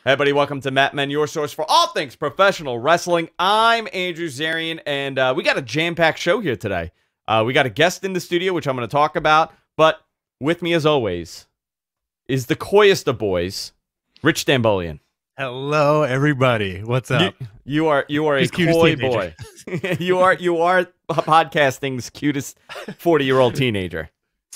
Hey, everybody, welcome to Matt Men, your source for all things professional wrestling. I'm Andrew Zarian, and we got a jam-packed show here today. We got a guest in the studio, which I'm going to talk about, but with me, as always, is the coyest of boys, Rich Stambolian. Hello, everybody. What's up? You are a coy boy. you are podcasting's cutest 40-year-old teenager.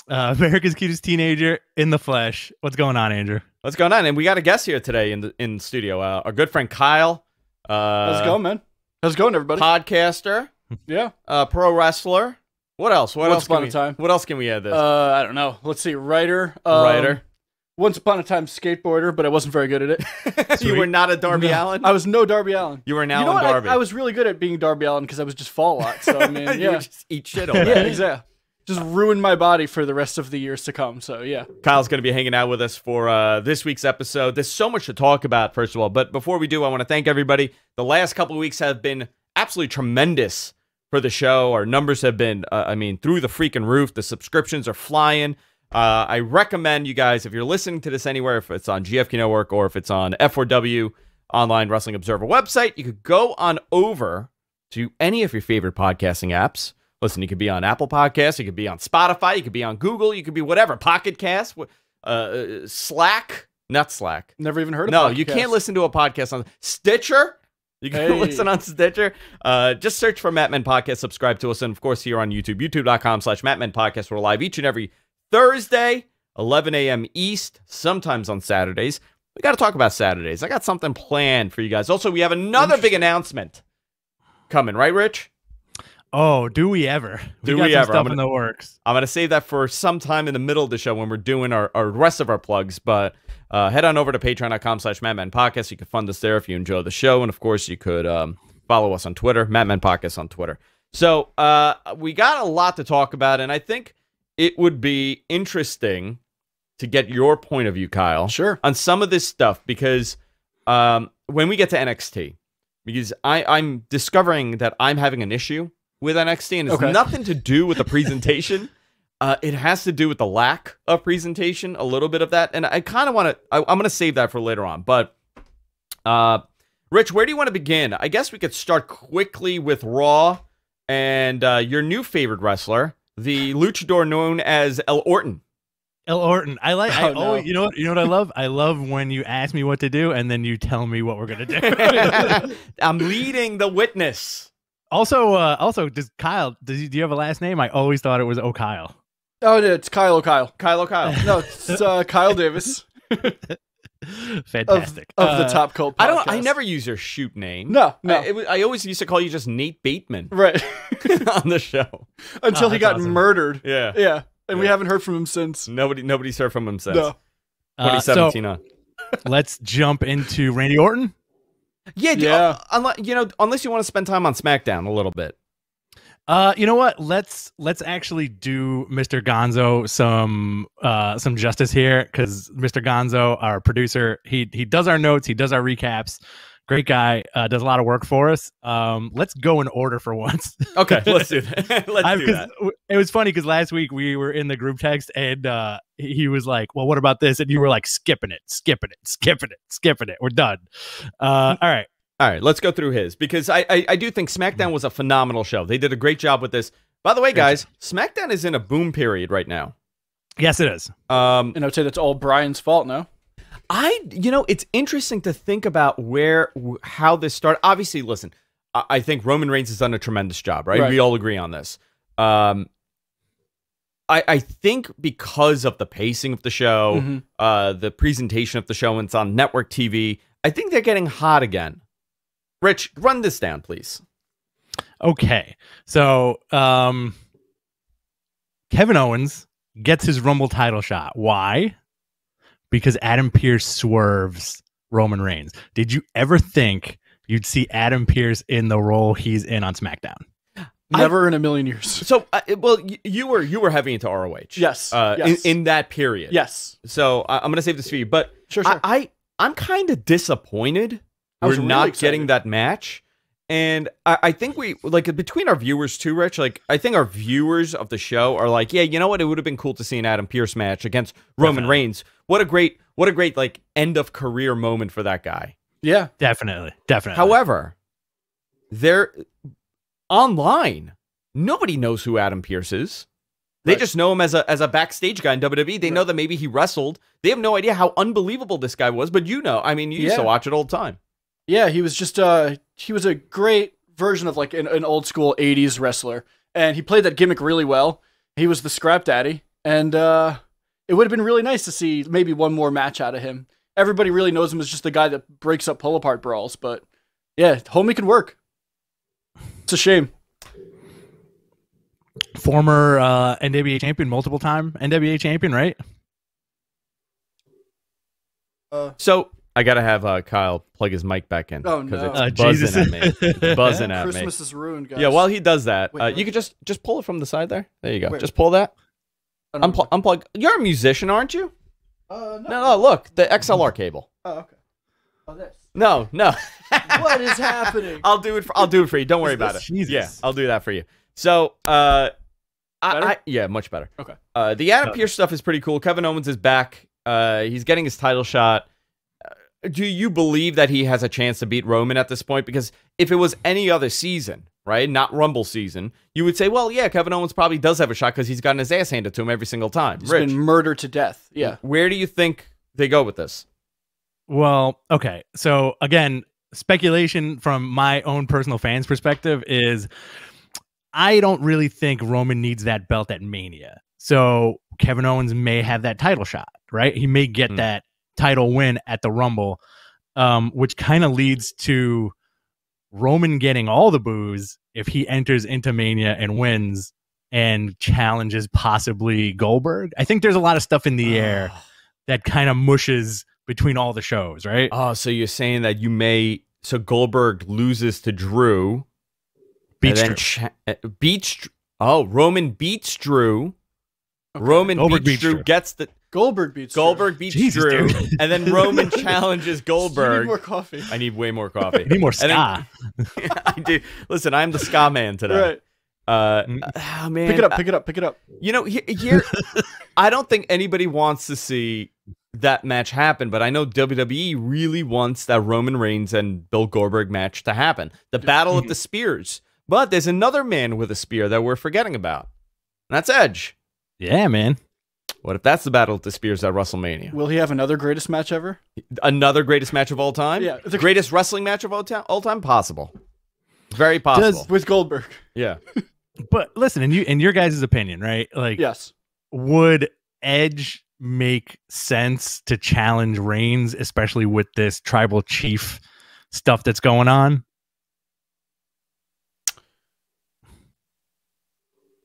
America's cutest teenager in the flesh. What's going on, Andrew? What's going on? And we got a guest here today in the studio. Our good friend Kyle. How's it going, man? How's it going, everybody? Podcaster. Yeah. Pro wrestler. What else? Once upon a time. What else can we add this? I don't know. Let's see. Writer. Once upon a time skateboarder, but I wasn't very good at it. You were not a Darby Allin? I was no Darby Allin. You were an Alan Darby. I was really good at being Darby Allin because I was just fall a lot. So I mean, yeah. You would just eat shit all day. Yeah, exactly. Just ruined my body for the rest of the years to come. So yeah. Kyle's going to be hanging out with us for this week's episode. There's so much to talk about, first of all. But before we do, I want to thank everybody. The last couple of weeks have been absolutely tremendous for the show. Our numbers have been, through the freaking roof. The subscriptions are flying. I recommend you guys, if you're listening to this anywhere, if it's on GFQ Network or if it's on F4W Online Wrestling Observer website, you could go on over to any of your favorite podcasting apps. Listen, you could be on Apple Podcasts, you could be on Spotify, you could be on Google, you could be whatever, Pocket Cast, Slack, not Slack. Never even heard of No, Pocket you Cast. can't listen to a podcast on Stitcher. You can listen on Stitcher. Just search for Matt Men Podcast, subscribe to us, and of course here on YouTube, youtube.com/Matt Men Podcast. We're live each and every Thursday, 11 a.m. East, sometimes on Saturdays. We got to talk about Saturdays. I got something planned for you guys. Also, we have another big announcement coming, right, Rich? Oh, do we ever? Do we we got ever? Stuff in the works. I'm going to save that for some time in the middle of the show when we're doing our rest of our plugs. But head on over to patreon.com/Matt Men Podcast. You can fund us there if you enjoy the show. And, of course, you could follow us on Twitter, Matt Men Podcast on Twitter. So we got a lot to talk about, and I think it would be interesting to get your point of view, Kyle, Sure. on some of this stuff, because when we get to NXT, because I'm discovering that I'm having an issue with NXT, and it's nothing to do with the presentation. It has to do with the lack of presentation, a little bit of that, and I kind of want to, I'm going to save that for later on, but Rich, where do you want to begin? I guess we could start quickly with Raw and your new favorite wrestler, the luchador known as Orton. Orton. You know what I love? I love when you ask me what to do and then you tell me what we're gonna do. I'm leading the witness. Also, does Kyle? Do you have a last name? I always thought it was O'Kyle. Oh, it's Kyle O'Kyle. Kyle O'Kyle. No, it's Kyle Davis. Fantastic. Of the Top Cult podcast. I never use your shoot name. No. I always used to call you just Nate Bateman. Right. On the show. Until he got awesome. murdered. Yeah. Yeah. And we haven't heard from him since. Nobody's heard from him since. No. 2017 on. Let's jump into Randy Orton. Yeah. Unless you want to spend time on Smackdown a little bit. You know what? Let's actually do Mr. Gonzo some justice here, because Mr. Gonzo, our producer, he does our notes, he does our recaps. Great guy, does a lot of work for us. Let's go in order for once. Okay, let's do that. Let's do that. It was funny because last week we were in the group text and he was like, "Well, what about this?" And you were like, skipping it. We're done. All right. All right, let's go through his, because I do think SmackDown was a phenomenal show. They did a great job with this. By the way, guys, SmackDown is in a boom period right now. Yes, it is. And I'd say that's all Brian's fault now. It's interesting to think about how this started. Obviously, listen, I think Roman Reigns has done a tremendous job, right? We all agree on this. I think because of the pacing of the show, the presentation of the show, and it's on network TV, I think they're getting hot again. Rich, run this down, please. Okay. So, Kevin Owens gets his Rumble title shot. Why? Because Adam Pearce swerves Roman Reigns. Did you ever think you'd see Adam Pearce in the role he's in on SmackDown? Never in a million years. So, you were heavy into ROH. Yes. In that period. Yes. So I'm going to save this for you, but sure. I'm kind of disappointed we're not getting that match. And I think we, like, between our viewers too, Rich, like, I think our viewers of the show are like, yeah, you know what? It would have been cool to see an Adam Pearce match against Roman Reigns. What a great, like, end of career moment for that guy. Yeah. Definitely. However, they're online. Nobody knows who Adam Pearce is. They just know him as a backstage guy in WWE. They know that maybe he wrestled. They have no idea how unbelievable this guy was, but you know, I mean, you used to watch it all the time. Yeah, he was just he was a great version of like an old school 80s wrestler. And he played that gimmick really well. He was the scrap daddy. And it would have been really nice to see maybe one more match out of him. Everybody really knows him as just the guy that breaks up pull-apart brawls. But yeah, homie can work. It's a shame. Former NWA champion, multiple time NWA champion, right? So I gotta have Kyle plug his mic back in. Oh no! It's buzzing at me. It's buzzing at me. Christmas is ruined, guys. Yeah, while he does that, Wait, you could just pull it from the side there. There you go. Where? Just pull that. Unplug. You're a musician, aren't you? No. Look, the XLR cable. Oh, okay. Oh, this. No. What is happening? I'll do it for you. Don't worry about it. Jesus. Yeah, I'll do that for you. So, yeah, much better. Okay. The Adam Pearce stuff is pretty cool. Kevin Owens is back. He's getting his title shot. Do you believe that he has a chance to beat Roman at this point? Because if it was any other season, right, not Rumble season, you would say, well, yeah, Kevin Owens probably does have a shot because he's gotten his ass handed to him every single time. He's been murdered to death. Yeah. Where do you think they go with this? Well, okay. So again, speculation from my own personal fans' perspective is I don't really think Roman needs that belt at Mania. So Kevin Owens may have that title shot, right? He may get that title win at the Rumble, which kind of leads to Roman getting all the boos if he enters into Mania and wins and challenges possibly Goldberg. I think there's a lot of stuff in the air that kind of mushes between all the shows, right? Oh, so you're saying that so Goldberg loses to Drew. Roman beats Drew. Okay. Roman beats Drew, gets the... Goldberg beats Drew, and then Roman challenges Goldberg. You need more coffee. I need way more coffee. I need more ska. I do. Listen, I'm the ska man today. Right. Man, pick it up. You know, here, I don't think anybody wants to see that match happen, but I know WWE really wants that Roman Reigns and Bill Goldberg match to happen. The Battle of the Spears. But there's another man with a spear that we're forgetting about. And that's Edge. Yeah, man. What if that's the Battle of the Spears at WrestleMania? Will he have another greatest match ever? Another greatest match of all time? Yeah. The greatest wrestling match of all time? Possible. Very possible. With Goldberg. Yeah. But listen, in your guys' opinion, right? Like, yes. Would Edge make sense to challenge Reigns, especially with this tribal chief stuff that's going on?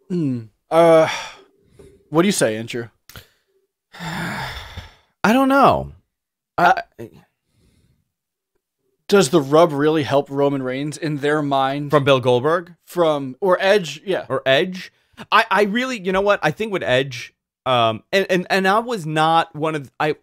What do you say, Andrew? I don't know. Does the rub really help Roman Reigns in their mind? From Bill Goldberg? Or Edge, yeah. Or Edge? I really, you know what? I think with Edge, and I was not one of... I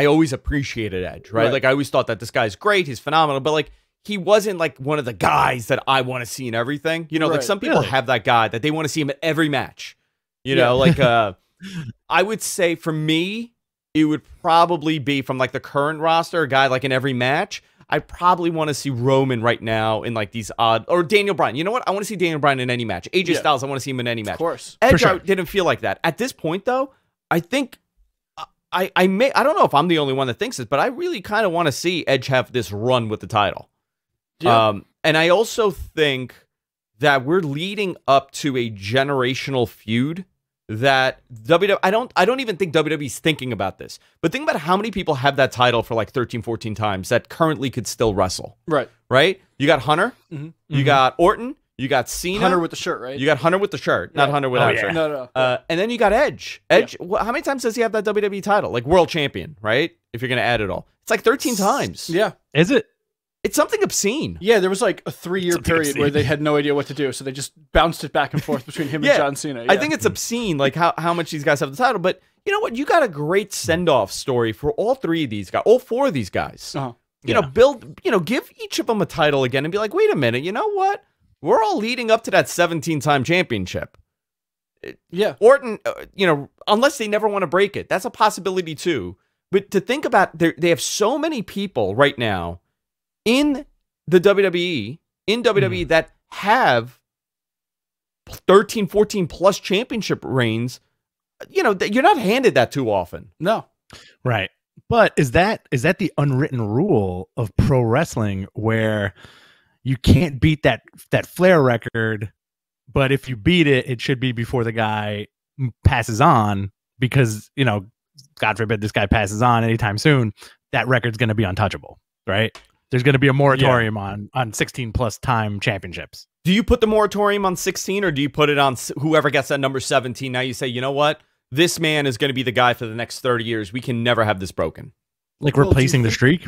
always appreciated Edge, right? Like, I always thought that this guy's great, he's phenomenal, but like, he wasn't like one of the guys that I want to see in everything. You know, like some people have that guy that they want to see him at every match. You know, like I would say for me, it would probably be from like the current roster, a guy like in every match. I probably want to see Roman right now in like these odd, or Daniel Bryan. You know what? I want to see Daniel Bryan in any match. AJ Styles, I want to see him in any match. Of course. Edge didn't feel like that. At this point, though, I think I don't know if I'm the only one that thinks this, but I really kind of want to see Edge have this run with the title. Yeah. And I also think that we're leading up to a generational feud that I don't even think WWE's thinking about this. But think about how many people have that title for like 13, 14 times that currently could still wrestle. Right? You got Hunter, you got Orton, you got Cena. Hunter with the shirt, right? You got Hunter with the shirt, not Hunter without a shirt. No. And then you got Edge. How many times does he have that WWE title? Like world champion, right? If you're going to add it all. It's like 13 times. Yeah. Is it? It's something obscene. Yeah, there was like a 3-year period where they had no idea what to do, so they just bounced it back and forth between him and John Cena. Yeah. I think it's obscene, like how much these guys have the title. But you know what? You got a great send-off story for all 3 of these guys, all 4 of these guys. give each of them a title again and be like, wait a minute, you know what? We're all leading up to that 17-time championship. Yeah. Orton, unless they never want to break it, that's a possibility too. But to think about, they have so many people right now in the WWE, that have 13, 14 plus championship reigns. You're not handed that too often. No. Right. But is that the unwritten rule of pro wrestling where you can't beat that Flair record, but if you beat it, it should be before the guy passes on because, God forbid this guy passes on anytime soon, that record's going to be untouchable, right? There's going to be a moratorium on 16 plus time championships. Do you put the moratorium on 16 or do you put it on whoever gets that number 17? Now you say, you know what? This man is going to be the guy for the next 30 years. We can never have this broken. Like replacing the streak?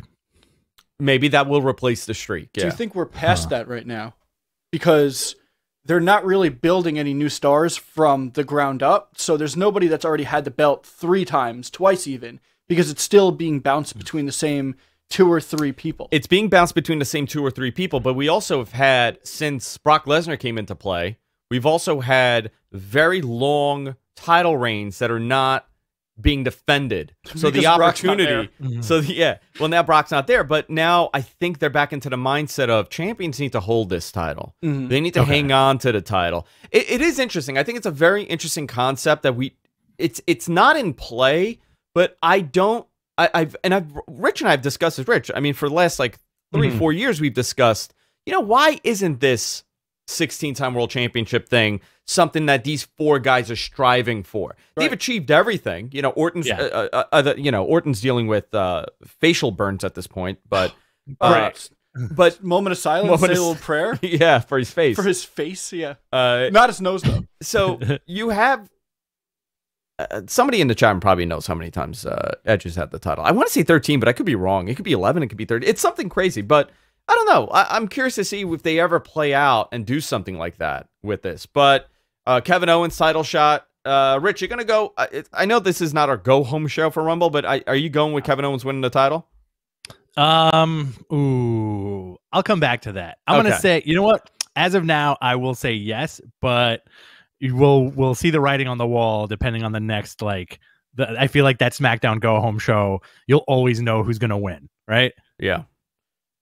Maybe that will replace the streak. Yeah. Do you think we're past that right now? Because they're not really building any new stars from the ground up. So there's nobody that's already had the belt 3 times, twice even, because it's still being bounced between the same 2 or 3 people. It's being bounced between the same 2 or 3 people, but we also have had, since Brock Lesnar came into play, we've also had very long title reigns that are not being defended. So the opportunity. Now Brock's not there, but now I think they're back into the mindset of champions need to hold this title. They need to hang on to the title. It is interesting. I think it's a very interesting concept that it's not in play, but Rich and I have discussed this. Rich, I mean, for the last 3-4 years, we've discussed, why isn't this 16-time world championship thing something that these 4 guys are striving for? Right. They've achieved everything. Orton's Orton's dealing with facial burns at this point, but but moment of silence, say a little prayer. Yeah, for his face. For his face, yeah. Not his nose though. So you have somebody in the chat room probably knows how many times Edge has had the title. I want to say 13, but I could be wrong. It could be 11. It could be 30. It's something crazy, but I don't know. I'm curious to see if they ever play out and do something like that with this. But Kevin Owens title shot. Rich, you're going to go. I know this is not our go-home show for Rumble, but are you going with Kevin Owens winning the title? I'll come back to that. I'm going to say, you know what? As of now, I will say yes, but we'll see the writing on the wall depending on the next, I feel like that SmackDown go-home show, you'll always know who's going to win, right? Yeah.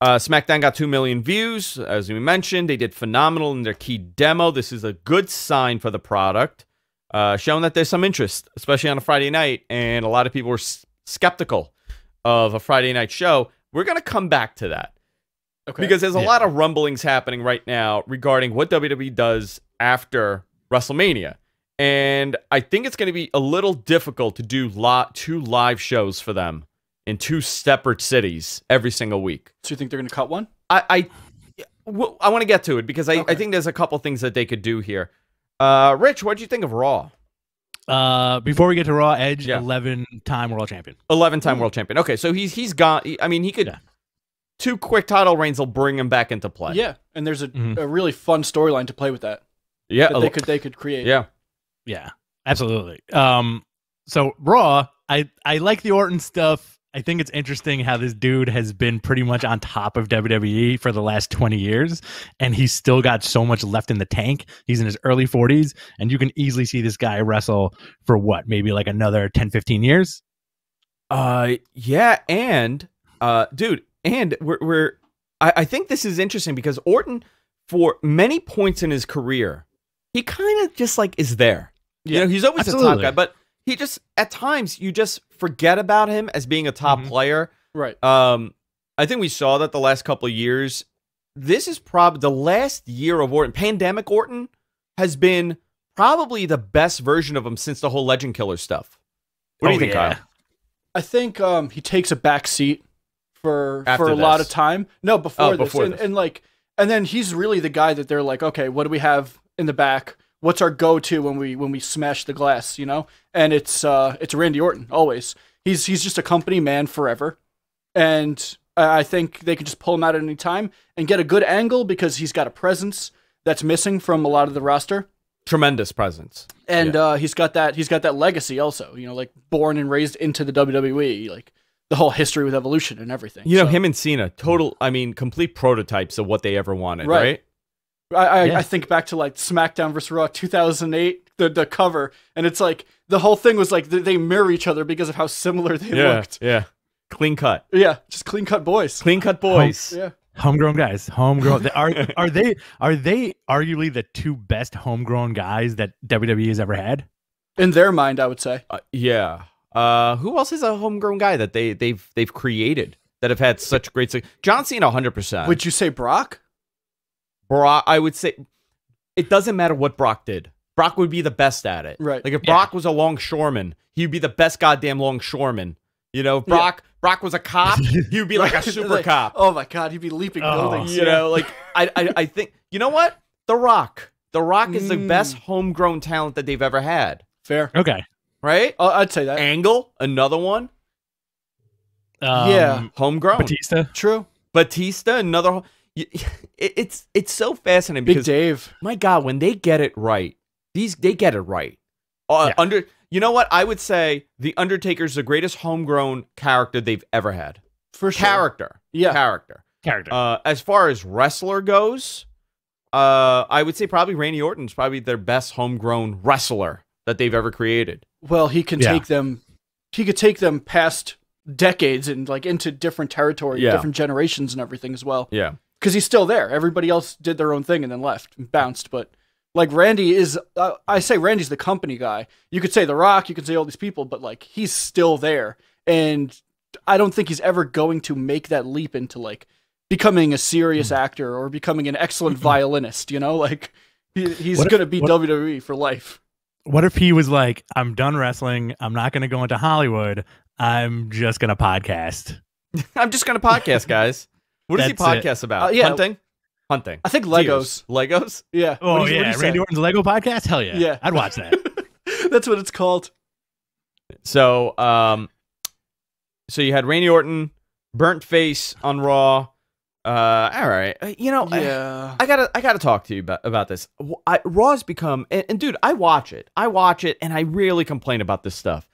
Smackdown got 2 million views, as we mentioned. They did phenomenal in their key demo. This is a good sign for the product, showing that there's some interest, especially on a Friday night, and a lot of people were skeptical of a Friday night show. We're going to come back to that. Okay. Because there's a lot of rumblings happening right now regarding what WWE does after WrestleMania. And I think it's going to be a little difficult to do 2 live shows for them in 2 separate cities every single week. So you think they're going to cut one? I want to get to it because I think there's a couple things that they could do here. Rich, what did you think of Raw? Before we get to Raw, Edge, 11-time world champion. 11-time world champion. Okay, so he's gone. I mean, he could 2 quick title reigns will bring him back into play. Yeah, and there's a really fun storyline to play with that. Yeah, that they could create. Yeah, absolutely. So Raw, I like the Orton stuff. I think it's interesting how this dude has been pretty much on top of WWE for the last 20 years, and he's still got so much left in the tank. He's in his early 40s, and you can easily see this guy wrestle for maybe another 10, 15 years? Yeah, and, dude, and I think this is interesting because Orton, for many points in his career, he kind of just, is there. Yeah, he's always a top guy, but he just, at times, you just forget about him as being a top player. Right. I think we saw that the last couple of years. This is probably the last year of Orton. Pandemic Orton has been probably the best version of him since the whole Legend Killer stuff. What do you think, Kyle? I think he takes a back seat for a lot of time. No, before this. And then he's really the guy that they're like, okay, what do we have in the back? What's our go-to when we smash the glass, And it's Randy Orton always. He's just a company man forever, and I think they could just pull him out at any time and get a good angle because he's got a presence that's missing from a lot of the roster. Tremendous presence, and he's got that legacy also. Born and raised into the WWE, the whole history with Evolution and everything. You know, So, him and Cena, complete prototypes of what they ever wanted, right? I think back to like SmackDown vs. Raw 2008, the cover, and it's like the whole thing was like they mirror each other because of how similar they looked. Yeah. Clean cut. Yeah, just clean cut boys. Clean cut boys. Yeah. Homegrown guys, homegrown. Are they arguably the two best homegrown guys that WWE has ever had? In their mind, I would say. Yeah. Who else is a homegrown guy that they've created that have had such great success? John Cena, 100%. Would you say Brock? Brock, I would say it doesn't matter what Brock did. Brock would be the best at it. Right. Like if Brock was a longshoreman, he'd be the best goddamn longshoreman. You know, if Brock was a cop, he would be like a super cop. Oh my God, he'd be leaping buildings. You know, like I think, you know what? The Rock is the best homegrown talent that they've ever had. Fair. Okay. Right? I'd say that. Angle, another one. Yeah. Homegrown. Batista, another. It's so fascinating Big because Dave. My God, when they get it right, they get it right. You know what? I would say the Undertaker's the greatest homegrown character they've ever had. For sure. Character. As far as wrestler goes, I would say probably Randy Orton's probably their best homegrown wrestler that they've ever created. Well, he can take them. He could take them past decades and like into different territory, different generations, and everything as well. Yeah. Because he's still there. Everybody else did their own thing and then left and bounced. But like Randy is, I say Randy's the company guy. You could say The Rock, you could say all these people, but like he's still there. And I don't think he's ever going to make that leap into like becoming a serious actor or becoming an excellent violinist. You know, like he's going to be WWE for life. What if he was like, I'm done wrestling. I'm not going to go into Hollywood. I'm just going to podcast. I'm just going to podcast, guys. What does he podcast about? Hunting. I think Legos. Legos? Yeah. Oh, yeah. Randy Orton's Lego podcast? Hell yeah. Yeah. I'd watch that. That's what it's called. So, so you had Randy Orton, burnt face on Raw. All right. You know, I gotta talk to you about this. Raw's become, and dude, I watch it, and I really complain about this stuff.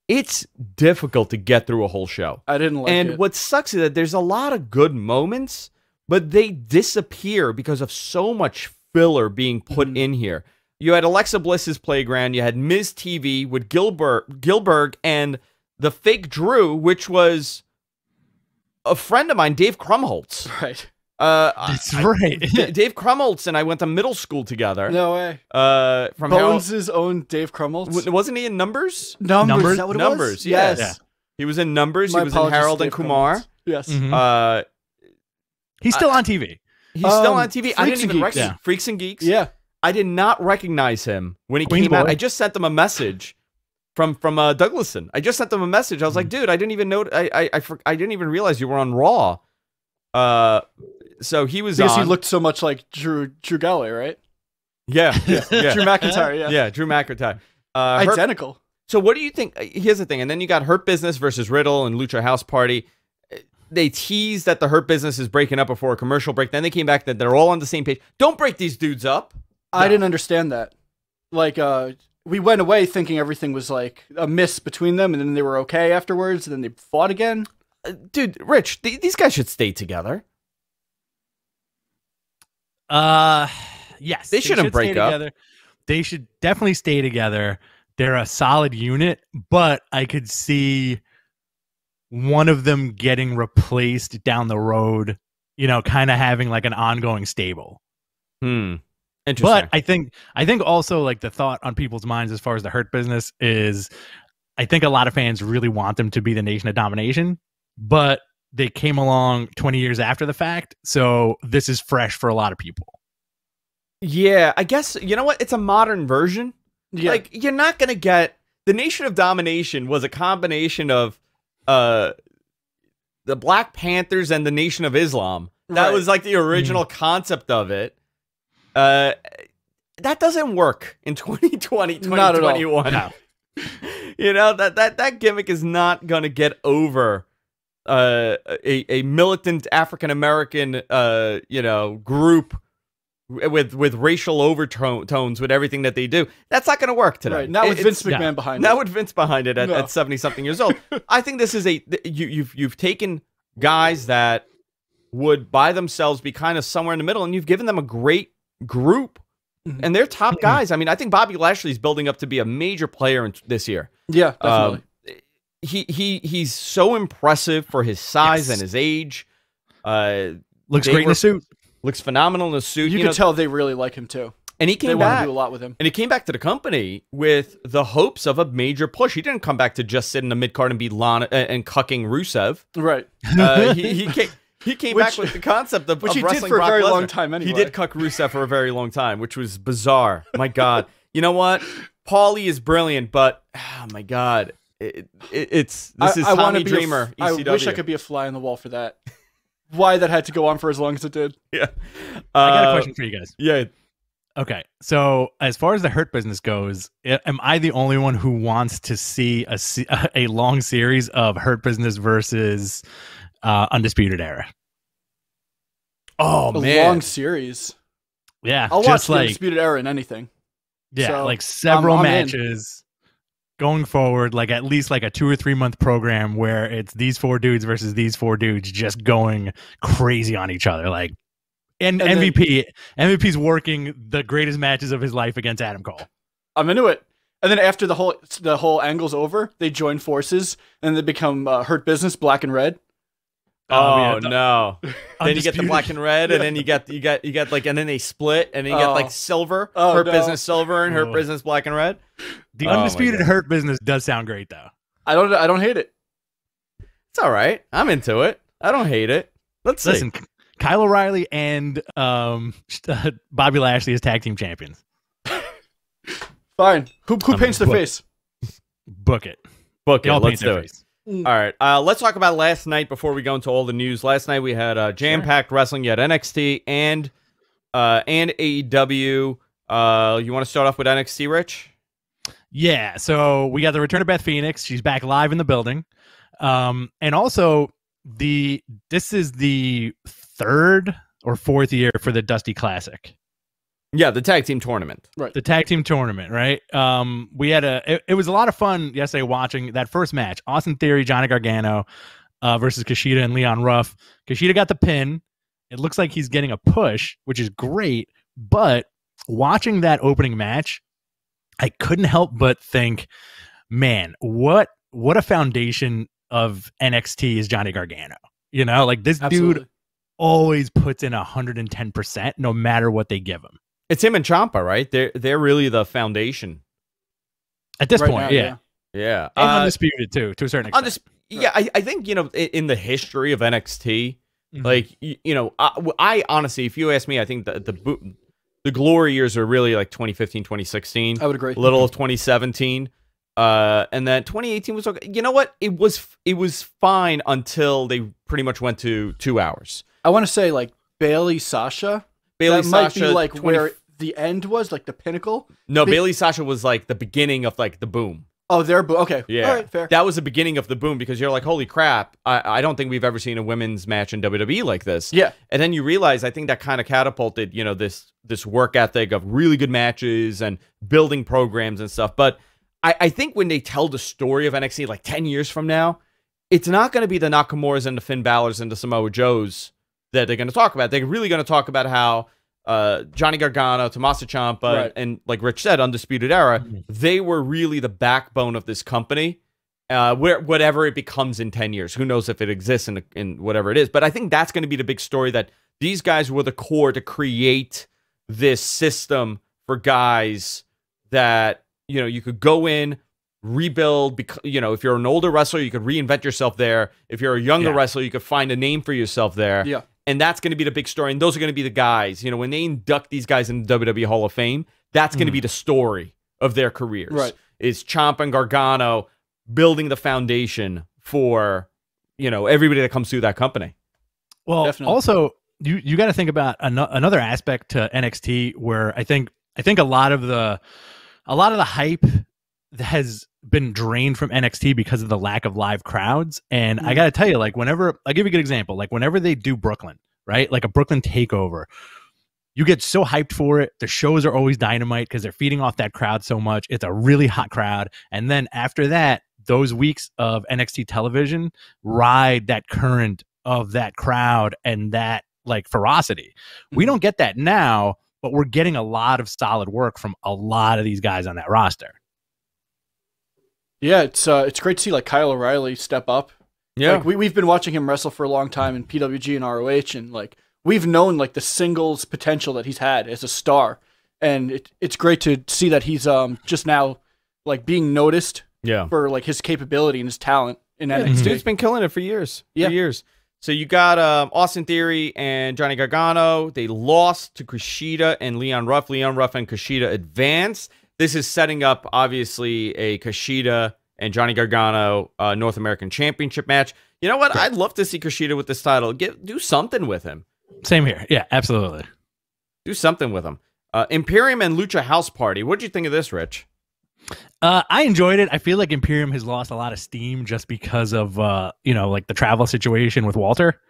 It's difficult to get through a whole show. I didn't like it. And what sucks is that there's a lot of good moments, but they disappear because of so much filler being put in here. You had Alexa Bliss's Playground. You had Ms. TV with Gilbert and the fake Drew, which was a friend of mine, Dave Krumholtz. Right. That's right. Dave Krumholtz and I went to middle school together. No way. From Bones' own Dave Krumholtz. Wasn't he in Numbers? Numbers. Is that what it Numbers. Was? Yes. Yeah. He was in Numbers. My he was in Harold and Kumar. Krumholtz. Yes. Mm-hmm. He's still on TV. He's still on TV. I didn't even recognize Yeah. Freaks and Geeks. Yeah. I did not recognize him when he came out. I just sent them a message from Douglason. I just sent them a message. I was like, dude, I didn't even know. I didn't even realize you were on Raw. So he was because on. He looked so much like Drew Galloway, right? Yeah. Drew McIntyre. Yeah. Yeah, Drew McIntyre. Identical. So what do you think? Here's the thing. And then you got Hurt Business versus Riddle and Lucha House Party. They teased that the Hurt Business is breaking up before a commercial break. Then they came back that they're all on the same page. Don't break these dudes up. I didn't understand that. Like, we went away thinking everything was like a miss between them, and then they were okay afterwards, and then they fought again. Dude, Rich, these guys should stay together. Yes. They shouldn't break up. Together. They should definitely stay together. They're a solid unit, but I could see one of them getting replaced down the road, you know, kind of having like an ongoing stable. Interesting. But I think also like the thought on people's minds as far as the Hurt Business is, I think a lot of fans really want them to be the Nation of Domination, but they came along 20 years after the fact. So this is fresh for a lot of people. Yeah, I guess, you know what? It's a modern version. Yeah. Like, you're not going to get... The Nation of Domination was a combination of the Black Panthers and the Nation of Islam. That was like the original concept of it. That doesn't work in 2020, 2021. No. You know, that gimmick is not going to get over a militant African-American, group with racial overtones with everything that they do. That's not going to work today. Right. Not with Vince McMahon behind it. Not with Vince behind it at 70 something years old. I think this is you've taken guys that would by themselves be kind of somewhere in the middle, and you've given them a great group, and they're top guys. I mean, I think Bobby Lashley's building up to be a major player this year. Yeah, definitely. He's so impressive for his size and his age. Looks great in a suit. Looks phenomenal in a suit. You can tell they really like him too. And he came they back. want to do a lot with him. And he came back to the company with the hopes of a major push. He didn't come back to just sit in the mid card and be Lana and cucking Rusev. Right. He came back with the concept of he wrestling did for Brock a very Lesnar. long time anyway. He did cuck Rusev for a very long time, which was bizarre. My God. You know what? Paulie is brilliant, but oh my God. This is Tommy Dreamer, ECW. I wish I could be a fly on the wall for that. Why that had to go on for as long as it did. Yeah. I got a question for you guys. Yeah. Okay. So as far as the Hurt Business goes, am I the only one who wants to see a long series of Hurt Business versus Undisputed Era? Oh, man. A long series. Yeah. I'll watch the Undisputed Era in anything. Yeah. So, like several I'm matches. Going forward, like at least like a 2 or 3 month program where it's these 4 dudes versus these 4 dudes just going crazy on each other. Like, and MVP's working the greatest matches of his life against Adam Cole. I'm into it. And then after the whole angle's over, they join forces and they become Hurt Business, Black and Red. Oh no! Then you get the Black and Red, and then you get like, and then they split, and then you get like silver, Hurt Business silver, and Hurt Business Black and Red. The Undisputed Hurt Business does sound great though. I don't hate it. It's all right. I'm into it. I don't hate it. Listen, Kyle O'Reilly and Bobby Lashley as tag team champions. Fine. Who paints the face? Book it. Let's do it. All right, let's talk about last night before we go into all the news. Last night we had jam-packed wrestling. You had NXT and AEW. You want to start off with NXT, Rich? Yeah, so we got the return of Beth Phoenix. She's back live in the building. And also, this is the 3rd or 4th year for the Dusty Classic. Yeah, the tag team tournament. Right. The tag team tournament, right? We had it was a lot of fun yesterday watching that first match. Austin Theory, Johnny Gargano versus Kushida and Leon Ruff. Kushida got the pin. It looks like he's getting a push, which is great. But watching that opening match, I couldn't help but think, man, what a foundation of NXT is Johnny Gargano. You know, like this dude always puts in 110% no matter what they give him. It's him and Ciampa, right? They're really the foundation at this point. Now, yeah. And Undisputed too, to a certain extent. Yeah, I think in the history of NXT, like I honestly, if you ask me, I think the glory years are really like 2015, 2016. I would agree. A little of 2017, and then 2018 was okay. You know what? It was fine until they pretty much went to 2 hours. I want to say like Bayley Sasha. Might be like where the end was, like the pinnacle. No, Bayley Sasha was like the beginning of like the boom. Oh, okay. Yeah. All right, fair. That was the beginning of the boom because you're like, holy crap, I don't think we've ever seen a women's match in WWE like this. Yeah. And then you realize, I think that kind of catapulted, this work ethic of really good matches and building programs and stuff. But I think when they tell the story of NXT like 10 years from now, it's not going to be the Nakamura's and the Finn Balor's and the Samoa Joes that they're going to talk about. They're really going to talk about how Johnny Gargano, Tommaso Ciampa, and like Rich said, Undisputed Era, they were really the backbone of this company. Whatever it becomes in 10 years, who knows if it exists in whatever it is. But I think that's going to be the big story, that these guys were the core to create this system for guys that you could go in, rebuild. If you're an older wrestler, you could reinvent yourself there. If you're a younger wrestler, you could find a name for yourself there. Yeah. And that's going to be the big story. And those are going to be the guys, when they induct these guys in the WWE Hall of Fame, that's going to be the story of their careers. Right. Is Ciampa and Gargano building the foundation for, everybody that comes through that company. Well, definitely. Also, you got to think about another aspect to NXT where I think a lot of the hype has been drained from NXT because of the lack of live crowds. And I got to tell you, like, I'll give you a good example. Like, whenever they do Brooklyn, right? Like a Brooklyn takeover, you get so hyped for it. The shows are always dynamite because they're feeding off that crowd so much. It's a really hot crowd. And then after that, those weeks of NXT television ride that current of that crowd and that like ferocity. We don't get that now, but we're getting a lot of solid work from a lot of these guys on that roster. Yeah, it's great to see like Kyle O'Reilly step up. Yeah, like, we've been watching him wrestle for a long time in PWG and ROH, and like we've known like the singles potential that he's had as a star, and it's great to see that he's just now like being noticed. Yeah, for like his capability and his talent in NXT. This dude's been killing it for years. Yeah. For years. So you got Austin Theory and Johnny Gargano. They lost to Kushida and Leon Ruff. Leon Ruff and Kushida advanced. This is setting up, obviously, a Kushida and Johnny Gargano North American Championship match. You know what? I'd love to see Kushida with this title. Do something with him. Same here. Yeah, absolutely. Do something with him. Imperium and Lucha House Party. What did you think of this, Rich? I enjoyed it. I feel like Imperium has lost a lot of steam just because of like the travel situation with Walter.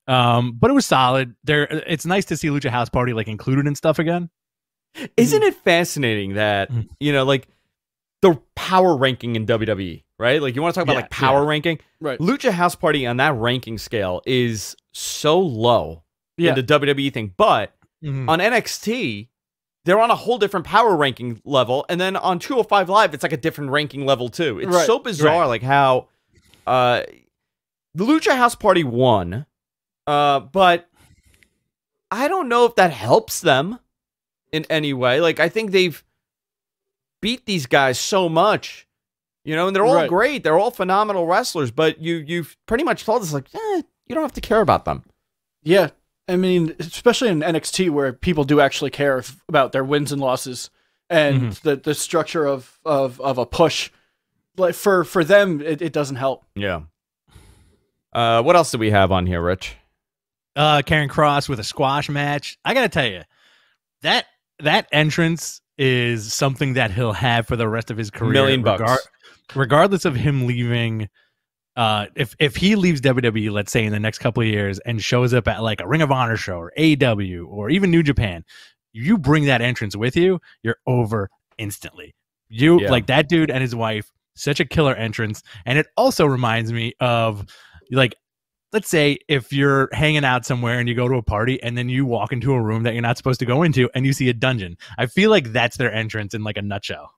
But it was solid. It's nice to see Lucha House Party like included in stuff again. Isn't it fascinating that like the power ranking in WWE, right? Like you want to talk about like power ranking, right? Lucha House Party on that ranking scale is so low in the WWE thing, but on NXT. They're on a whole different power ranking level, and then on 205 Live, it's like a different ranking level too. It's so bizarre, like how the Lucha House Party won, but I don't know if that helps them in any way. Like I think they've beat these guys so much, and they're all great. They're all phenomenal wrestlers, but you've pretty much told us like, you don't have to care about them. Yeah. I mean, especially in NXT where people do actually care about their wins and losses and the structure of a push. Like for them, it doesn't help. Yeah. What else do we have on here, Rich? Karrion Kross with a squash match. I gotta tell you, that entrance is something that he'll have for the rest of his career. $1 million. Regardless of him leaving. If he leaves WWE, let's say in the next couple of years, and shows up at like a Ring of Honor show or AEW or even New Japan, you bring that entrance with you, you're over instantly. Like that dude and his wife, such a killer entrance. And it also reminds me of like, let's say if you're hanging out somewhere and you go to a party and then you walk into a room that you're not supposed to go into and you see a dungeon. I feel like that's their entrance in like a nutshell.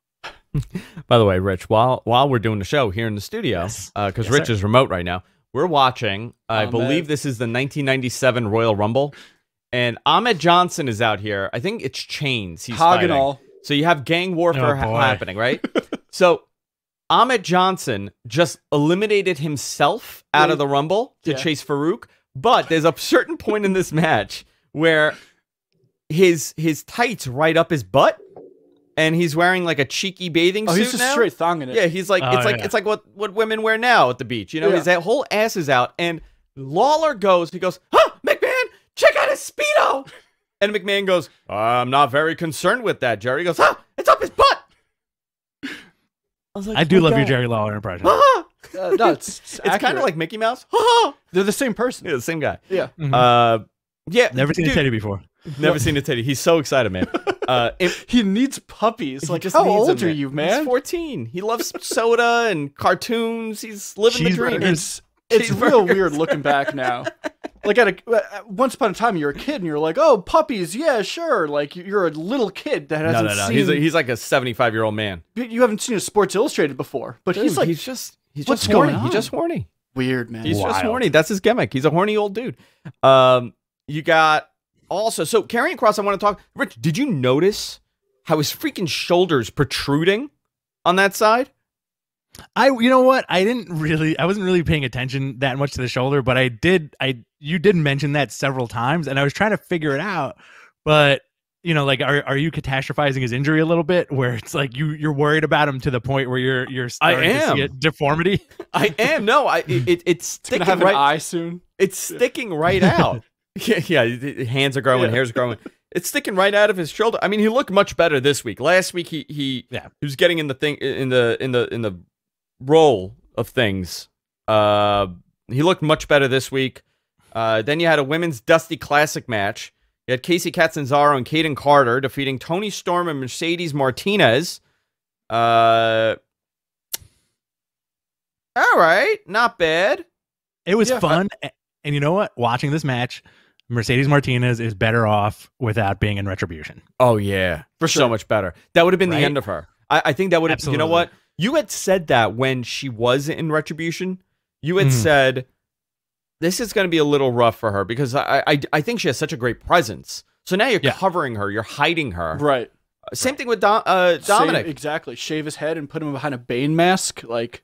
By the way, Rich, while we're doing the show here in the studio, because Rich is remote right now, we're watching, I believe this is the 1997 Royal Rumble, and Ahmed Johnson is out here. I think it's chains he's fighting. All. So you have gang warfare happening, right? So Ahmed Johnson just eliminated himself out of the Rumble to chase Farouk, but there's a certain point in this match where his tights right up his butt. And he's wearing like a cheeky bathing suit. Oh, he's just straight thonging it. Yeah, he's like it's like what women wear now at the beach. His that whole ass is out. And Lawler goes, huh, McMahon, check out his Speedo. And McMahon goes, I'm not very concerned with that, Jerry. He goes, huh, it's up his butt. I do love your Jerry Lawler impression. No, it's kind of like Mickey Mouse. They're the same person. Yeah, the same guy. Yeah. Yeah. Never seen a teddy before. Never seen a teddy. He's so excited, man. He needs puppies. Like, how old are you, man? He's 14. He loves soda and cartoons. He's living the dream. It's real weird looking back now. Like once upon a time, you're a kid and you're like, oh, puppies, yeah, sure. Like you're a little kid that hasn't seen. He's like a 75-year-old man. You haven't seen a Sports Illustrated before, but he's just what's horny. He's just horny. Weird, man. He's just horny. That's his gimmick. He's a horny old dude. You got. Also, so Karrion Kross, I want to talk. Rich, did you notice how his freaking shoulders protruding on that side? You know what? I wasn't really paying attention that much to the shoulder, but you did mention that several times, and I was trying to figure it out. But like, are you catastrophizing his injury a little bit, where it's like you're worried about him to the point where you're starting to see a deformity? I am. No, it's sticking gonna have an eye soon. It's sticking right out. Yeah, hands are growing, hair's growing. It's sticking right out of his shoulder. I mean, he looked much better this week. Last week he was getting in the role of things. He looked much better this week. Then you had a women's Dusty Classic match. You had Casey Catanzaro and Kaden Carter defeating Toni Storm and Mercedes Martinez. All right, not bad. It was fun. And you know what? Watching this match, Mercedes Martinez is better off without being in Retribution. Oh, yeah. For sure. So much better. That would have been the end of her. I think that would have, you know what? You had said that when she was in Retribution. You had said, this is going to be a little rough for her because I think she has such a great presence. So now you're covering her. You're hiding her. Right. Same thing with Dominic. Exactly. Shave his head and put him behind a Bane mask. Like,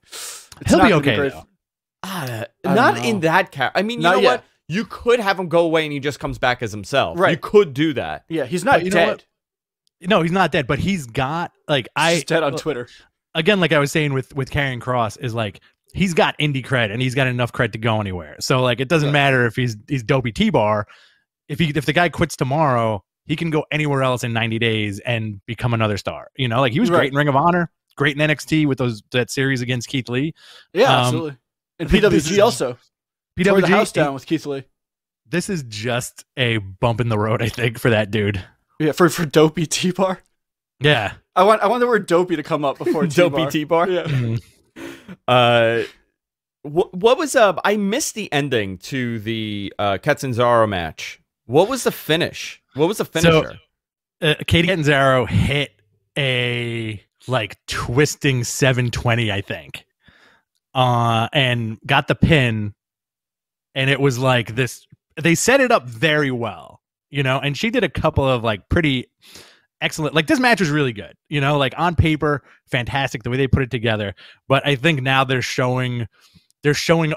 he'll be okay, though. Not in that character. I mean, you know what? You could have him go away and he just comes back as himself. Right. You could do that. Yeah, he's not dead. No, he's not dead, but he's got, like, he's dead on Twitter. Again, like I was saying with Karrion Kross, is like, he's got indie cred and he's got enough cred to go anywhere. So, like, it doesn't matter if he's Dopey T-Bar. If the guy quits tomorrow, he can go anywhere else in 90 days and become another star. You know, like, he was great in Ring of Honor, great in NXT with that series against Keith Lee. Yeah, absolutely. And PWG also. PWG tore the house down with Keith Lee. This is just a bump in the road, I think, for that dude. Yeah, for Dopey T-Bar. Yeah. I want the word dopey to come up before Dopey T-Bar. Yeah. What was I missed the ending to the Catanzaro match. What was the finish? What was the finisher? So, Katie Catanzaro hit a like twisting 720, I think, and got the pin. And it was like this. They set it up very well, you know. And she did a couple of like pretty excellent. Like, this match was really good, you know. Like, on paper, fantastic the way they put it together. But I think now they're showing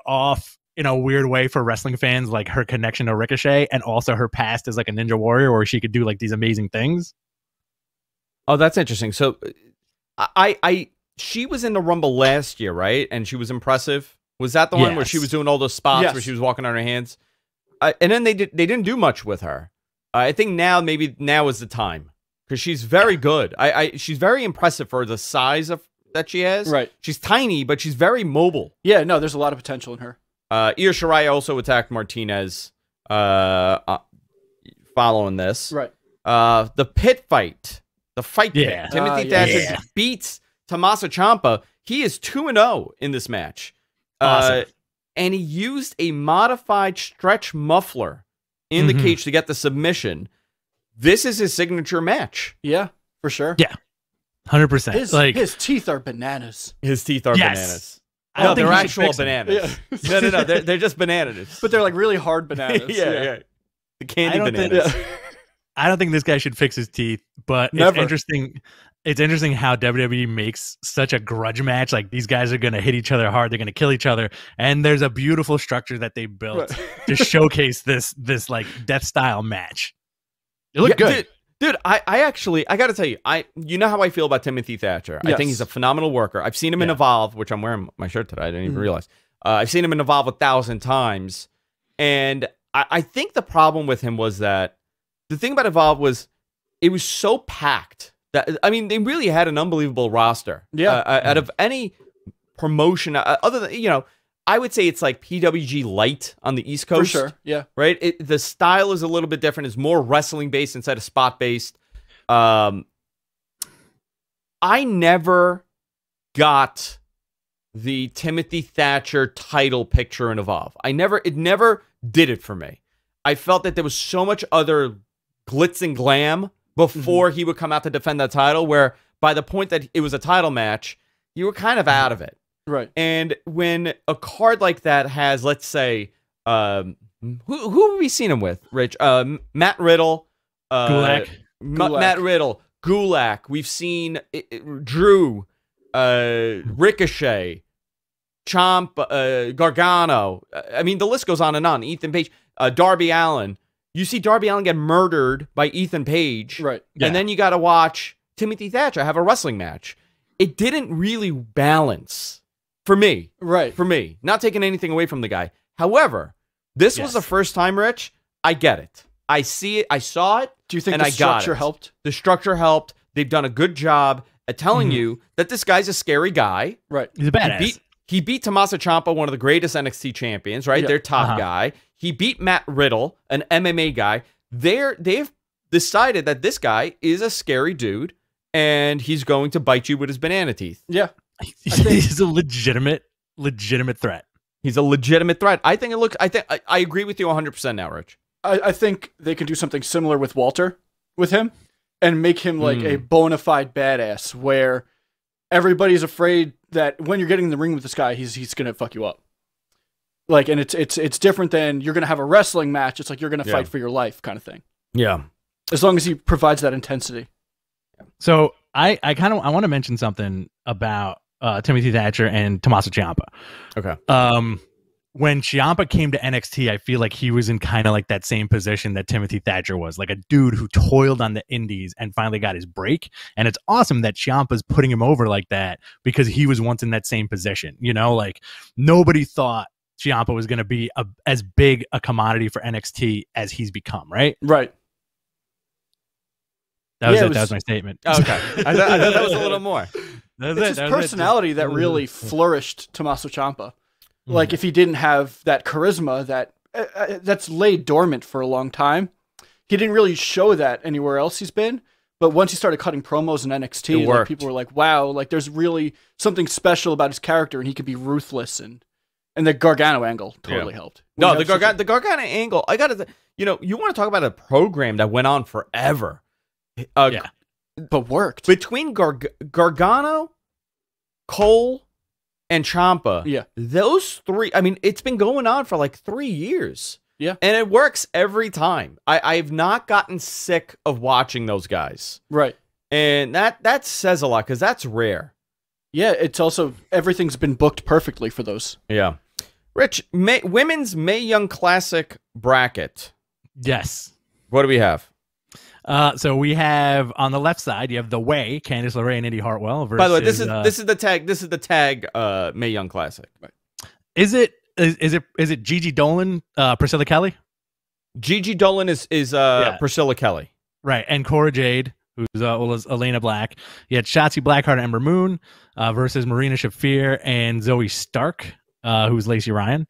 off in a weird way for wrestling fans, like her connection to Ricochet and also her past as like a Ninja Warrior, where she could do like these amazing things. Oh, that's interesting. So, she was in the Rumble last year, right? And she was impressive. Was that the one where she was doing all those spots where she was walking on her hands? And then they didn't do much with her. I think now is the time because she's very good. She's very impressive for the size that she has. Right. She's tiny, but she's very mobile. Yeah, no, there's a lot of potential in her. Io Shirai also attacked Martinez following this. Right. The pit fight. The fight pit. Timothy Thatcher beats Tommaso Ciampa. He is 2-0 in this match. Awesome. And he used a modified stretch muffler in the cage to get the submission. This is his signature match. Yeah, for sure. Yeah, 100%. His teeth are bananas. His teeth are bananas. No, they're actual bananas. Yeah. No, they're just bananas. But they're like really hard bananas. yeah. The candy bananas. I don't think this guy should fix his teeth, but it's interesting. It's interesting how WWE makes such a grudge match. Like, these guys are going to hit each other hard. They're going to kill each other. And there's a beautiful structure that they built to showcase this like death style match. It looked good. Dude, I got to tell you, you know how I feel about Timothy Thatcher. Yes. I think he's a phenomenal worker. I've seen him in Evolve, which I'm wearing my shirt today. I didn't even realize. I've seen him in Evolve 1,000 times. And I think the problem with him was that the thing about Evolve was it was so packed. I mean, they really had an unbelievable roster. Yeah. Out of any promotion, other than, you know, I would say it's like PWG light on the East Coast. For sure, yeah. Right? The style is a little bit different. It's more wrestling-based instead of spot-based. I never got the Timothy Thatcher title picture in Evolve. It never did it for me. I felt that there was so much other glitz and glam before he would come out to defend that title, where by the point that it was a title match, you were kind of out of it. Right. And when a card like that has, let's say, who have we seen him with, Rich? Matt Riddle. Gulak. Matt Riddle. Gulak. We've seen Drew, Ricochet, Gargano. I mean, the list goes on and on. Ethan Page. Darby Allin. You see Darby Allin get murdered by Ethan Page. Right. And then you got to watch Timothy Thatcher have a wrestling match. It didn't really balance for me. Right. For me. Not taking anything away from the guy. However, this was the first time, Rich. I get it. I see it. I saw it. Do you think the structure helped? The structure helped. They've done a good job at telling you that this guy's a scary guy. Right. He's a badass. He beat Tommaso Ciampa, one of the greatest NXT champions, right? Yeah. Their top guy. He beat Matt Riddle, an MMA guy. they've decided that this guy is a scary dude and he's going to bite you with his banana teeth. Yeah. He's a legitimate threat. He's a legitimate threat. I agree with you 100% now, Rich. I think they can do something similar with Walter with him and make him like a bona fide badass where everybody's afraid that when you're getting in the ring with this guy, he's going to fuck you up. Like, and it's different than you're going to have a wrestling match. It's like you're going to fight for your life kind of thing. Yeah. As long as he provides that intensity. So I want to mention something about Timothy Thatcher and Tommaso Ciampa. Okay. When Ciampa came to NXT, I feel like he was in kind of like that same position that Timothy Thatcher was, like a dude who toiled on the indies and finally got his break. And it's awesome that Ciampa's putting him over like that because he was once in that same position. You know, like nobody thought Ciampa was going to be as big a commodity for NXT as he's become, right? Right. That was it. That was my statement. Oh, okay. I thought that was a little more. It's his personality that really flourished Tommaso Ciampa. Like if he didn't have that charisma that's laid dormant for a long time, he didn't really show that anywhere else he's been. But once he started cutting promos in NXT, like, people were like, "Wow, like there's really something special about his character, and he could be ruthless." And the Gargano angle totally helped. No, the Gargano angle. I gotta, you want to talk about a program that went on forever. But worked between Gargano, Cole, and Ciampa. Those three. I mean, it's been going on for like 3 years. Yeah, and it works every time. I've not gotten sick of watching those guys. Right, and that says a lot because that's rare. Yeah, it's also everything's been booked perfectly for those. Yeah, Rich, women's Mae Young Classic bracket. Yes. What do we have? So we have on the left side, you have The Way, Candice LeRae and Indy Hartwell. Versus, by the way, this is the tag. This is the tag. Mae Young Classic. Right. Is it Gigi Dolan, Priscilla Kelly? Gigi Dolan is Priscilla Kelly. Right, and Cora Jade, who's Elena Black. You had Shotzi Blackheart and Ember Moon versus Marina Shafir and Zoe Stark, who's Lacey Ryan.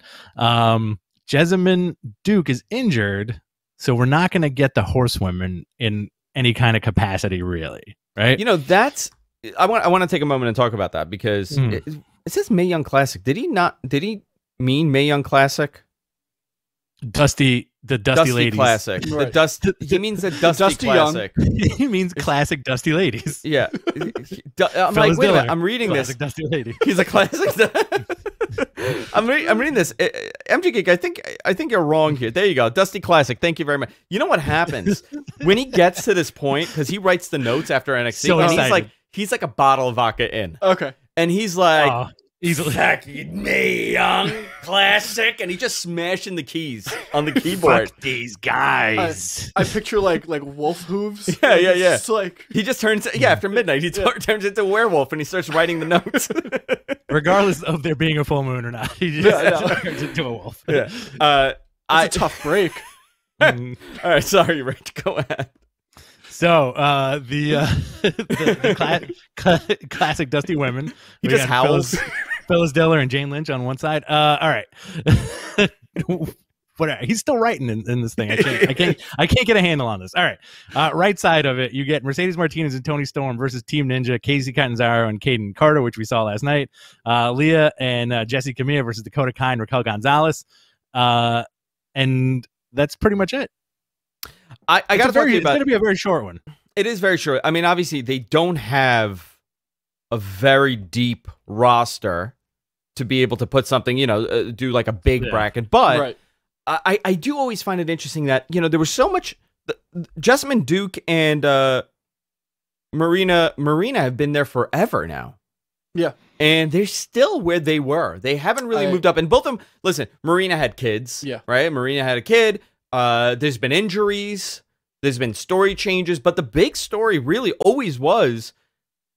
Jessamine Duke is injured. So we're not going to get the horsewomen in any kind of capacity, really, right? You know, I want to take a moment and talk about that because it says Mae Young Classic. Did he mean Mae Young Classic? Dusty ladies. Classic. Right. He means the Dusty Classic. He means classic Dusty ladies. Yeah. I'm like, wait a minute. I'm reading classic this. Dusty lady. He's a classic. I'm reading this. MG Geek, I think you're wrong here. There you go. Dusty Classic. Thank you very much. You know what happens when he gets to this point, because he writes the notes after NXT, so and he's like a bottle of vodka in. Okay. And he's like, easily Mae Young Classic, and he just smashing the keys on the keyboard. Fuck these guys. I picture like wolf hooves. Yeah. It's like he just turns after midnight. He turns into a werewolf and he starts writing the notes. Regardless of there being a full moon or not, he just turns into a wolf. Yeah, it's a tough break. All right, sorry, Rich. Go ahead. So the classic Dusty women. He just howls. Phyllis Diller and Jane Lynch on one side. All right. Whatever. He's still writing in this thing. I can't get a handle on this. All right. Right side of it, you get Mercedes Martinez and Toni Storm versus Team Ninja, Casey Catanzaro and Caden Carter, which we saw last night. Leah and Jesse Camilla versus Dakota Kai and Raquel Gonzalez. And that's pretty much it. I got to tell you about. It's going to be a very short one. It is very short. I mean, obviously, they don't have a very deep roster to be able to put something, do like a big bracket. But right. I do always find it interesting that, there was so much. Jessamine Duke and Marina have been there forever now. Yeah. And they're still where they were. They haven't really moved up. And both of them, listen, Marina had kids. Yeah. Right? Marina had a kid. There's been injuries. There's been story changes. But the big story really always was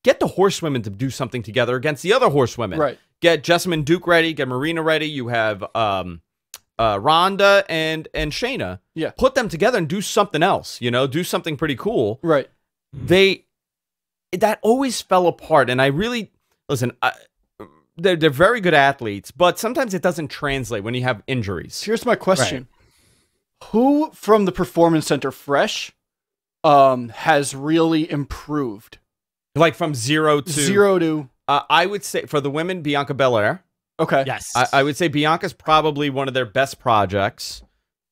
get the horsewomen to do something together against the other horsewomen. Right. Get Jessamine Duke ready. Get Marina ready. You have Rhonda and Shayna. Yeah. Put them together and do something else. Do something pretty cool. Right. That always fell apart. And I really... Listen, they're very good athletes, but sometimes it doesn't translate when you have injuries. Here's my question. Who from the Performance Center fresh has really improved? Like from 0 to... 0 to... I would say, for the women, Bianca Belair. Okay. Yes. I would say Bianca's probably one of their best projects.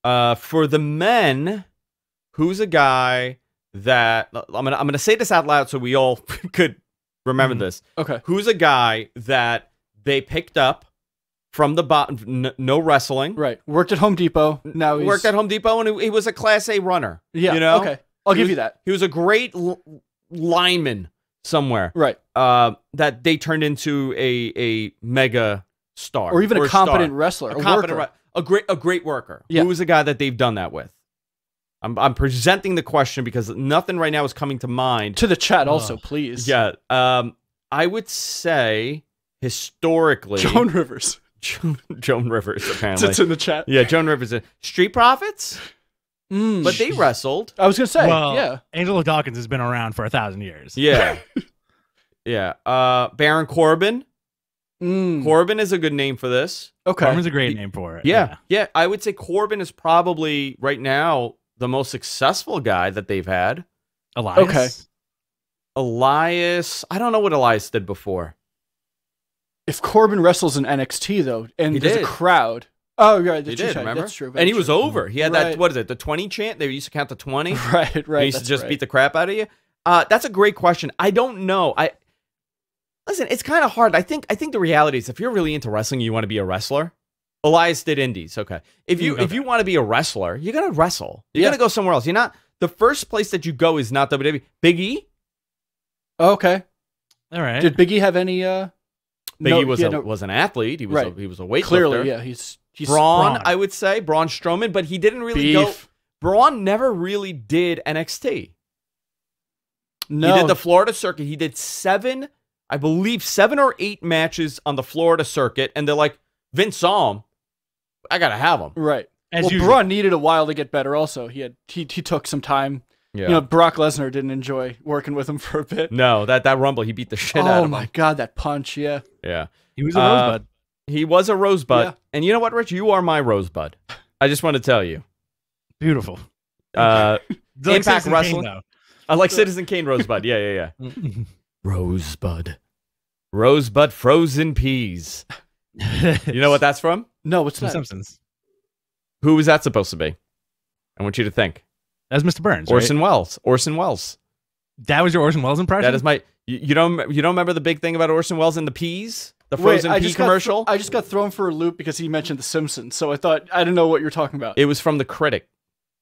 For the men, who's a guy that... I'm gonna say this out loud so we all could remember this. Okay. Who's a guy that they picked up from the bottom, no wrestling. Right. Worked at Home Depot. Now he's... Worked at Home Depot, and he was a Class A runner. Yeah, you know? okay. I'll give you that. He was a great lineman somewhere. Right. That they turned into a mega star. Or even a competent star. wrestler. A competent worker. a great worker. Yeah. Who was a guy that they've done that with? I'm presenting the question because nothing right now is coming to mind. To the chat also, please. Yeah. I would say historically... Joan Rivers. Joan Rivers, apparently. It's in the chat. Yeah, Joan Rivers. Street Profits? But they wrestled. I was going to say, well, yeah. Angelo Dawkins has been around for 1,000 years. Yeah. Yeah. Baron Corbin. Corbin is a good name for this. Okay. Corbin's a great name for it. Yeah. Yeah. I would say Corbin is probably, right now, the most successful guy that they've had. Elias. Okay. Elias. I don't know what Elias did before. If Corbin wrestles in NXT, though, and He there's did. a crowd... Oh, right. He did, remember? That's true. And he was over. He had that, Right. what is it, the 20 chant? They used to count to 20. Right, right. He used to that's just right. beat the crap out of you. That's a great question. I don't know. Listen, it's kind of hard. I think the reality is if you're really into wrestling, you want to be a wrestler. Elias did indies. Okay. If you want to be a wrestler, you're gonna wrestle. You're gonna go somewhere else. You're not the first place that you go is not WWE. Big E. Okay. All right. Did Big E have any... Big E was an athlete. He was Right. he was a weightlifter. Clearly, yeah. He's Braun, I would say Braun Strowman, but he didn't really go. Braun never really did NXT. No. He did the Florida circuit. He did 7 or 8 matches on the Florida circuit, and they're like, Vince saw him. I gotta have him. Right. As well, usual. Braun needed a while to get better. Also, he took some time. Yeah. You know, Brock Lesnar didn't enjoy working with him for a bit. No, that Rumble, he beat the shit out of him. Oh my god, that punch! Yeah. Yeah. He was a rosebud. He was a rosebud. Yeah. And you know what, Rich? You are my rosebud. I just want to tell you. Beautiful. Impact Citizen Wrestling. Kane, I like Citizen Kane Rosebud. Yeah. Rosebud. Rosebud frozen peas. You know what that's from? No, what's The that? Simpsons. Who was that supposed to be? I want you to think. That's Mr. Burns. Orson Right? Welles. Orson Welles. That was your Orson Welles impression? That is my... You don't remember the big thing about Orson Welles and the peas? The frozen pea commercial? I just got thrown for a loop because he mentioned The Simpsons, so I thought I didn't know what you're talking about. It was from The Critic,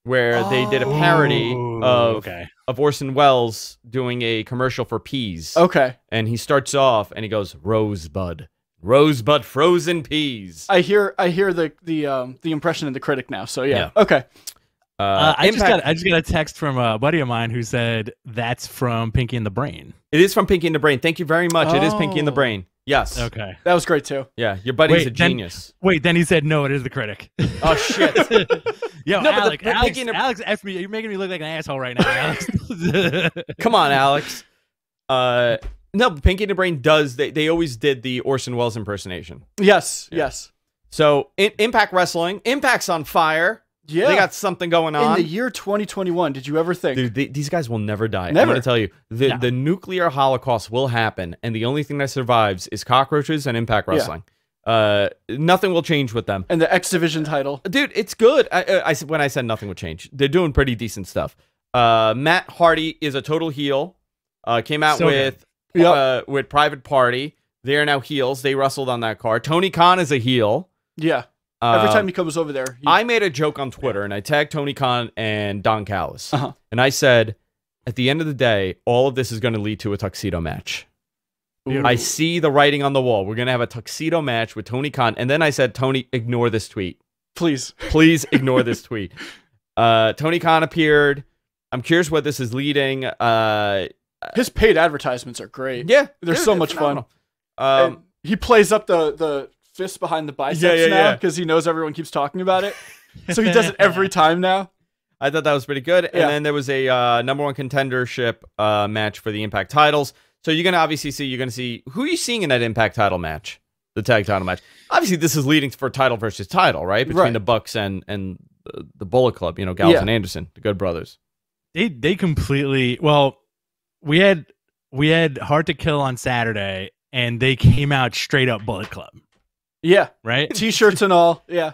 where they did a parody of Orson Welles doing a commercial for peas. Okay. And he starts off and he goes, Rosebud. Rosebud frozen peas. I hear the impression in The Critic now. So yeah. Yeah. Okay. I just got a text from a buddy of mine who said that's from Pinky and the Brain. It is from Pinky and the Brain. Thank you very much. It is Pinky and the Brain. Yes. Okay. That was great too. Yeah, your buddy's a genius. Then he said no, it is The Critic. Oh shit. Yo, No, but Alex, F me. You're making me look like an asshole right now, Alex. Come on, Alex. No, Pinky and the Brain does. They always did the Orson Welles impersonation. Yes. Yeah. Yes. So Impact Wrestling, Impact's on fire. Yeah. They got something going on. In the year 2021, did you ever think? Dude, these guys will never die. Never. I'm going to tell you, No. the nuclear holocaust will happen, and the only thing that survives is cockroaches and Impact Wrestling. Nothing will change with them. And the X Division title. Dude, it's good. When I said nothing would change, they're doing pretty decent stuff. Matt Hardy is a total heel. Came out So with Private Party. They are now heels. They wrestled on that card. Tony Khan is a heel. Yeah. Every time he comes over there. I made a joke on Twitter, and I tagged Tony Khan and Don Callis. Uh-huh. And I said, at the end of the day, all of this is going to lead to a tuxedo match. Ooh. I see the writing on the wall. We're going to have a tuxedo match with Tony Khan. And then I said, Tony, ignore this tweet. Please. Please ignore this tweet. Tony Khan appeared. I'm curious what this is leading. His paid advertisements are great. Yeah. They're so much fun. fun. He plays up the fist behind the biceps now because he knows everyone keeps talking about it. So he does it every time now. I thought that was pretty good. And Yeah. then there was a number one contendership match for the Impact titles. So you're going to see, who are you seeing in that Impact title match? The tag title match. Obviously, this is leading for title versus title, right? Between Right. the Bucks and the Bullet Club, you know, Gallows and Anderson, the Good Brothers. They completely, well, we had Hard to Kill on Saturday, and they came out straight up Bullet Club. Yeah. Right? T-shirts and all. Yeah.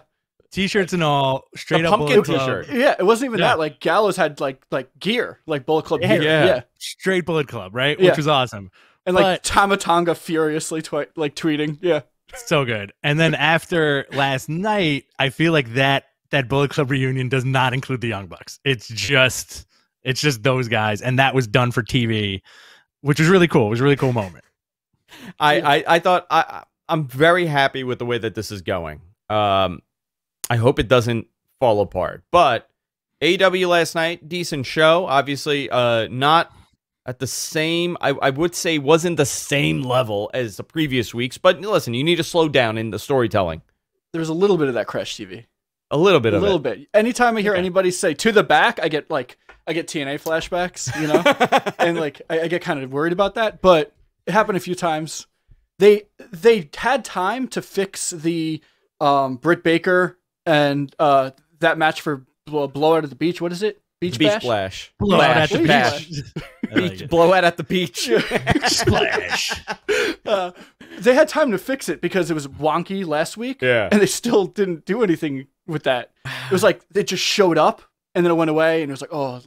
T-shirts and all, straight up pumpkin Bullet Club. T-shirt. Yeah, it wasn't even that. Like Gallows had like gear, like Bullet Club gear. Yeah. Straight Bullet Club, right? Which was awesome. And like Tamatonga furiously tweeting. Yeah. So good. And then after last night, I feel like that Bullet Club reunion does not include the Young Bucks. It's just those guys, and that was done for TV, which was really cool. It was a really cool moment. I thought I'm very happy with the way that this is going. I hope it doesn't fall apart. But AEW last night, decent show. Obviously, not at the same, I would say wasn't the same level as the previous weeks. But listen, you need to slow down in the storytelling. There's a little bit of that Crash TV. A little bit of it. A little bit. Anytime I hear anybody say "to the back," I get TNA flashbacks, you know, and like I get kind of worried about that. But it happened a few times. They had time to fix the Britt Baker and that match for Blowout at the Beach. What is it? Beach Splash. Blowout at the beach. Blowout at the beach. Splash. They had time to fix it because it was wonky last week. Yeah. And they still didn't do anything with that. It was like it just showed up and then it went away and it was like, oh,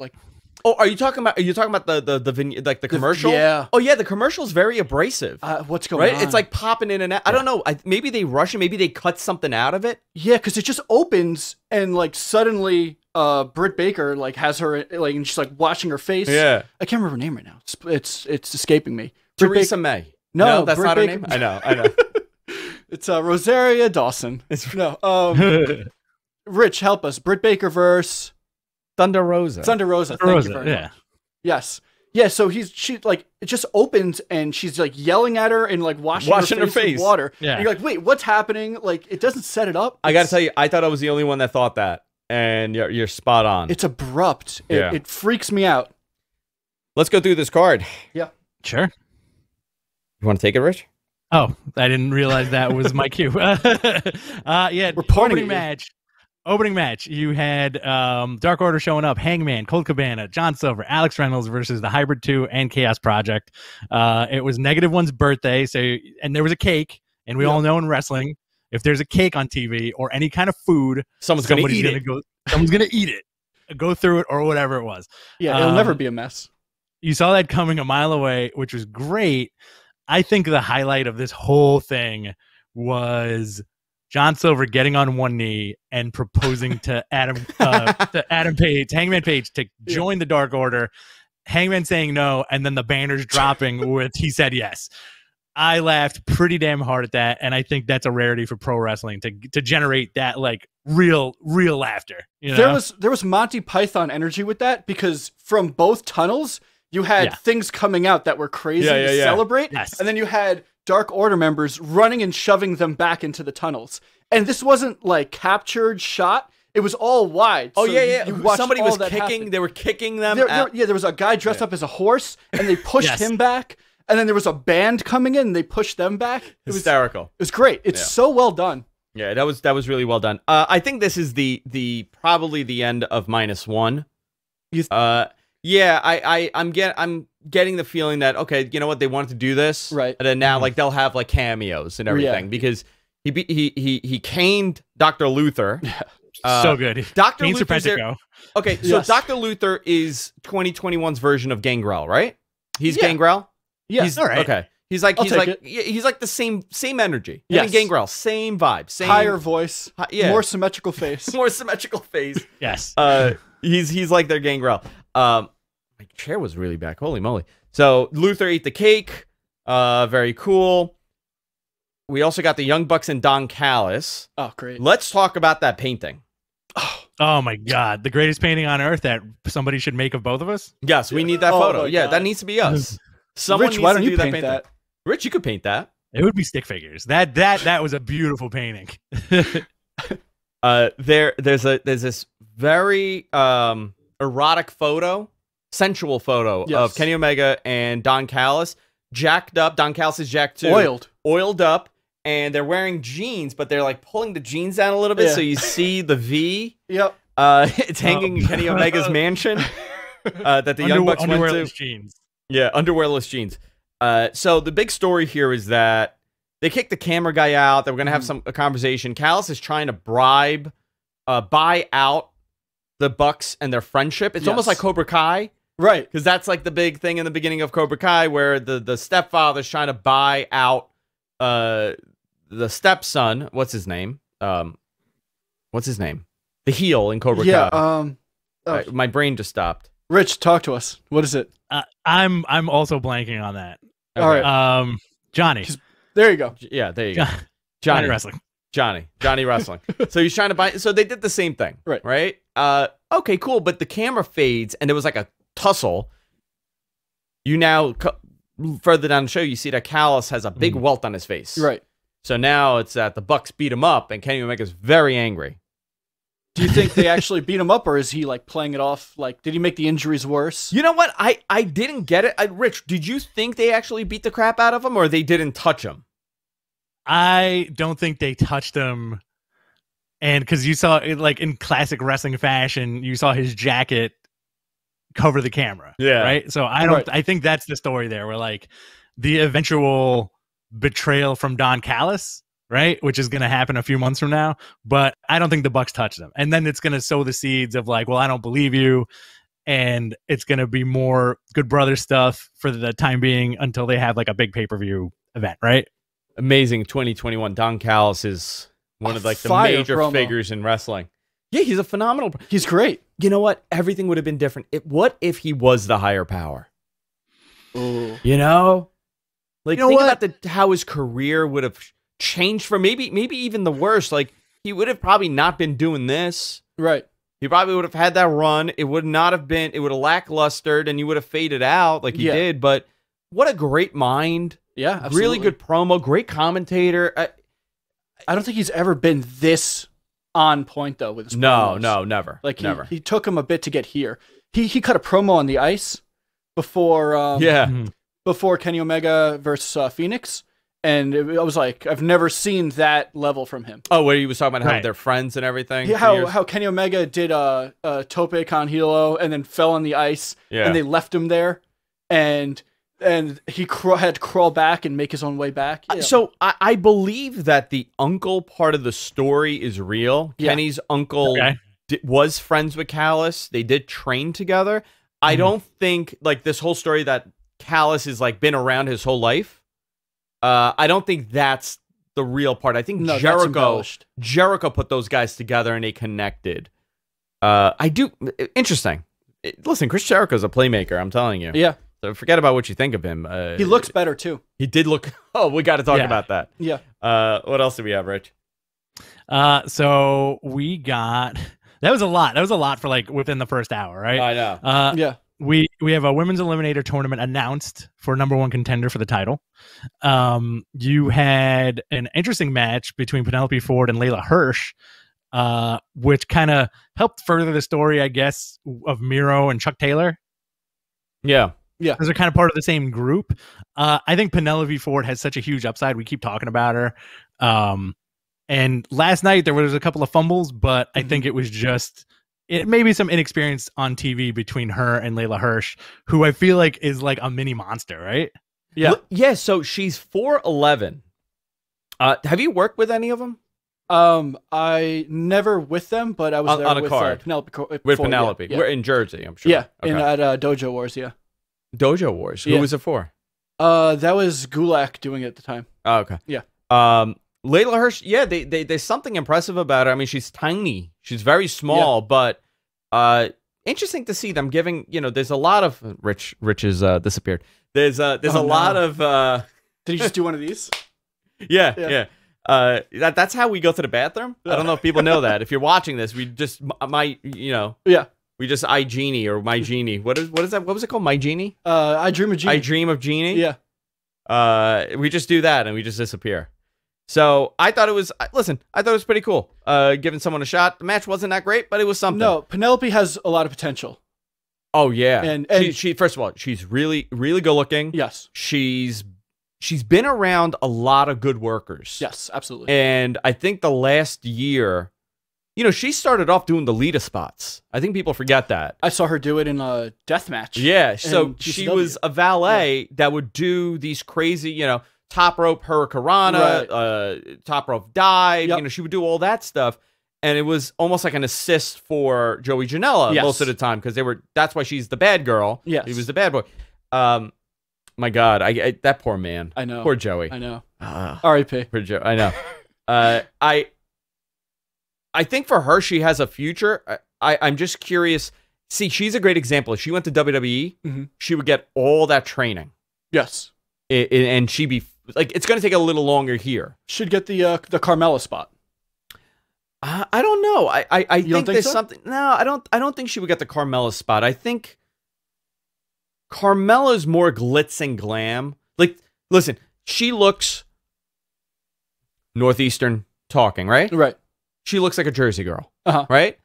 are you talking about the commercial? Yeah. Oh yeah, the commercial's very abrasive. What's going on? It's like popping in and out. I don't know. Maybe they rush it. Maybe they cut something out of it. Yeah, because it just opens and like suddenly Britt Baker like has her like and she's like washing her face. Yeah. I can't remember her name right now. It's escaping me. Teresa May. No, that's Britt not her Baker. name. I know. It's Rosaria Dawson. Rich, help us. Britt Baker verse Thunder Rosa. Thank you very much. Yes. Yeah, so she like it just opens and she's like yelling at her and like washing her face with water. Yeah. And you're like, wait, what's happening? Like it doesn't set it up. I gotta tell you, I thought I was the only one that thought that. And you're spot on. It's abrupt. It freaks me out. Let's go through this card. Yeah. Sure. You want to take it, Rich? Oh, I didn't realize that was my cue. Yeah, we're pointing Opening match, you had Dark Order showing up, Hangman, Colt Cabana, John Silver, Alex Reynolds versus the Hybrid 2 and Chaos Project. It was Negative-One's birthday, and there was a cake, and we all know in wrestling, if there's a cake on TV or any kind of food, someone's going to eat it. Someone's going to eat it, go through it, or whatever it was. Yeah, it'll never be a mess. You saw that coming a mile away, which was great. I think the highlight of this whole thing was John Silver getting on one knee and proposing to Hangman Page to join the Dark Order. Hangman saying no, and then the banners dropping with "he said yes." I laughed pretty damn hard at that, and I think that's a rarity for pro wrestling to generate that like real laughter. You know? There was Monty Python energy with that because from both tunnels you had things coming out that were crazy to celebrate, and then you had Dark Order members running and shoving them back into the tunnels. And this wasn't like captured shot. It was all wide. Oh, so yeah. Somebody was kicking. Happen. They were kicking them. There was a guy dressed up as a horse, and they pushed him back. And then there was a band coming in, and they pushed them back. It was hysterical. It was great. It's so well done. Yeah, that was really well done. I think this is the probably the end of -1. I'm getting the feeling that, okay, you know what, they wanted to do this, right? And then now like they'll have like cameos and everything because he caned Dr. Luther. So good. Dr. Luther. Okay, so Dr. Luther is 2021's version of Gangrel, right? He's Gangrel. Yeah, he's all right. Okay, he's like the same energy. Yes, Gangrel, same vibe, same higher voice, more symmetrical face, more symmetrical face. Yes. He's like their Gangrel. My chair was really back. Holy moly. So Luther ate the cake. Very cool. We also got the Young Bucks and Don Callis. Oh, great. Let's talk about that painting. Oh my God. The greatest painting on earth that somebody should make of both of us? Yes, we need that photo. Yeah, that neneeds to be us. Someone Rich, why don't you paint that? Rich, you could paint that. It would be stick figures. That was a beautiful painting. There's this very erotic photo, sensual photo of Kenny Omega and Don Callis, jacked up. Don Callis is jacked too. Oiled up, and they're wearing jeans, but they're like pulling the jeans down a little bit, so you see the V. Yep. It's hanging in Kenny Omega's mansion that the Young Bucks went to. Underwearless jeans. Yeah, underwearless jeans. So the big story here is that they kicked the camera guy out. They were going to have a conversation. Callis is trying to buy out the Bucks and their friendship. It's almost like Cobra Kai. Right. Because that's like the big thing in the beginning of Cobra Kai where the stepfather's trying to buy out the stepson. What's his name? The heel in Cobra Kai. My brain just stopped. Rich, talk to us. What is it? I'm also blanking on that. Okay. All right. Johnny. There you go. Yeah, there you go. Johnny Wrestling. Johnny Wrestling. So he's trying to buy. So they did the same thing. Right. Okay, cool. But the camera fades and there was like a tussle. You now further down the show, you see that Callis has a big welt on his face. Right. So now it's that the Bucks beat him up and Kenny Omega's very angry. Do you think they actually beat him up, or is he like playing it off? Like, did he make the injuries worse? You know what? I didn't get it. Rich, did you think they actually beat the crap out of him, or they didn't touch him? I don't think they touched him. And because you saw, like in classic wrestling fashion, you saw his jacket cover the camera. Yeah. Right. So I think that's the story there, where like the eventual betrayal from Don Callis, right, which is going to happen a few months from now, but I don't think the Bucks touch them. And then it's going to sow the seeds of like, well, I don't believe you, and it's going to be more Good Brother stuff for the time being until they have like a big pay-per-view event, right? Amazing 2021. Don Callis is one of like the major figures in wrestling. Yeah, he's a phenomenal. He's great. You know what? Everything would have been different. What if he was the higher power? Ooh. You know? Like, think about how his career would have changed for maybe even the worst. Like, he would have probably not been doing this. Right. He probably would have had that run. It would not have been, it would have lacklustered and he would have faded out like he did. But what a great mind. Yeah, absolutely. Really good promo, great commentator. I don't think he's ever been this on point though with his promos. No, never. Like never. He took him a bit to get here. He cut a promo on the ice before before Kenny Omega versus Phoenix, and I was like, I've never seen that level from him. Oh, where he was talking about how they're friends and everything. Yeah, how Kenny Omega did tope con hilo and then fell on the ice, and they left him there, and he had to crawl back and make his own way back. Yeah. So I believe that the uncle part of the story is real. Yeah. Kenny's uncle was friends with Callis. They did train together. I don't think like this whole story that Callis has like been around his whole life. I don't think that's the real part. I think Jericho put those guys together and they connected. Interesting. Listen, Chris Jericho's a playmaker. I'm telling you. Yeah. So forget about what you think of him. He looks better too. He did look. Oh, we got to talk about that. Yeah. What else do we have, Rich? So we got that was a lot. That was a lot for like within the first hour, right? I know. Yeah. We have a women's eliminator tournament announced for #1 contender for the title. You had an interesting match between Penelope Ford and Layla Hirsch, which kind of helped further the story, I guess, of Miro and Chuck Taylor. Yeah. Yeah, those are kind of part of the same group. I think Penelope Ford has such a huge upside. We keep talking about her. And last night there was a couple of fumbles, but I think it was just maybe some inexperience on TV between her and Layla Hirsch, who I feel like is like a mini monster, right? Yeah. Yeah, so she's 4'11". Have you worked with any of them? I never with them, but I was there on a with card. Penelope. With Penelope. Yeah. We're in Jersey, I'm sure. Yeah, okay. at Dojo Wars, yeah. Dojo Wars. Who was it for? That was Gulak doing it at the time. Oh, okay. Yeah. Layla Hirsch, yeah, there's something impressive about her. I mean, she's tiny. She's very small, but interesting to see them giving, there's a lot of Rich is disappeared. There's a lot of Did he just do one of these? Yeah. That's how we go to the bathroom. I don't know if people know that. If you're watching this, we just we just I Genie or My Genie. What is that? What was it called? My Genie? I Dream of Genie. I Dream of Genie? Yeah. We just do that and we just disappear. So I thought it was pretty cool. Giving someone a shot. The match wasn't that great, but it was something. No, Penelope has a lot of potential. Oh yeah. And she first of all, she's really, really good looking. Yes. She's been around a lot of good workers. Yes, absolutely. And I think the last year she started off doing the Lita spots. I think people forget that. I saw her do it in a deathmatch. Yeah, so she was a valet that would do these crazy, top rope hurricanrana, top rope dive. Yep. She would do all that stuff. And it was almost like an assist for Joey Janela most of the time because that's why she's the bad girl. Yes. He was the bad boy. My God, that poor man. I know. Poor Joey. I know. R.I.P. Poor Joe. I know. I think for her, she has a future. I'm just curious. See, she's a great example. If she went to WWE, she would get all that training. Yes. And she'd be like, it's going to take a little longer here. Should get the Carmella spot. I don't know. I think there's so? something. No, I don't think she would get the Carmella spot. I think Carmella's more glitz and glam. Like, listen, she looks Northeastern talking, right? Right. She looks like a Jersey girl, Uh-huh. right?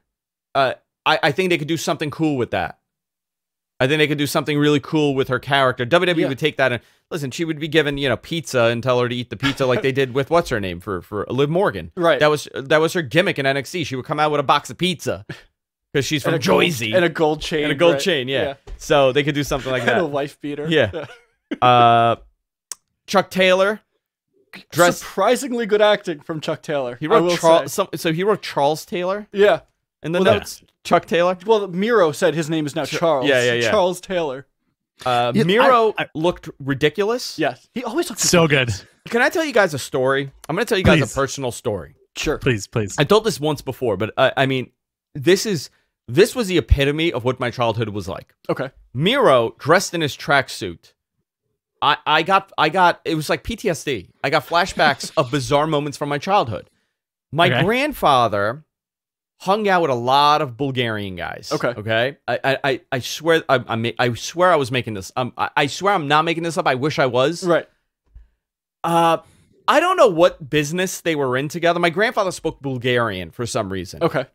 I think they could do something cool with that. I think they could do something really cool with her character. WWE would take that and listen. She would be given, pizza and tell her to eat the pizza like they did with what's her name for Liv Morgan. Right. That was her gimmick in NXT. She would come out with a box of pizza because she's from Jersey and a gold chain. And a gold chain, yeah. So they could do something like that. And a wife beater. Yeah. Chuck Taylor. Surprisingly good acting from Chuck Taylor. He wrote so he wrote Charles Taylor. Yeah. In the notes, Chuck Taylor. Well, Miro said his name is now Charles. Yeah. Charles Taylor. Miro looked ridiculous. Yes, he always looked so good. Can I tell you guys a story? I'm going to tell you guys a personal story. Sure, please. I told this once before, but I mean, this was the epitome of what my childhood was like. Okay, Miro dressed in his tracksuit. I got it was like PTSD. I got flashbacks of bizarre moments from my childhood. My grandfather hung out with a lot of Bulgarian guys. Okay. I swear I swear I was making this. I swear I'm not making this up. I wish I was. Right. I don't know what business they were in together. My grandfather spoke Bulgarian for some reason. Okay.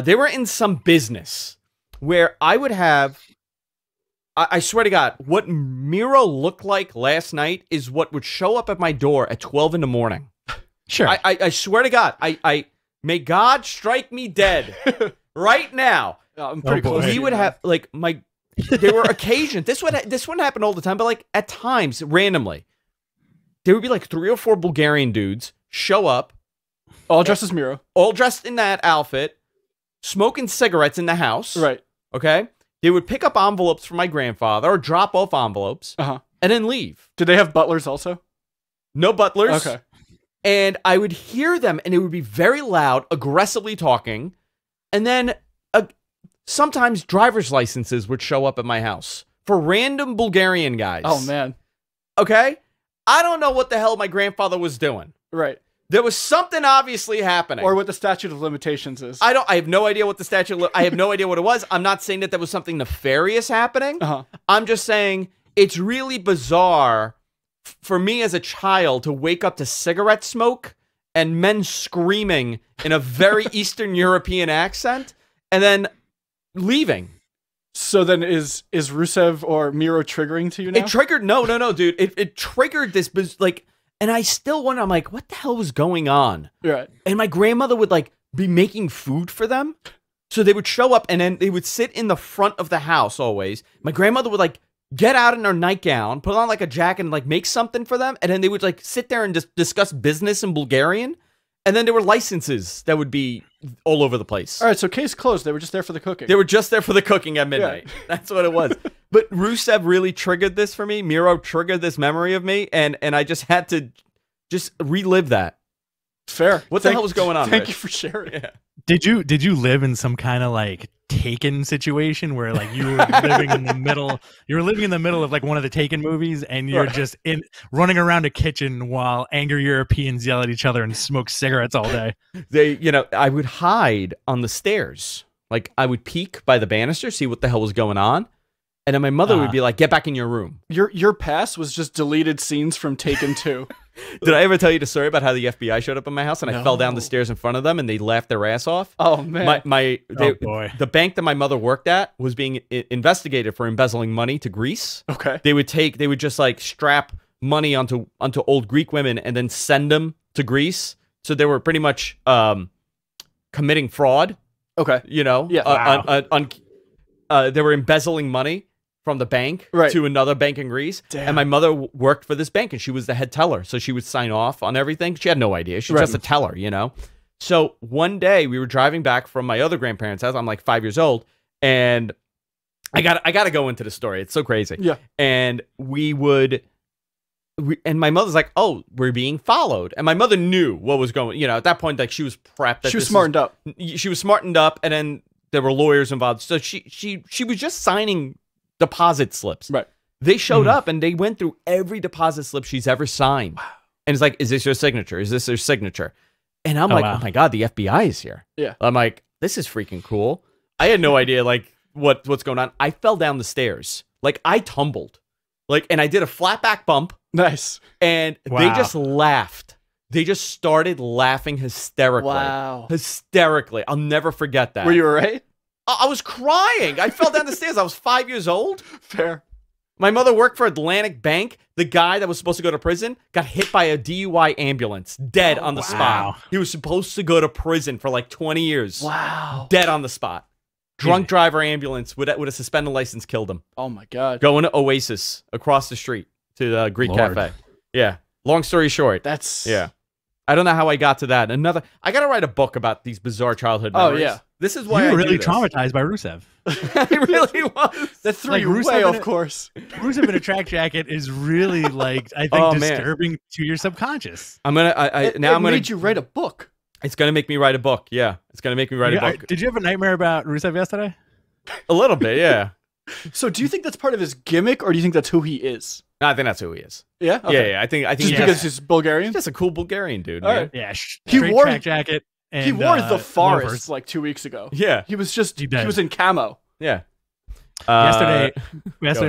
They were in some business where I would have. I swear to God, what Miro looked like last night is what would show up at my door at 12 in the morning. Sure. I swear to God, may God strike me dead right now. I'm pretty close. He would have there were occasions. This wouldn't happen all the time, but like at times, randomly, there would be like 3 or 4 Bulgarian dudes show up, all dressed as Miro, all dressed in that outfit, smoking cigarettes in the house. Right. Okay. They would pick up envelopes from my grandfather or drop off envelopes, and then leave. Did they have butlers also? No butlers. Okay. And I would hear them, and it would be very loud, aggressively talking. And then sometimes driver's licenses would show up at my house for random Bulgarian guys. Oh, man. Okay? I don't know what the hell my grandfather was doing. Right. There was something obviously happening. Or what the statute of limitations is. I have no idea what the I have no idea what it was. I'm not saying that there was something nefarious happening. I'm just saying it's really bizarre for me as a child to wake up to cigarette smoke and men screaming in a very Eastern European accent and then leaving. So then is Rusev or Miro triggering to you now? It triggered no, dude. It triggered this and I still wonder, I'm like, what the hell was going on? Right. And my grandmother would like be making food for them. So they would show up and then they would sit in the front of the house always. My grandmother would like get out in her nightgown, put on like a jacket and like make something for them. And then they would like sit there and just discuss business in Bulgarian. And then there were licenses that would be all over the place. All right, so case closed. They were just there for the cooking. They were just there for the cooking at midnight. Yeah. That's what it was. But Rusev really triggered this for me. Miro triggered this memory of me. And I just had to just relive that. Fair. What the hell was going on? Thank you for sharing. Yeah. Did you live in some kind of like Taken situation where like you were living in the middle? You were living in the middle of like one of the Taken movies, and you're just running around a kitchen while angry Europeans yell at each other and smoke cigarettes all day. I would hide on the stairs. Like I would peek by the banister, see what the hell was going on. And then my mother would be like, "Get back in your room." Your pass was just deleted scenes from Taken 2. Did I ever tell you the story about how the FBI showed up at my house and I fell down the stairs in front of them and they laughed their ass off? Oh man! Boy. The bank that my mother worked at was being investigated for embezzling money to Greece. Okay. They would just like strap money onto old Greek women and then send them to Greece. So they were pretty much committing fraud. Okay. You know, Yeah. they were embezzling money from the bank to another bank in Greece. Damn. And my mother worked for this bank, and she was the head teller. So she would sign off on everything. She had no idea. She was just a teller, you know? So one day we were driving back from my other grandparents' house. I'm like 5 years old, and I got to go into the story. It's so crazy. Yeah. And and my mother's like, "Oh, we're being followed." And my mother knew what was going. You know, at that point, like she was prepped. She was smartened up. She was smartened up, and then there were lawyers involved. So she was just signing deposit slips. Right. They showed up and they went through every deposit slip she's ever signed. Wow. And it's like, "Is this your signature? Is this your signature?" And I'm oh my God, the FBI is here. Yeah. I'm like, this is freaking cool. I had no idea like what's going on. I fell down the stairs. Like I tumbled. And I did a flat back bump. Nice. And they just laughed. They just started laughing hysterically. Wow. Hysterically. I'll never forget that. Were you all right? I was crying. I fell down the stairs. I was 5 years old. Fair. My mother worked for Atlantic Bank. The guy that was supposed to go to prison got hit by a DUI ambulance, dead on the spot. He was supposed to go to prison for like 20 years. Wow. Dead on the spot. Drunk driver ambulance with a suspended license killed him. Oh my God. Going to Oasis across the street to the Greek Cafe. Yeah. Long story short. Yeah. I don't know how I got to that. I got to write a book about these bizarre childhood memories. Oh, yeah. This is why you were really traumatized by Rusev. I really was. That threw you away, of course. Rusev in a track jacket is really I think disturbing to your subconscious. I'm gonna made you write a book. It's gonna make me write a book. Yeah, it's gonna make me write a book. Did you have a nightmare about Rusev yesterday? A little bit, yeah. So, do you think that's part of his gimmick, or do you think that's who he is? No, I think that's who he is. Yeah. Okay. Yeah. I think just because he's Bulgarian. He's just a cool Bulgarian dude. All right. Yeah. He wore track jacket. And, he wore the forest loafers. like 2 weeks ago. Yeah. He was in camo. Yeah. Yesterday,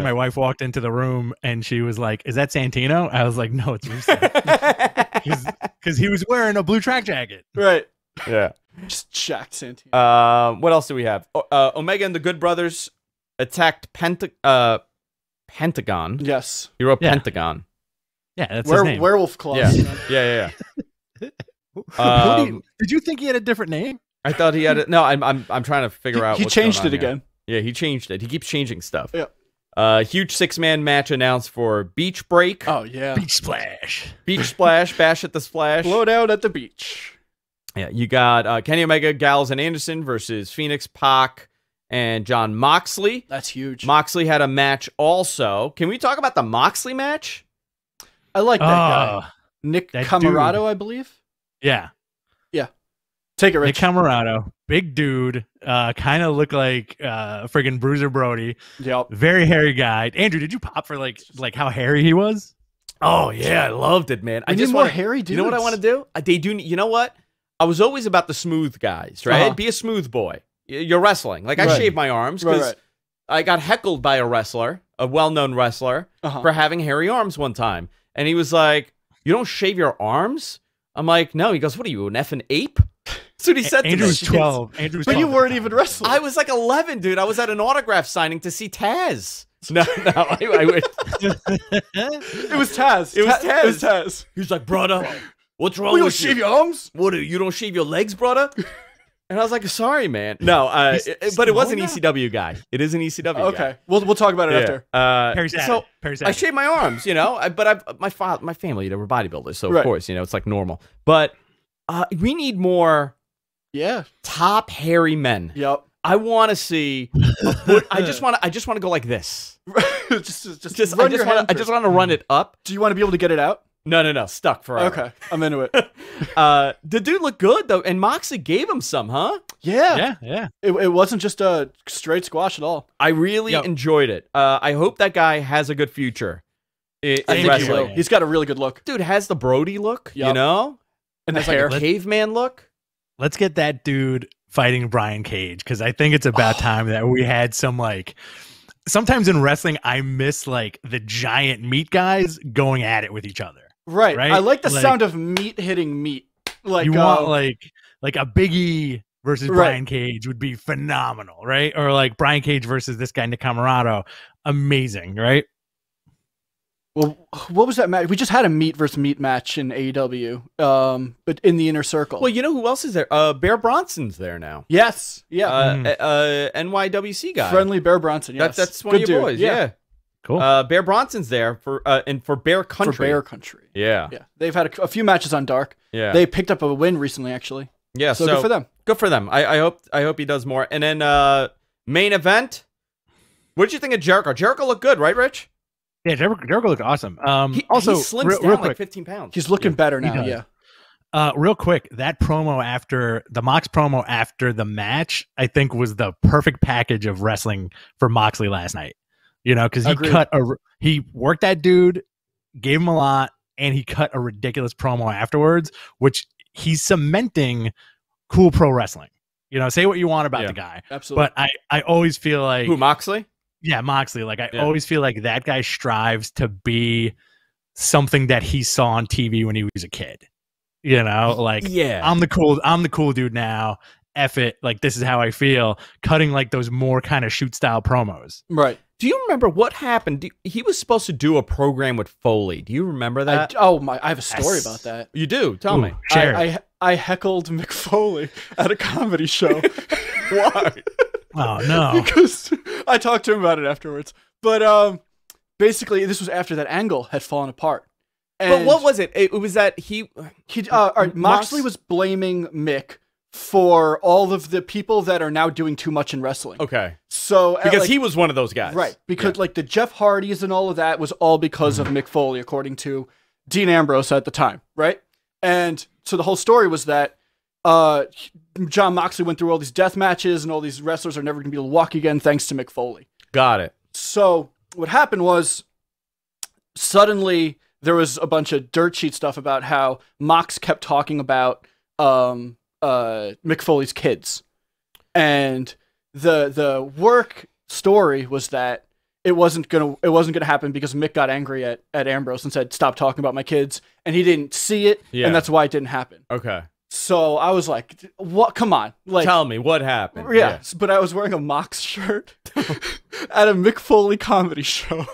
my wife walked into the room and she was like, "Is that Santino?" I was like, "No, it's Rusev," because he was wearing a blue track jacket. Right. Yeah. Just jacked Santino. What else do we have? Omega and the Good Brothers attacked Pentagon. Yes. He wrote Pentagon. Yeah, that's his name. Werewolf claws. Yeah. Did you think he had a different name? I thought he had it. No, I'm trying to figure out. He changed it again. Yeah, he changed it. He keeps changing stuff. Yeah. Huge 6-man match announced for Beach Break. Oh yeah. Beach Splash. Beach Splash. Bash at the Splash. Blow down at the beach. Yeah, you got Kenny Omega, Gallows, and Anderson versus Phoenix, Pac, and John Moxley. That's huge. Moxley had a match also. Can we talk about the Moxley match? I like that guy. Nick Camarado, I believe. Yeah. Take it, Rich. Nick Camarado, big dude, kind of looked like friggin' Bruiser Brody. Yep. Very hairy guy. Andrew, did you pop for like how hairy he was? Oh yeah, I loved it, man. I just want hairy dudes. You know what I want to do? They do. You know what? I was always about the smooth guys, right? Be a smooth boy. You're wrestling. Like I shave my arms because I got heckled by a wrestler, a well-known wrestler, for having hairy arms one time, and he was like, "You don't shave your arms?" I'm like, "No." He goes, "What are you, an effing ape?" That's what he said to me. Andrew's 12. But you weren't even wrestling. I was like 11, dude. I was at an autograph signing to see Taz. No, I would. It was Taz. It was Taz. It was Taz. He was like, "Brother, what's wrong you? with you? Shave your arms? What? You don't shave your legs, brother?" And I was like, "Sorry, man. No, but it was an ECW guy. It is an ECW guy. Okay, we'll talk about it after. So I shaved my arms, you know. But my family, they were bodybuilders, so of course, you know, it's like normal. But we need more. Yeah. Top hairy men. Yep. I want to see. I just want to go like this. just I just want to run it up. Do you want to be able to get it out? No. Stuck forever. Okay, I'm into it. The dude looked good though, and Moxley gave him some, huh? Yeah. Yeah. It wasn't just a straight squash at all. I really enjoyed it. I hope that guy has a good future in wrestling. He's got a really good look. Dude has the Brody look, you know, and has the hair, like a caveman look. Let's get that dude fighting Brian Cage, because I think it's about time that we had some sometimes in wrestling I miss the giant meat guys going at it with each other. Right. I like the sound of meat hitting meat. You want a Big E versus Brian Cage would be phenomenal, right? Or Brian Cage versus this guy Nick Camarado, amazing, right? Well, what was that match? We just had a meat versus meat match in AEW, but in the Inner Circle. Well, you know who else is there? Bear Bronson's there now. Yes, yeah. NYWC guy. Friendly Bear Bronson, yes. That's one of your boys, yeah. Cool. Bear Bronson's there for Bear Country. For Bear Country. Yeah. Yeah. They've had a few matches on Dark. Yeah. They picked up a win recently, actually. Yeah, so good for them. Good for them. I hope he does more. And then main event. What did you think of Jericho? Jericho looked good, right, Rich? Yeah, Jericho looked awesome. He slims down real like quick. 15 pounds. He's looking better now, yeah. Real quick, that promo after the Mox promo after the match, I think was the perfect package of wrestling for Moxley last night. You know, because he worked that dude, gave him a lot, and he cut a ridiculous promo afterwards, which he's cementing cool pro wrestling. You know, say what you want about the guy, absolutely. But I always feel like who, Moxley? Yeah, Moxley. Like I always feel like that guy strives to be something that he saw on TV when he was a kid. You know, like I'm the cool dude now. F it, like this is how I feel. Cutting like those more kind of shoot style promos. Right. Do you remember what happened? He was supposed to do a program with Foley. Do you remember that? I have a story about that. You do? Tell me. Share. I heckled Mick Foley at a comedy show. Why? Oh no! Because I talked to him about it afterwards. But basically, this was after that angle had fallen apart. And but what was it? It was that Moxley was blaming Mick for all of the people that are now doing too much in wrestling. Okay. So because he was one of those guys. Right. Because like the Jeff Hardys and all of that was all because of Mick Foley, according to Dean Ambrose at the time. Right. And so the whole story was that John Moxley went through all these death matches and all these wrestlers are never going to be able to walk again thanks to Mick Foley. Got it. So what happened was suddenly there was a bunch of dirt sheet stuff about how Mox kept talking about Mick Foley's kids. And the work story was that it wasn't gonna happen because Mick got angry at Ambrose and said, "Stop talking about my kids," and he didn't see it, and that's why it didn't happen. Okay. So I was like, "What? Come on! Like, tell me what happened." Yeah, but I was wearing a Mox shirt at a Mick Foley comedy show,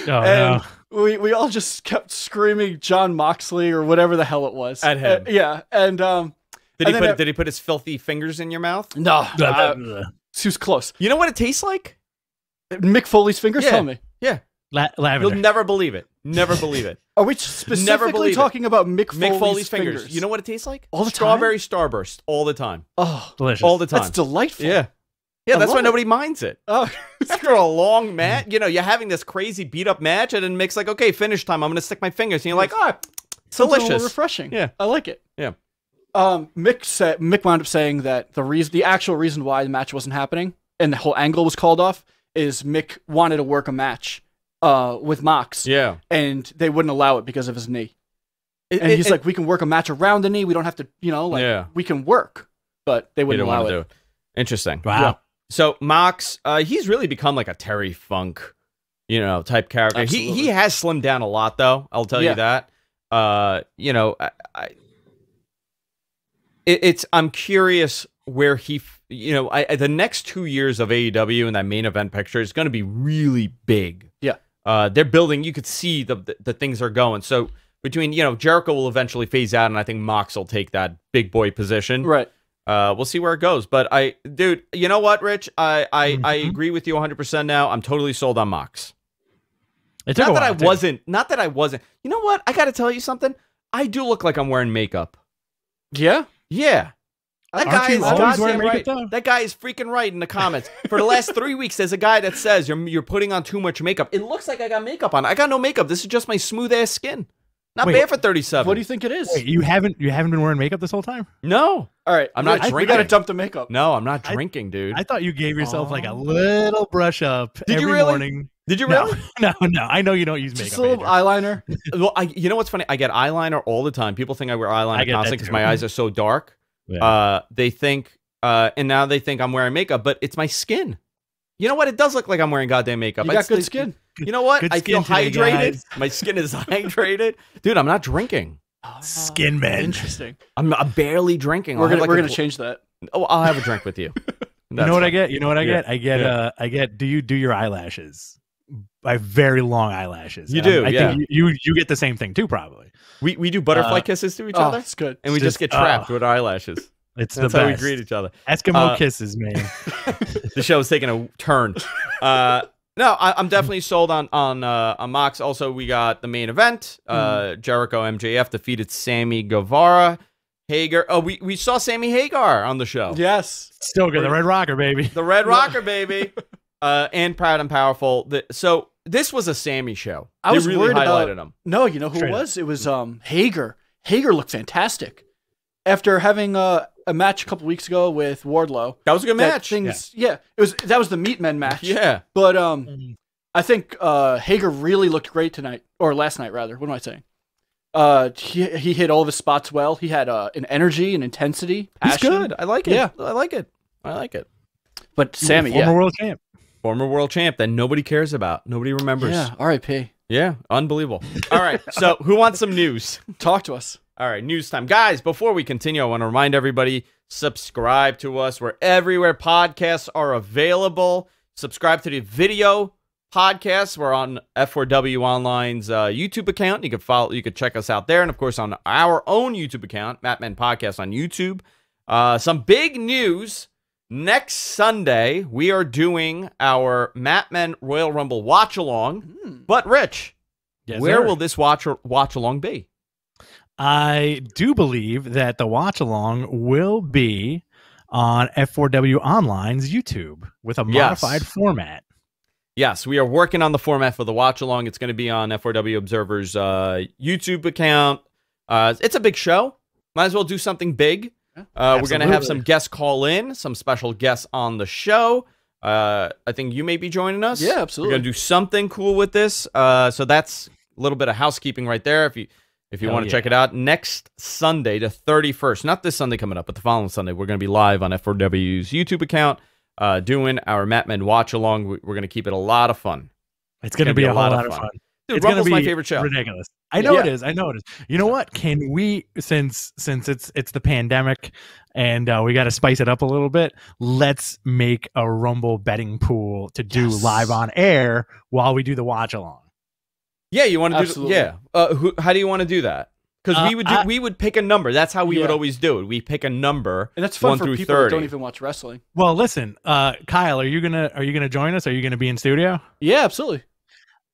and we all just kept screaming John Moxley or whatever the hell it was at him. And did he put his filthy fingers in your mouth? No, he was close. You know what it tastes like? Mick Foley's fingers? Yeah. Tell me. Yeah. Lavender. You'll never believe it. Never believe it. Are we specifically talking about Mick Foley's fingers? You know what it tastes like? All the Strawberry Starburst. All the time. Oh, delicious. All the time. That's delightful. Yeah. Yeah, that's why nobody minds it. Oh. After a long match, you know, you're having this crazy beat up match, and then Mick's like, okay, finish time. I'm going to stick my fingers. And you're like, oh, it's delicious. Refreshing. Yeah. I like it. Yeah. Mick wound up saying that the actual reason why the match wasn't happening and the whole angle was called off is Mick wanted to work a match with Mox. Yeah. And they wouldn't allow it because of his knee. And he's like, we can work a match around the knee. We don't have to, we can work. But they wouldn't allow it. Interesting. Wow. Yeah. So Mox, he's really become like a Terry Funk, type character. Absolutely. He has slimmed down a lot, though. I'll tell you that. I'm curious where the next 2 years of AEW and that main event picture is going to be really big. Yeah. They're building. You could see the things are going. So between, Jericho will eventually phase out, and I think Mox will take that big boy position. Right. We'll see where it goes. But dude, you know what, Rich? I agree with you 100% now. I'm totally sold on Mox. Not that I wasn't. You know what? I got to tell you something. I do look like I'm wearing makeup. Yeah? Yeah. That guy is goddamn right. That guy is freaking right in the comments. For the last 3 weeks, there's a guy that says you're putting on too much makeup. It looks like I got makeup on. I got no makeup. This is just my smooth ass skin. Not bad for 37. What do you think it is? Wait, you haven't been wearing makeup this whole time? No. All right. I'm not drinking. We got to dump the makeup. No, I'm not drinking, dude. I thought you gave yourself like a little brush up every morning. Did you really? No. I know you don't use makeup. Just a little eyeliner. Well, you know what's funny? I get eyeliner all the time. People think I wear eyeliner constantly because my eyes are so dark. Yeah. They think, and now they think I'm wearing makeup, but it's my skin. You know what? It does look like I'm wearing goddamn makeup. You got good skin. You know what? I feel today, hydrated. guys. My skin is hydrated. Dude, I'm not drinking. Skin man. Interesting. I'm barely drinking. We're gonna change that. Oh, I'll have a drink with you. You know what I get? I get. Do you do your eyelashes? very long eyelashes. You do, I yeah. think you get the same thing too, probly. We do butterfly kisses to each other. It's good. And we just get trapped with our eyelashes. It's That's the how best. we greet each other. Eskimo kisses, man. The show is taking a turn. No, I'm definitely sold on Mox. Also, we got the main event. Jericho MJF defeated Sammy Guevara. Hager. Oh, we saw Sammy Hagar on the show. Yes. Still good. The Red Rocker, baby. The Red Rocker, baby. And Proud and Powerful. So this was a Sammy show. I was they really worried highlighted about him. No, you know who it was? It was Hager. Hager looked fantastic. After having a match a couple weeks ago with Wardlow. That was a good match. That was the Meat Men match. Yeah. But I think Hager really looked great tonight, or last night rather. What am I saying? He hit all of his spots well. He had an energy and intensity. Passion. He's good. I like it. Yeah. I like it. But Sammy, former world champ. Former world champ that nobody cares about. Nobody remembers. Yeah, R.I.P. Yeah, unbelievable. All right, so who wants some news? Talk to us. All right, news time. Guys, before we continue, I want to remind everybody, subscribe to us. We're everywhere podcasts are available. Subscribe to the video podcasts. We're on F4W Online's YouTube account. You can check us out there. And, of course, on our own YouTube account, Matt Men Podcast on YouTube. Some big news. Next Sunday, we are doing our Matt Men Royal Rumble watch-along. But, Rich, where will this watch-along be? I do believe that the watch-along will be on F4W Online's YouTube with a modified format. Yes, we are working on the format for the watch-along. It's going to be on F4W Observer's YouTube account. It's a big show. Might as well do something big. We're going to have some guests call in, some special guests on the show. I think you may be joining us. Yeah, absolutely. We're going to do something cool with this. So that's a little bit of housekeeping right there. If you want to check it out, next Sunday, the 31st, not this Sunday coming up, but the following Sunday, we're going to be live on F4W's YouTube account doing our Matt Men watch-along. We're going to keep it a lot of fun. It's going to be a whole lot of fun. Dude, Rumble's my favorite show. Ridiculous. I know it is. I know it is. You know what? Can we, since it's the pandemic and we got to spice it up a little bit, let's make a Rumble betting pool to do live on air while we do the watch-along. Yeah, you want to do how do you want to do that? Because we would pick a number. That's how we would always do it. We pick a number, and that's fun 1 for through people 30. that don't even watch wrestling. Well, listen, Kyle, are you gonna join us? Are you gonna be in studio? Yeah, absolutely.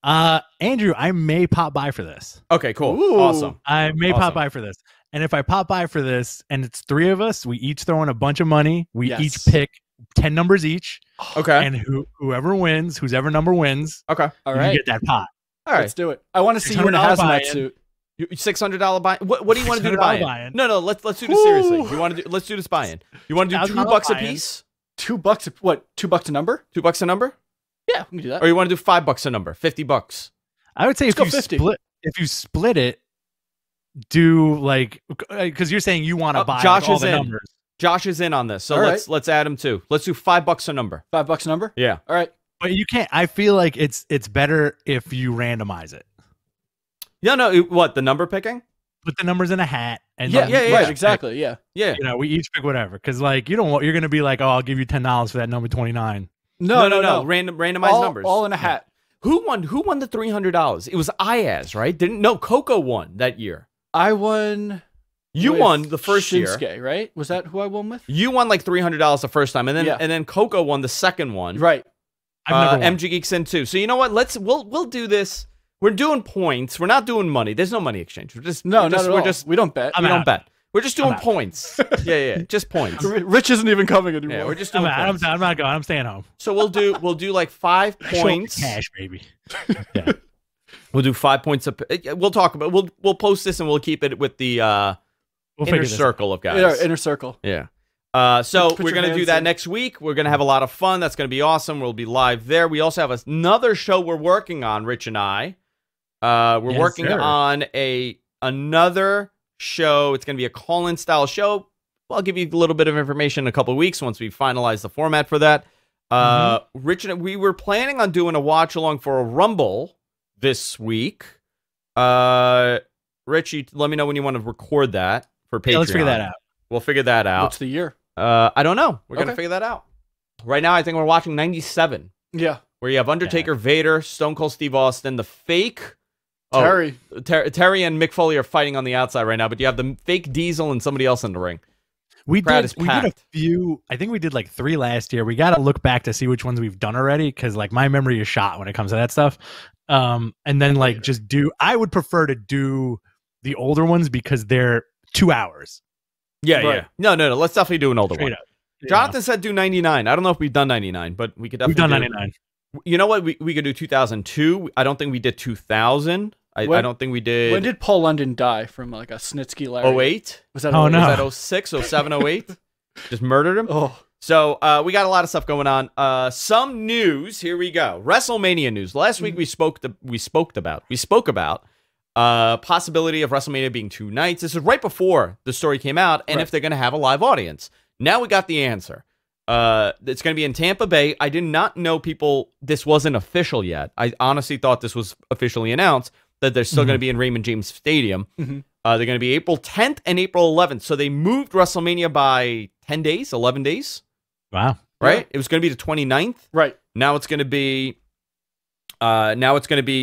Andrew, I may pop by for this. Okay, cool, Ooh. awesome. I may pop by for this, and if I pop by for this, and it's 3 of us, we each throw in a bunch of money. We each pick 10 numbers each. Okay, and whoever wins, whoever number wins, okay, all right, you get that pot. All right, let's do it. I want to see you in a hazmat suit. $600 buy. What do you want to do to buy-in? No. Let's do this seriously. Let's do this buy-in. You want to do $2 a piece? $2 what? $2 a number? $2 a number? Yeah, we can do that. Or you want to do $5 a number? $50? I would say if you split it, do like because you're saying you want to buy Josh all is the in. numbers. Josh is in on this, so all let's add him too. Let's do $5 a number. $5 a number? Yeah. All right. But you can't. I feel like it's better if you randomize it. No. What, the number picking? Put the numbers in a hat. And right, exactly. Yeah. You know, we each pick whatever. Because like you're gonna be like, oh, I'll give you $10 for that number 29. No. Randomized numbers. All in a hat. Who won the $300? It was Iaz, right? Coco won that year. I won. You won the first Shinsuke, year, right? Was that who I won with? You won like $300 the first time, and then Coco won the second one. Right. MG Geeks in too. So you know what? We'll do this. We're doing points. We're not doing money. There's no money exchange. We don't bet. We don't bet. We're just doing points. Yeah, just points. Rich isn't even coming anymore. Yeah, we're just doing points. I'm not going. I'm staying home. So we'll do like 5 points. Cash, baby. Yeah. We'll do 5 points. We'll talk about. We'll post this and we'll keep it with the inner circle of guys. Our inner circle. Yeah. So we're going to do that next week. We're going to have a lot of fun. That's going to be awesome. We'll be live there. We also have another show we're working on, Rich and I. We're working on another show. It's going to be a call-in style show. I'll give you a little bit of information in a couple of weeks once we finalize the format for that. Rich and we were planning on doing a watch-along for a Rumble this week. Richie, let me know when you want to record that for Patreon. Yeah, let's figure that out. We'll figure that out. What's the year? I don't know. We're going to figure that out. Right now, I think we're watching 97. Yeah. where you have Undertaker, Vader, Stone Cold Steve Austin, the fake Terry. Terry and Mick Foley are fighting on the outside right now, but you have the fake Diesel and somebody else in the ring. We did a few. I think we did like 3 last year. We got to look back to see which ones we've done already, because like my memory is shot when it comes to that stuff. And then like just do. I would prefer to do the older ones because they're 2 hours. Yeah, right. Yeah. No. Let's definitely do an older one. Up. Jonathan said do 99. I don't know if we've done 99, but we could definitely. We've done 99. You know what? We could do 2002. I don't think we did 2000. I don't think we did. When did Paul London die from like a Snitsky lariat? 08? Was that? Oh, no. Was that 06, 07, 08? Just murdered him. Oh. So we got a lot of stuff going on. Some news. Here we go. WrestleMania news. Last week we spoke about possibility of WrestleMania being 2 nights. This is right before the story came out, and if they're going to have a live audience. Now we got the answer. It's going to be in Tampa Bay. I did not know this wasn't official yet. I honestly thought this was officially announced, that they're still going to be in Raymond James Stadium. They're going to be April 10th and April 11th. So they moved WrestleMania by 10 days, 11 days. Wow. Right? Yeah. It was going to be the 29th. Right. Now it's going to be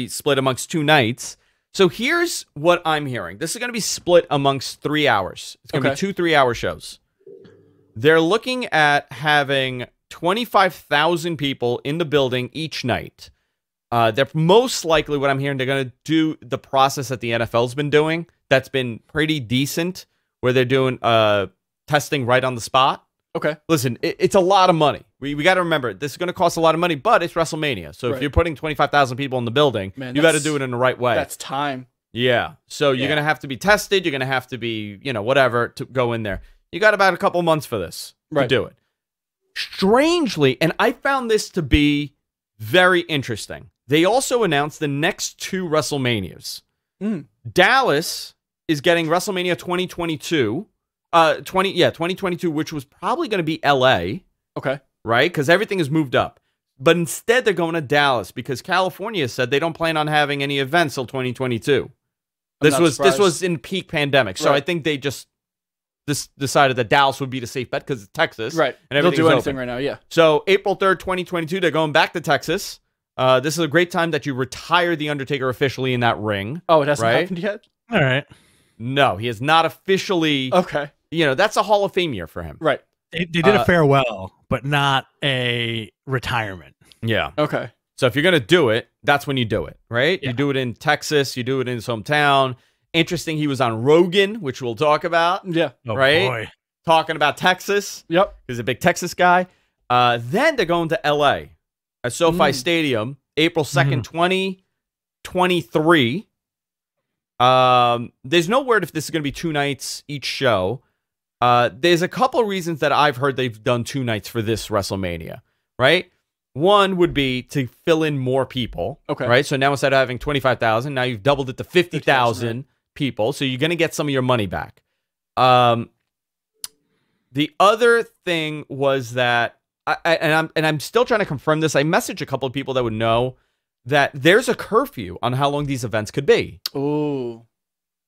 split amongst 2 nights. So here's what I'm hearing. This is going to be split amongst 3 hours. It's going to be 2 3-hour shows. They're looking at having 25,000 people in the building each night. They're most likely, what I'm hearing, they're going to do the process that the NFL's been doing. That's been pretty decent, where they're doing testing right on the spot. Okay. Listen, it's a lot of money. We got to remember, this is going to cost a lot of money, but it's WrestleMania. So if you're putting 25,000 people in the building, you got to do it in the right way. That's time. Yeah. So you're going to have to be tested. You're going to have to be, whatever, to go in there. You got about a couple months for this to do it. Strangely, and I found this to be very interesting, they also announced the next 2 WrestleManias. Dallas is getting WrestleMania 2022, 2022, which was probably going to be LA. Okay. Right? Because everything has moved up. But instead, they're going to Dallas because California said they don't plan on having any events till 2022. This was in peak pandemic. So I think they just decided that Dallas would be the safe bet because it's Texas. Right. And everything's They'll do anything open right now, yeah. So April 3rd, 2022, they're going back to Texas. This is a great time that you retire The Undertaker officially in that ring. Oh, it hasn't happened yet? All right. No, he is not officially. Okay. That's a Hall of Fame year for him. Right. They did a farewell, but not a retirement. Yeah. Okay. So if you're going to do it, that's when you do it, right? Yeah. You do it in Texas. You do it in his hometown. Interesting, he was on Rogan, which we'll talk about. Yeah. Right? Boy. Talking about Texas. Yep. He's a big Texas guy. Then they're going to LA at SoFi Stadium, April 2nd, 2023. There's no word if this is going to be 2 nights each show. There's a couple reasons that I've heard they've done 2 nights for this WrestleMania, right? One would be to fill in more people. Okay. Right? So now instead of having 25,000, now you've doubled it to 50,000 people. So you're going to get some of your money back. The other thing was that, I'm still trying to confirm this. I messaged a couple of people that would know that there's a curfew on how long these events could be. Ooh.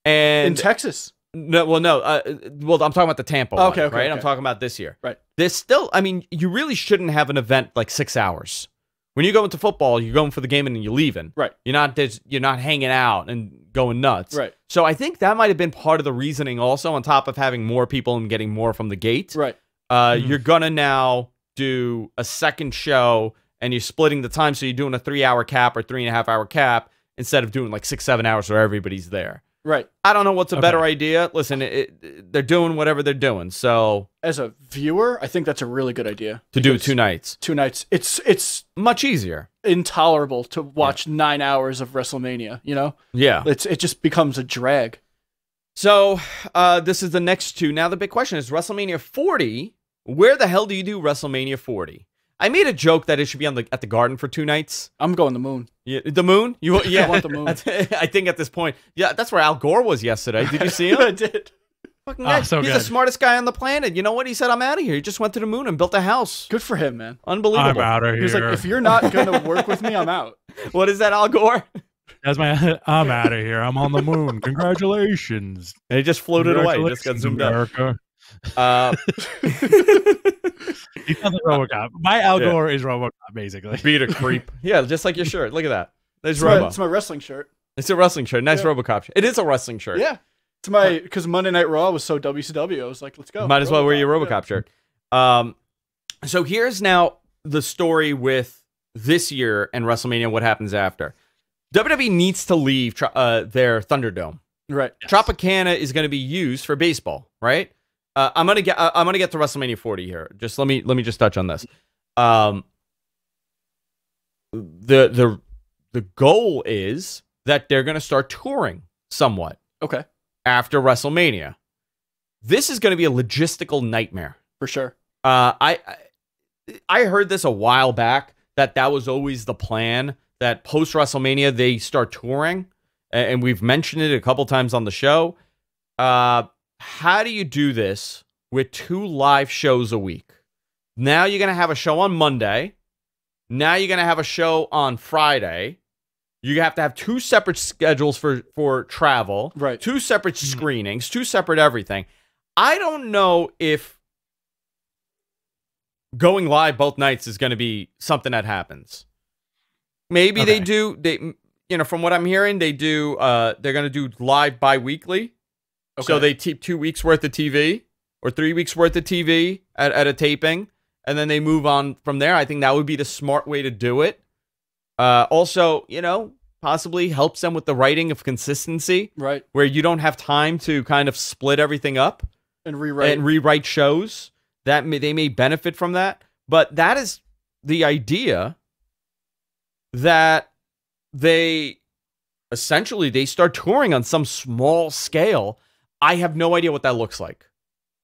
And in Texas? No. Well, I'm talking about the Tampa one, right? Okay. I'm talking about this year. Right. There's still, you really shouldn't have an event like 6 hours. When you go into football, you're going for the game and then you're leaving. Right. You're not hanging out and going nuts. Right. So I think that might have been part of the reasoning also, on top of having more people and getting more from the gate. Right. You're gonna now do a second show and you're splitting the time, so you're doing a 3-hour cap or 3.5-hour cap instead of doing like 6-7 hours where everybody's there. Right. I don't know what's a better idea. Listen, they're doing whatever they're doing. So as a viewer, I think that's a really good idea. To do 2 nights. 2 nights. It's much easier. Intolerable to watch 9 hours of WrestleMania, Yeah. It just becomes a drag. So this is the next 2. Now the big question is WrestleMania 40. Where the hell do you do WrestleMania 40? I made a joke that it should be at the Garden for 2 nights. I'm going the moon. Yeah, the moon? I want the moon. I think at this point, that's where Al Gore was yesterday. Did you see him? I did. Fucking guy. He's the smartest guy on the planet. You know what? He said, I'm out of here. He just went to the moon and built a house. Good for him, man. Unbelievable. I'm out of here. He was like, if you're not going to work with me, I'm out. What is that, Al Gore? That's I'm out of here. I'm on the moon. Congratulations. And he just floated away. Just got zoomed out. He sounds like RoboCop. My Al Gore is RoboCop, basically. Beat a creep. Yeah, just like your shirt. Look at that. There's It's my wrestling shirt. It's a wrestling shirt. Nice RoboCop shirt. It is a wrestling shirt. Yeah. It's because Monday Night Raw was so WCW. I was like, let's go. Might as well wear your RoboCop shirt. So here's now the story with this year and WrestleMania. What happens after? WWE needs to leave their Thunderdome. Right. Yes. Tropicana is going to be used for baseball. Right. I'm gonna get to WrestleMania 40 here. Just let me just touch on this. The goal is that they're going to start touring somewhat. Okay. After WrestleMania. This is going to be a logistical nightmare. For sure. I heard this a while back that was always the plan, that post WrestleMania they start touring, and we've mentioned it a couple times on the show. How do you do this with 2 live shows a week? Now you're going to have a show on Monday. Now you're going to have a show on Friday. You have to have 2 separate schedules for travel, right? 2 separate screenings, 2 separate everything. I don't know if going live both nights is going to be something that happens. Maybe they do. From what I'm hearing, they do. They're going to do live bi-weekly. Okay. So they keep 2 weeks worth of TV or 3 weeks worth of TV at a taping, and then they move on from there. I think that would be the smart way to do it. Also, possibly helps them with the writing of consistency, right? Where you don't have time to kind of split everything up and rewrite shows. They may benefit from that, but that is the idea that they start touring on some small scale. I have no idea what that looks like.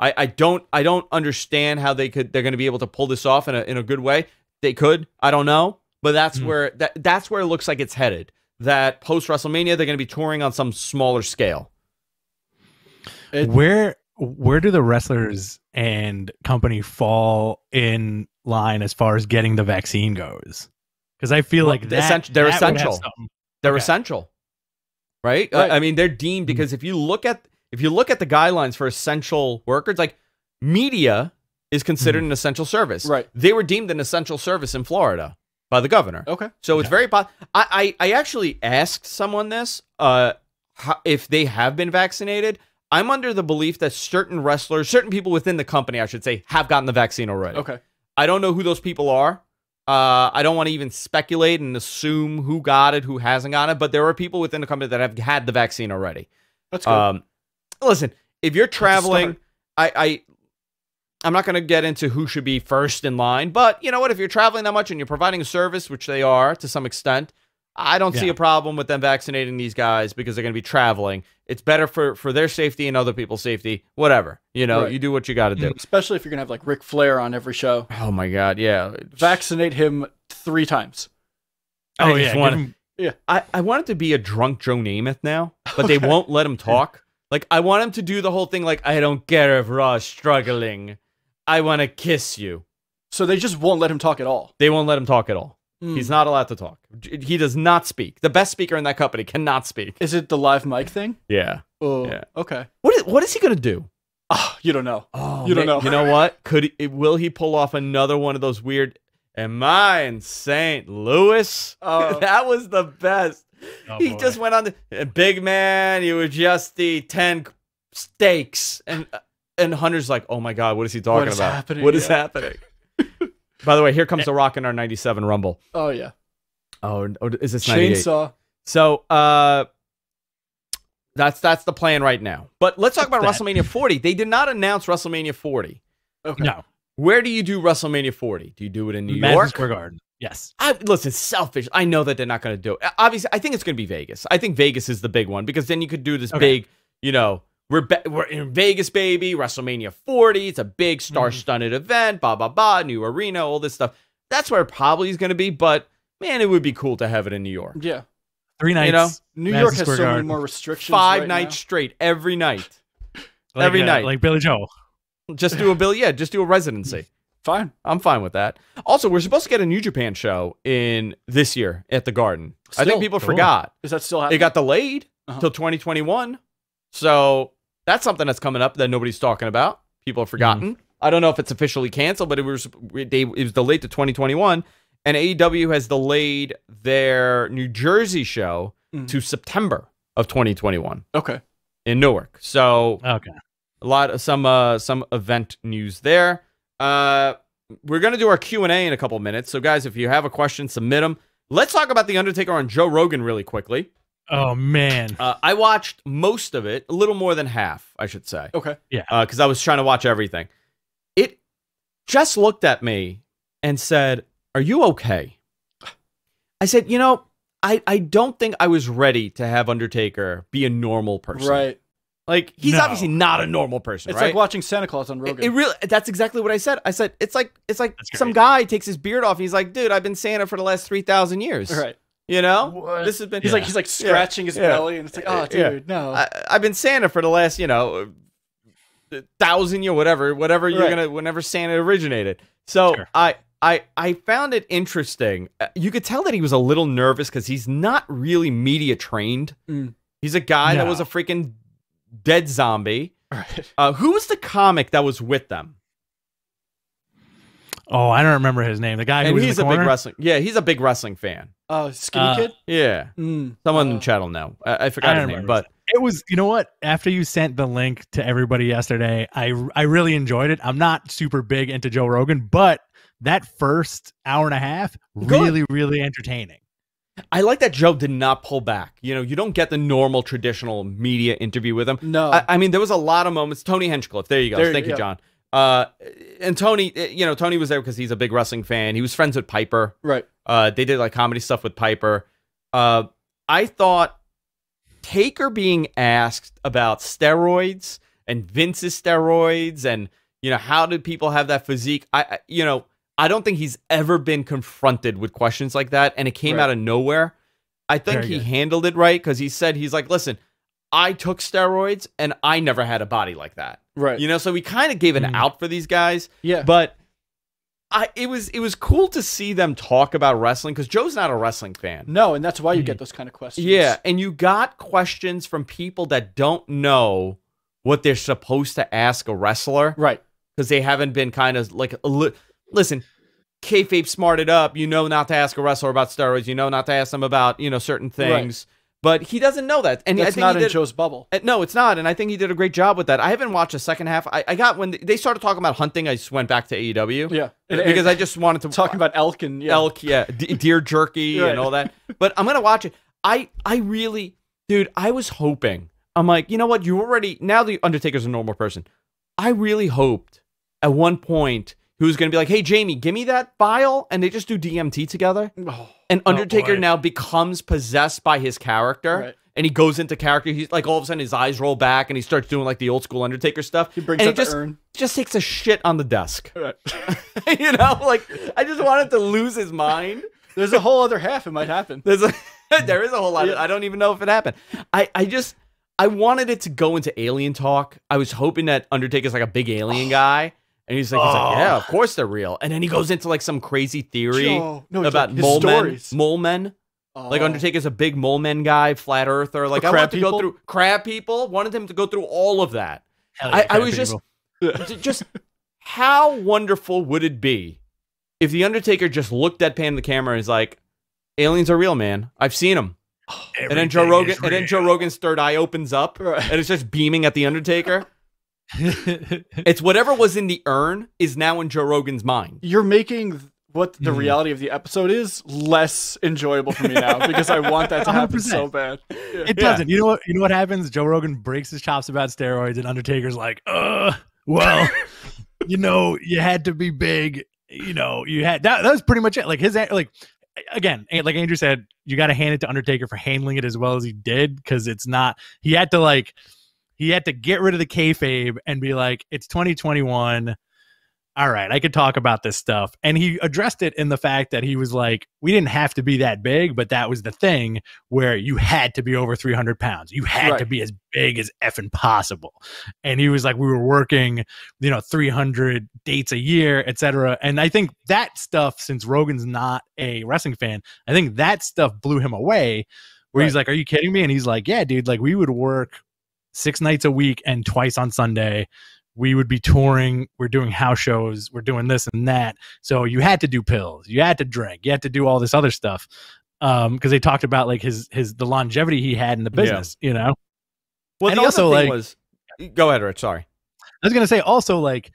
I don't understand how they're going to be able to pull this off in a good way. They could, I don't know. But that's where it looks like it's headed. That post WrestleMania, they're going to be touring on some smaller scale. Where do the wrestlers and company fall in line as far as getting the vaccine goes? Because I feel like they're essential. They're essential, right? I mean, they're deemed because if you look at the guidelines for essential workers, like media is considered an essential service. Right. They were deemed an essential service in Florida by the governor. Okay. So it's very I actually asked someone this, if they have been vaccinated. I'm under the belief that certain people within the company, I should say, have gotten the vaccine already. Okay. I don't know who those people are. I don't want to even speculate and assume who got it, who hasn't got it, but there are people within the company that have had the vaccine already. That's good. Listen, if you're traveling, I'm not going to get into who should be first in line, but you know what? If you're traveling that much and you're providing a service, which they are to some extent, I don't see a problem with them vaccinating these guys because they're going to be traveling. It's better for their safety and other people's safety, whatever. You do what you got to do. Especially if you're going to have like Ric Flair on every show. Oh my God, yeah. Vaccinate him 3 times. I want it to be a drunk Joe Namath now, but they won't let him talk. Like, I want him to do the whole thing like, I don't care if Raw's struggling. I want to kiss you. So they just won't let him talk at all? They won't let him talk at all. He's not allowed to talk. He does not speak. The best speaker in that company cannot speak. Is it the live mic thing? Yeah. Oh, yeah. Okay. What is he going to do? Oh, you don't know. Oh, you don't know. You know what? Will he pull off another one of those weird, am I in St. Louis? That was the best. He just went on the big man. You would just eat 10 steaks, and Hunter's like, oh my God, what is he talking about? Happening? What is happening? By the way, here comes The Rock in our 97 Rumble. Oh yeah. Oh, is this 98? Chainsaw. So that's the plan right now. But let's talk about WrestleMania 40. They did not announce WrestleMania 40. Okay. No. Where do you do WrestleMania 40? Do you do it in New York? Madison Square Garden. Yes. Listen, selfish. I know that they're not going to do it. Obviously, I think it's going to be Vegas. I think Vegas is the big one because then you could do this big, we're in Vegas, baby, WrestleMania 40. It's a big star-studded event, new arena, all this stuff. That's where it probably is going to be, but man, it would be cool to have it in New York. Yeah. 3 nights. New York has so many more restrictions. 5 nights straight, every night. Every night. Like Billy Joel. Just do a residency. Fine. I'm fine with that. Also, we're supposed to get a New Japan show in this year at the Garden. I think people forgot. Is that still happening? It got delayed till 2021. So that's something that's coming up that nobody's talking about. People have forgotten. I don't know if it's officially canceled, but it was delayed to 2021. And AEW has delayed their New Jersey show to September of 2021. Okay. In Newark. So Okay. a lot of some event news there. We're going to do our Q&A in a couple minutes. So guys, if you have a question, submit them. Let's talk about The Undertaker on Joe Rogan really quickly. Oh, man. I watched most of it, a little more than half, I should say. Okay. Yeah. Because I was trying to watch everything. It just looked at me and said, "Are you okay?" I said, I don't think I was ready to have Undertaker be a normal person. Right. Like, he's No. obviously not a normal person, It's right? like watching Santa Claus on Rogan. It really, that's exactly what I said. I said, it's like some great. guy takes his beard off. And he's like, dude, I've been Santa for the last 3,000 years. Right. You know? What? This has been, He's like scratching his belly, and it's like, oh, dude, no. I've been Santa for the last, 1,000 years, whatever you're Right. gonna, whenever Santa originated. So Sure. I found it interesting. You could tell that he was a little nervous because he's not really media trained. He's a guy that No. was a freaking dead zombie. Right. Who was the comic that was with them? Oh, I don't remember his name. The guy who And was he's in a the big corner? wrestling. Yeah, he's a big wrestling fan. Oh, skinny kid? Yeah, someone in the chat will know. I forgot his name, but it was, you know what? After you sent the link to everybody yesterday, I really enjoyed it. I'm not super big into Joe Rogan, but that first hour and a half, really, really entertaining. I like that Joe did not pull back. You don't get the normal traditional media interview with him. No. I mean, there was a lot of moments. Tony Hinchcliffe, there you go. Thank you, John. And Tony, Tony was there because he's a big wrestling fan. He was friends with Piper. Right. They did like comedy stuff with Piper. I thought Taker being asked about steroids and Vince's steroids and, how did people have that physique? I don't think he's ever been confronted with questions like that, and it came out of nowhere. I think he handled it right because he's like, listen, I took steroids and I never had a body like that. Right. So we kind of gave an out for these guys. Yeah. But it was cool to see them talk about wrestling because Joe's not a wrestling fan. No, and that's why you get those kind of questions. Yeah, and you got questions from people that don't know what they're supposed to ask a wrestler. Right. Because they haven't been kind of like, listen, kayfabe smarted up, not to ask a wrestler about steroids, not to ask them about, certain things. Right. But he doesn't know that. And that's not in Joe's bubble. No, it's not. And I think he did a great job with that. I haven't watched the second half. I got when they started talking about hunting, I just went back to AEW. Yeah. Because I just wanted to talking about elk and deer jerky and all that. But I'm going to watch it. I really, dude, I was hoping. I'm like, you know what? Now the Undertaker's a normal person. I really hoped at one point he was going to be like, hey, Jamie, give me that vial. And they just do DMT together. And Undertaker now becomes possessed by his character. Right. And he goes into character. He's like, all of a sudden his eyes roll back and he starts doing like the old school Undertaker stuff. He brings and up the urn. Just takes a shit on the desk. Right. I just wanted to lose his mind. There's a whole other half. It might happen. There is a whole lot. I don't even know if it happened. I wanted it to go into alien talk. I was hoping that Undertaker's like a big alien guy. And he's like, yeah, of course they're real. And then he goes into like some crazy theory about mole men. Like Undertaker's a big mole men guy, flat earther. Like I wanted to go through crab people. Wanted him to go through all of that. Yeah, I was just how wonderful would it be if the Undertaker just looked at Pan the camera and is like, aliens are real, man. I've seen them. And then Joe Rogan's third eye opens up and it's just beaming at the Undertaker. It's whatever was in the urn is now in Joe Rogan's mind. You're making what the reality of the episode is less enjoyable for me now because I want that to happen 100%. so bad. It doesn't. You know what happens? Joe Rogan breaks his chops about steroids, and Undertaker's like, well, you had to be big. You had that was pretty much it. Like again, like Andrew said, you got to hand it to Undertaker for handling it as well as he did because it's not. He had to get rid of the kayfabe and be like, it's 2021. All right, I could talk about this stuff. And he addressed it in the fact that he was like, we didn't have to be that big, but that was the thing where you had to be over 300 pounds. You had to be as big as effing possible. And he was like, we were working, 300 dates a year, etc. And I think that stuff, since Rogan's not a wrestling fan, I think that stuff blew him away where he's like, are you kidding me? And he's like, yeah, dude, like we would work 6 nights a week and twice on Sunday. we would be touring, we're doing house shows, we're doing this and that. So you had to do pills, you had to drink, you had to do all this other stuff. Because they talked about like the longevity he had in the business, you know. Well, and the also other thing like, was, go ahead, Rich. Sorry, I was gonna say also like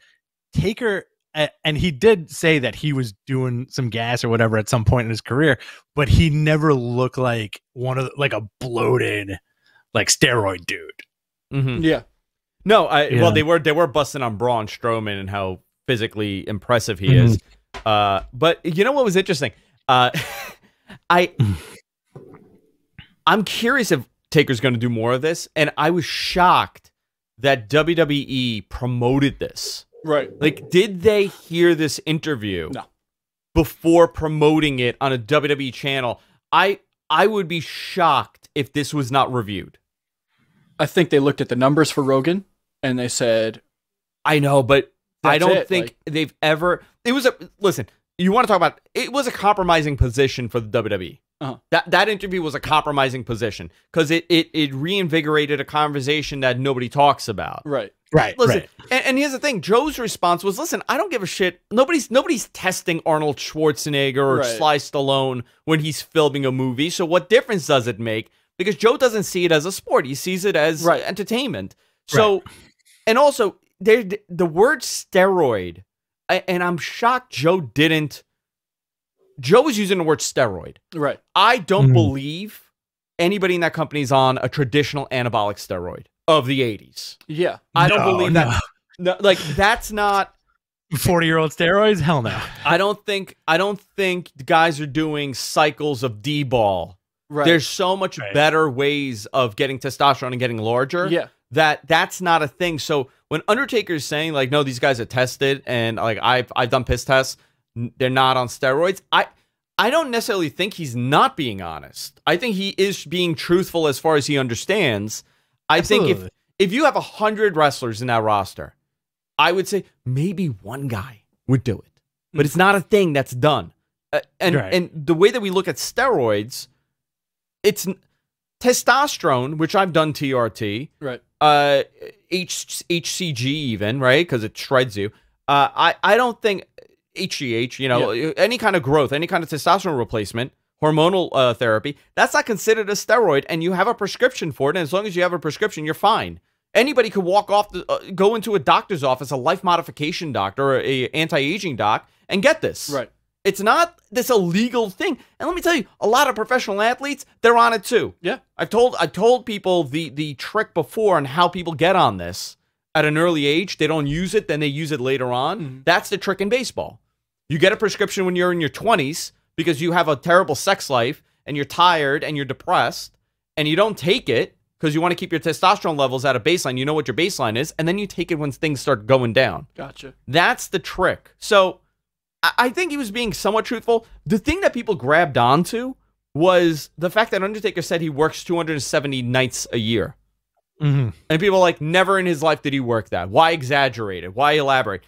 Taker, and he did say that he was doing some gas or whatever at some point in his career, but he never looked like like a bloated, like steroid dude. Mm-hmm. Yeah. No, well, they were busting on Braun Strowman and how physically impressive he is. But you know what was interesting? I'm curious if Taker's going to do more of this, and I was shocked that WWE promoted this. Right. Like, did they hear this interview No. before promoting it on a WWE channel? I would be shocked if this was not reviewed. I think they looked at the numbers for Rogan and they said, I know, but I don't think like, they've ever. It was listen. You want to talk about? It was a compromising position for the WWE. That interview was a compromising position because it reinvigorated a conversation that nobody talks about. Right. Listen, and here's the thing. Joe's response was, "Listen, I don't give a shit. Nobody's testing Arnold Schwarzenegger or Sly Stallone when he's filming a movie. So what difference does it make? Because Joe doesn't see it as a sport. He sees it as entertainment. So, and also the word steroid, and I'm shocked Joe didn't. Joe was using the word steroid. Right. I don't believe anybody in that company is on a traditional anabolic steroid of the 80s. Yeah. I don't believe that. No, like, that's not 40-year-old steroids? Hell no. I don't think guys are doing cycles of D-ball. Right. There's so much better ways of getting testosterone and getting larger. Yeah. That's not a thing. So when Undertaker is saying like, no, these guys are tested and like I've done piss tests, they're not on steroids. I don't necessarily think he's not being honest. I think he is being truthful as far as he understands. I think if you have 100 wrestlers in that roster, I would say maybe one guy would do it, but it's not a thing that's done. And the way that we look at steroids, it's testosterone, which I've done TRT, right? HCG even, right? Because it shreds you. I don't think HGH, you know, any kind of growth, any kind of testosterone replacement, hormonal therapy, that's not considered a steroid, and you have a prescription for it. And as long as you have a prescription, you're fine. Anybody could walk off, go into a doctor's office, a life modification doctor or a anti-aging doc, and get this. Right. It's not this illegal thing. And let me tell you, a lot of professional athletes, they're on it too. Yeah. I've told people the trick before on how people get on this at an early age. They don't use it, then they use it later on. That's the trick in baseball. You get a prescription when you're in your 20s because you have a terrible sex life and you're tired and you're depressed, and you don't take it because you want to keep your testosterone levels at a baseline. You know what your baseline is, and then you take it when things start going down. Gotcha. That's the trick. So I think he was being somewhat truthful. The thing that people grabbed onto was the fact that Undertaker said he works 270 nights a year. And people are like, never in his life did he work that. Why exaggerate it? Why elaborate?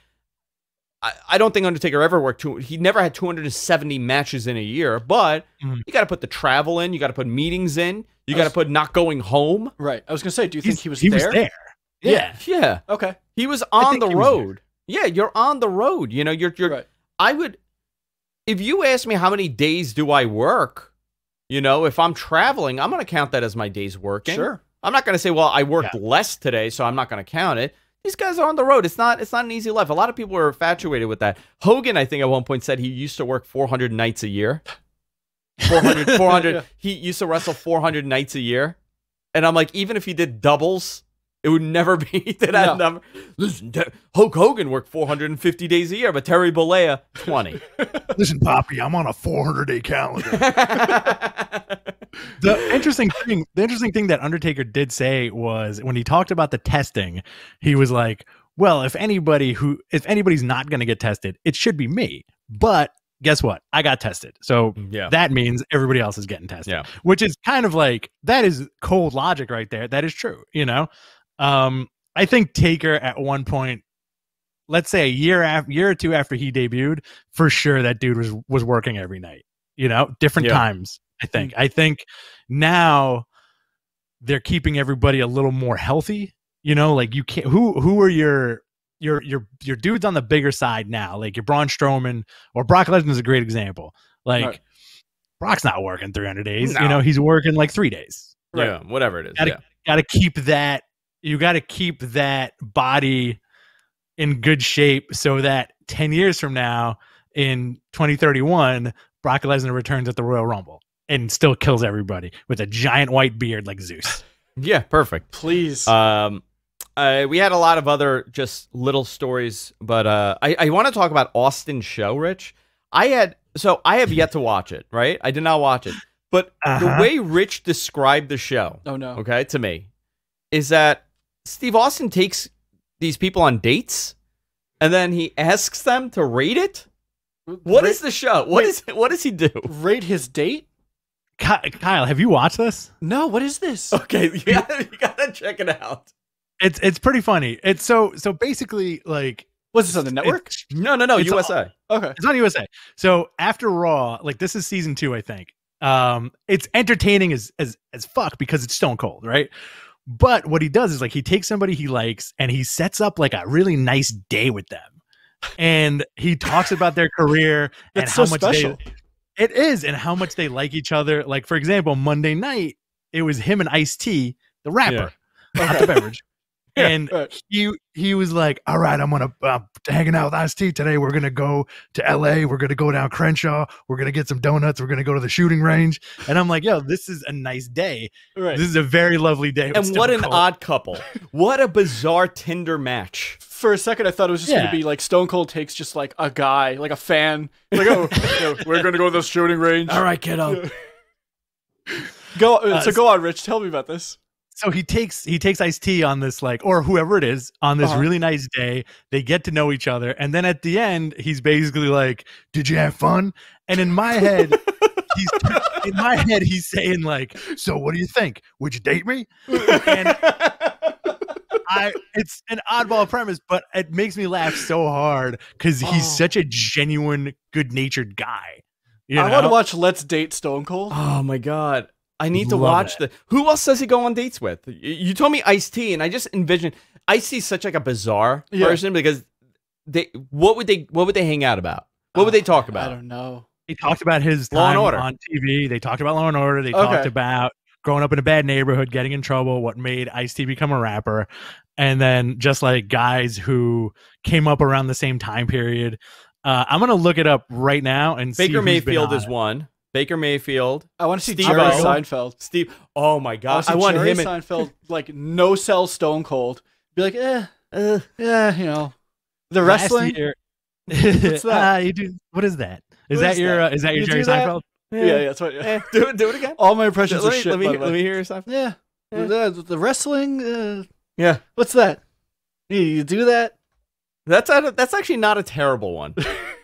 I don't think Undertaker ever worked he never had 270 matches in a year, but you got to put the travel in, you got to put meetings in, you got to put not going home. Right. I was going to say, do you think he was there? He was there. Yeah. Yeah. Okay. He was on the road. Yeah, you're on the road. You know, you're right. I would, if you ask me how many days do I work, you know, if I'm traveling, I'm going to count that as my days working. Sure. I'm not going to say, well, I worked less today, so I'm not going to count it. These guys are on the road. It's not an easy life. A lot of people are infatuated with that. Hogan, I think, at one point said he used to work 400 nights a year. 400. Yeah. He used to wrestle 400 nights a year. And I'm like, even if he did doubles, it would never be that number. Listen, Hulk Hogan worked 450 days a year, but Terry Bollea, 20. Listen, Poppy, I'm on a 400-day calendar. The interesting thing that Undertaker did say was when he talked about the testing, he was like, well, if anybody's not going to get tested, it should be me. But guess what? I got tested. So that means everybody else is getting tested, which is kind of like, that is cold logic right there. That is true. You know, I think Taker at one point, let's say a year or two after he debuted, for sure that dude was working every night, you know, different times. I think now they're keeping everybody a little more healthy, you know, like you can't, who are your your dudes on the bigger side now, like your Braun Strowman or Brock Lesnar is a great example. Like Right. Brock's not working 300 days. No. You know, he's working like 3 days. Right. Yeah, whatever it is. Gotta keep that. You got to keep that body in good shape so that 10 years from now, in 2031, Brock Lesnar returns at the Royal Rumble and still kills everybody with a giant white beard like Zeus. Yeah, perfect. Please. We had a lot of other just little stories, but I want to talk about Austin's show, Rich. I have yet to watch it, right? I did not watch it. But the way Rich described the show, okay, to me, is that Steve Austin takes these people on dates and then he asks them to rate it? What is the show? What does he do? Rate his date? Kyle, have you watched this? No, what is this? Okay, you gotta check it out. It's pretty funny. It's so basically like, Was this on the network? No, It's USA. Okay. it's on USA. So after Raw, like this is season 2, I think. It's entertaining as fuck because it's Stone Cold, right? But what he does is like he takes somebody he likes and he sets up like a really nice day with them, and he talks about their career and how much special. it is and how much they like each other. Like for example, Monday night it was him and Ice-T, the rapper, not the beverage. And he was like, all right, I'm going to hanging out with Ice-T today. We're going to go to LA. We're going to go down Crenshaw. We're going to get some donuts. We're going to go to the shooting range. And I'm like, yo, this is a nice day. Right. This is a very lovely day. And what an odd couple. What a bizarre Tinder match. For a second, I thought it was just going to be like Stone Cold takes just like a guy, like a fan. Like, oh, we're going to go to the shooting range. All right, kiddo. Go on, Rich. Tell me about this. So he takes Ice-T on this, like, or whoever it is, on this really nice day. They get to know each other, and then at the end, he's basically like, "Did you have fun?" And in my head, he's saying like, "So what do you think? Would you date me?" And it's an oddball premise, but it makes me laugh so hard because he's such a genuine, good-natured guy. I want to watch Let's Date Stone Cold. Oh my god. I need to watch who else does he go on dates with? You told me Ice-T, and I just envisioned Ice-T such like a bizarre person because what would they hang out about? What would they talk about? I don't know. He talked about his Law and time Order on TV. They talked about Law and Order. They talked about growing up in a bad neighborhood, getting in trouble, what made Ice-T become a rapper, and then just like guys who came up around the same time period. I'm gonna look it up right now and see Baker who's Mayfield been on is it. one. Baker Mayfield. I want to see Steve Jerry O. Seinfeld. Steve. Oh my god. I want Jerry him. Seinfeld like no sell Stone Cold. Be like, yeah, you know, the wrestling. What's that? What is that? Is that your Jerry Seinfeld? Yeah, that's what. Yeah. Do it again. All my impressions let are me, shit. let me, by the way. let me hear your Seinfeld. Yeah. The wrestling. Yeah. What's that? You do that? That's actually not a terrible one.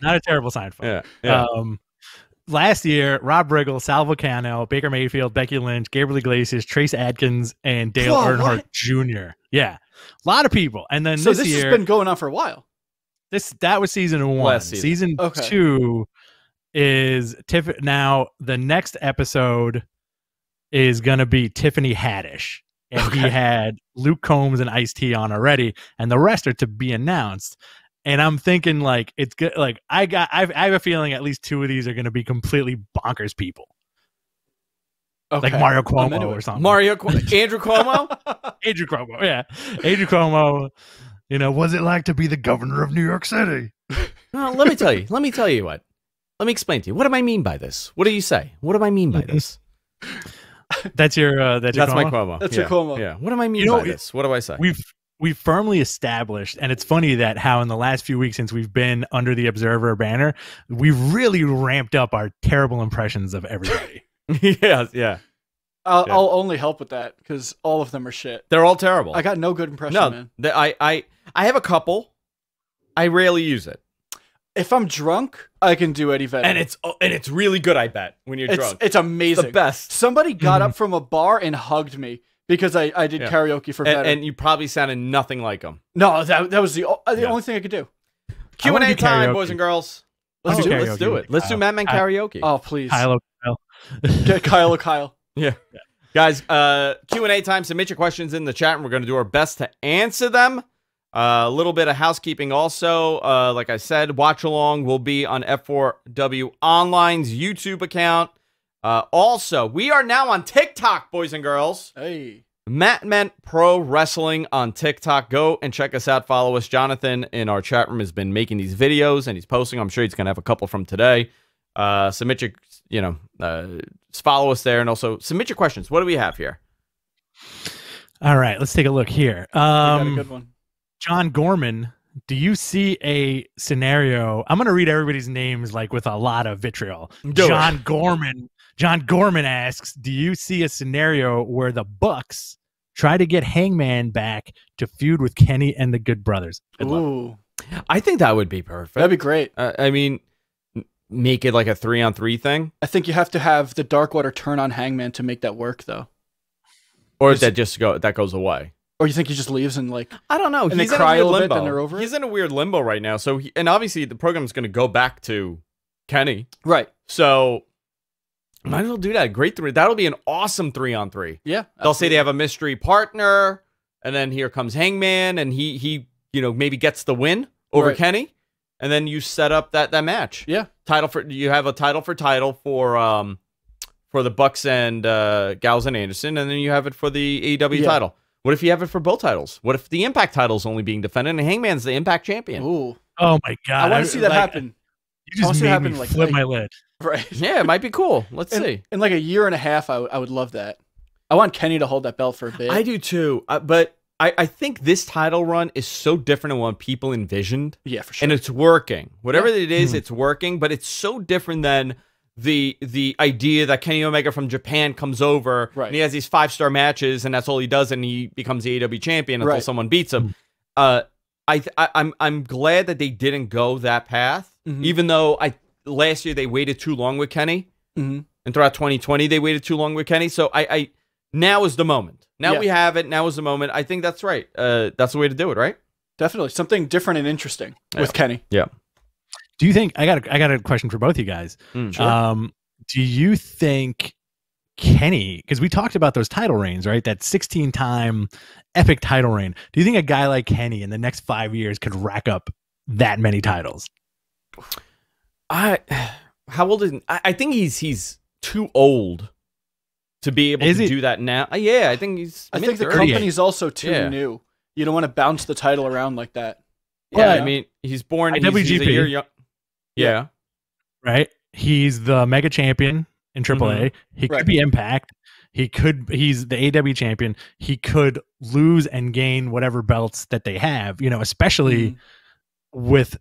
Not a terrible Seinfeld. Yeah. Last year, Rob Riggle, Sal Vulcano, Baker Mayfield, Becky Lynch, Gabriel Iglesias, Trace Adkins, and Dale Earnhardt Jr. Yeah, a lot of people. And then this year, has been going on for a while. That was season 1. Last season. Season 2 is Now the next episode is gonna be Tiffany Haddish, and he had Luke Combs and Ice-T on already, and the rest are to be announced. And I'm thinking like it's good. Like I have a feeling at least 2 of these are going to be completely bonkers people, like Mario Cuomo or something. Andrew Cuomo. Andrew Cuomo, yeah, Andrew Cuomo. You know, Was it like to be the governor of New York City? No, let me tell you. Let me explain to you. What do I mean by this? What do you say? What do I mean by this? that's my Cuomo. That's your Cuomo. Yeah. What do I mean by this? What do I say? We've firmly established, and it's funny that how in the last few weeks since we've been under the Observer banner, we've really ramped up our terrible impressions of everybody. Yeah. I'll only help with that because all of them are shit. They're all terrible. I got no good impression, man. I have a couple. I rarely use it. If I'm drunk, I can do Eddie Vedder. And it's really good, I bet, when you're drunk. It's amazing. The best. Somebody got up from a bar and hugged me because I did karaoke for Vedder. And you probably sounded nothing like him. No, that was the only thing I could do. Q&A time, boys and girls. Let's do it. Let's do Madman karaoke. Oh, please. Kyle. Get Kyle. Yeah. Guys, Q&A time. Submit your questions in the chat, and we're going to do our best to answer them. A little bit of housekeeping also. Like I said, watch along will be on F4W Online's YouTube account. Also, we are now on TikTok, boys and girls. Hey. Matt Meant Pro Wrestling on TikTok. Go and check us out. Follow us. Jonathan in our chat room has been making these videos and he's posting. I'm sure he's going to have a couple from today. Submit your, follow us there and also submit your questions. What do we have here? All right, let's take a look here. We got a good one. John Gorman, do you see a scenario? I'm going to read everybody's names like with a lot of vitriol. John Gorman asks, do you see a scenario where the Bucks try to get Hangman back to feud with Kenny and the Good Brothers? Ooh. I think that would be perfect. That'd be great. I mean, make it like a 3-on-3 thing. I think you have to have the Darkwater turn on Hangman to make that work, though. Or that goes away. Or you think he just leaves and like I don't know. And they cry a little bit, then they're over He's it? in a weird limbo right now. So and obviously the program's going to go back to Kenny. Right. So might as well do that. Great three. That'll be an awesome 3-on-3. Yeah. They'll say they have a mystery partner, and then here comes Hangman, and he maybe gets the win over Kenny, and then you set up that match. Yeah. You have a title for the Bucks and Gallows and Anderson, and then you have it for the AEW title. What if you have it for both titles? What if the Impact title is only being defended and Hangman's the Impact champion? Ooh. Oh my God. I want to see that happen. You just made me flip my lid. Right. Yeah, it might be cool. Let's see. In like a year and a half, I would love that. I want Kenny to hold that belt for a bit. I do too. But I think this title run is so different than what people envisioned. Yeah, for sure. And it's working. Whatever it is, it's working. But it's so different than the idea that Kenny Omega from Japan comes over and he has these 5-star matches and that's all he does and he becomes the AEW champion until someone beats him. I'm glad that they didn't go that path, even though last year they waited too long with Kenny, and throughout 2020 they waited too long with Kenny. So now is the moment. Now we have it. Now is the moment. I think that's right. That's the way to do it, right? Definitely something different and interesting with Kenny. Yeah. Do you think I got a question for both of you guys? Sure. Do you think Kenny, because we talked about those title reigns, right? That 16-time epic title reign. Do you think a guy like Kenny in the next 5 years could rack up that many titles? How old is? I think he's too old to be able to do that now. Yeah, I think he's. I think the company's also too new. You don't want to bounce the title around like that. Yeah, I mean, he's born. He's a year young. Yeah. Right. He's the mega champion in AAA. He could be Impact. He's the AEW champion. He could lose and gain whatever belts that they have, especially with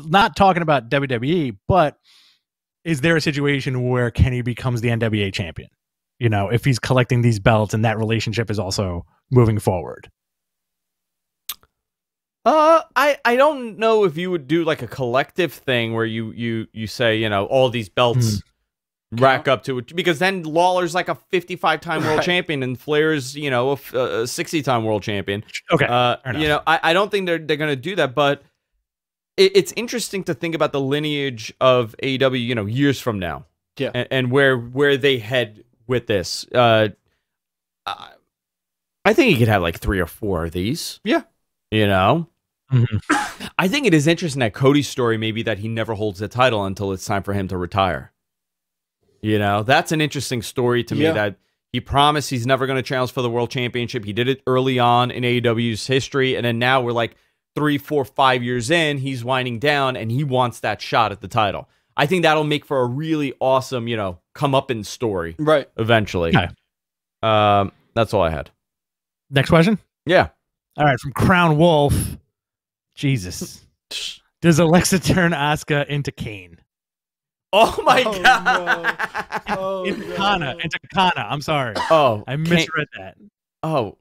not talking about WWE, but is there a situation where Kenny becomes the NWA champion? If he's collecting these belts and that relationship is also moving forward. I don't know if you would do like a collective thing where you say, all these belts rack up to it, because then Lawler's like a 55-time world champion and Flair's, a 60-time world champion. Okay. I don't think they're going to do that, but it's interesting to think about the lineage of AEW, years from now. Yeah. And where they head with this. I think you could have like 3 or 4 of these. Yeah. I think it is interesting that Cody's story maybe that he never holds the title until it's time for him to retire. That's an interesting story to me, that he promised he's never going to challenge for the world championship. He did it early on in AEW's history, and then now we're like 3, 4, 5 years in, he's winding down and he wants that shot at the title. I think that'll make for a really awesome, comeuppance story. Right. Eventually. Okay. That's all I had. Next question? Yeah. All right, from Crown Wolf. Jesus. Does Alexa turn Asuka into Kane? Oh my God. No. Into Kana. I'm sorry. Oh. I misread that. Oh.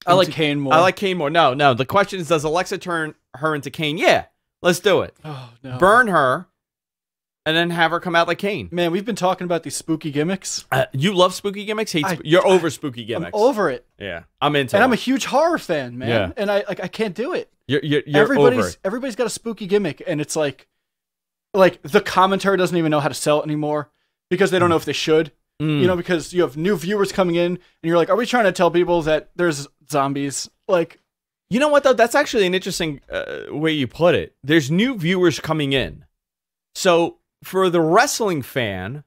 I like Kane more. I like Kane more. No. The question is, does Alexa turn her into Kane? Yeah. Let's do it. Oh, no. Burn her and then have her come out like Kane. Man, we've been talking about these spooky gimmicks. You love spooky gimmicks? You're over spooky gimmicks. I'm over it. Yeah. I'm into it. And I'm a huge horror fan, man. Yeah. And I can't do it. You're over it. Everybody's got a spooky gimmick, and it's like the commentary doesn't even know how to sell it anymore because they don't know if they should. Because you have new viewers coming in, and you're like, are we trying to tell people that there's zombies? Like, You know what, though? That's actually an interesting way you put it. There's new viewers coming in. So for the wrestling fan,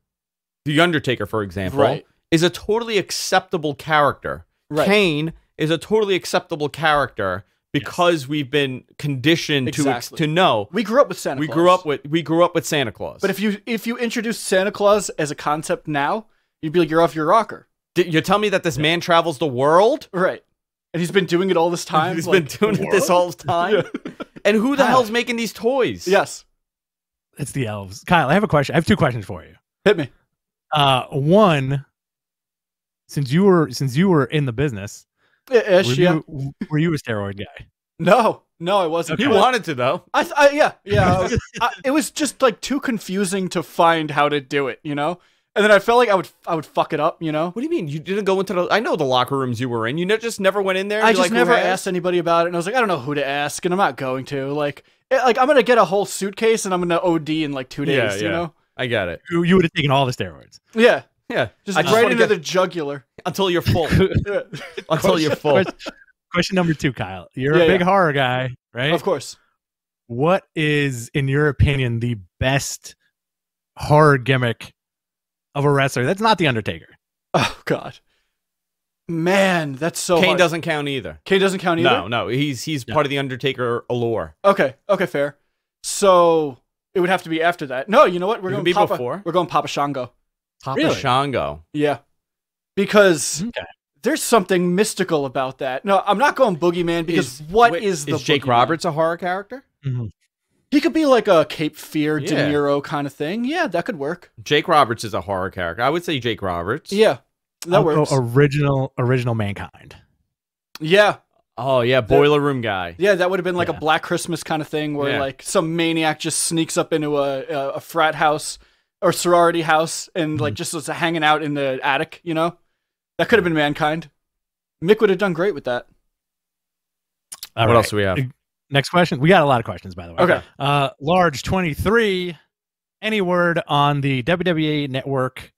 The Undertaker, for example, is a totally acceptable character. Right. Kane is a totally acceptable character because we've been conditioned to know. We grew up with Santa Claus. We grew up with Santa Claus. But if you introduce Santa Claus as a concept now, you'd be like, you're off your rocker. You're telling me that this man travels the world? Right. And he's been doing it all this time? He's been doing it this whole time? And who the hell's making these toys? Yes. It's the elves. Kyle, I have a question. I have 2 questions for you. Hit me. One, since you were in the business, were you a steroid guy? No, I wasn't. He wanted to, though. It was just like too confusing to find how to do it, you know? And then I felt like I would fuck it up, you know? What do you mean? You didn't go into I know the locker rooms you were in. You just never went in there? I just never asked anybody about it. And I was like, I don't know who to ask, and I'm not going to. Like I'm going to get a whole suitcase, and I'm going to OD in like 2 days, you know? I got it. You would have taken all the steroids. Yeah. Yeah. Just right into the jugular. Until you're full. Until you're full. Question number 2, Kyle. You're a big horror guy, right? Of course. What is, in your opinion, the best horror gimmick of a wrestler that's not the Undertaker? Oh, God. Man, that's so Kane hard. doesn't count either. Kane doesn't count either? No. He's part of the Undertaker allure. Okay, fair. So it would have to be after that. No, you know what? We're going Papa Shango. Papa Shango. Yeah. Because there's something mystical about that. No, I'm not going Boogeyman because is Jake Boogeyman? Roberts a horror character? Mm-hmm. He could be like a Cape Fear, De Niro kind of thing. Yeah, that could work. Jake Roberts is a horror character. I would say Jake Roberts. Yeah, that works. Original Mankind. Yeah. Oh, yeah, Boiler Room guy. Yeah, that would have been like a Black Christmas kind of thing where like some maniac just sneaks up into a frat house or sorority house and like just was hanging out in the attic, you know? That could have been Mankind. Mick would have done great with that. What else do we have? Next question. We got a lot of questions, by the way. Okay. Large 23. Any word on the WWE Network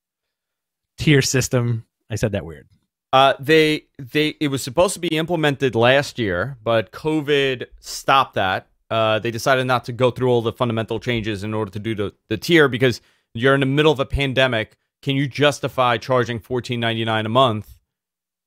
tier system? I said that weird. It was supposed to be implemented last year, but COVID stopped that. They decided not to go through all the fundamental changes in order to do the tier because you're in the middle of a pandemic. Can you justify charging $14.99 a month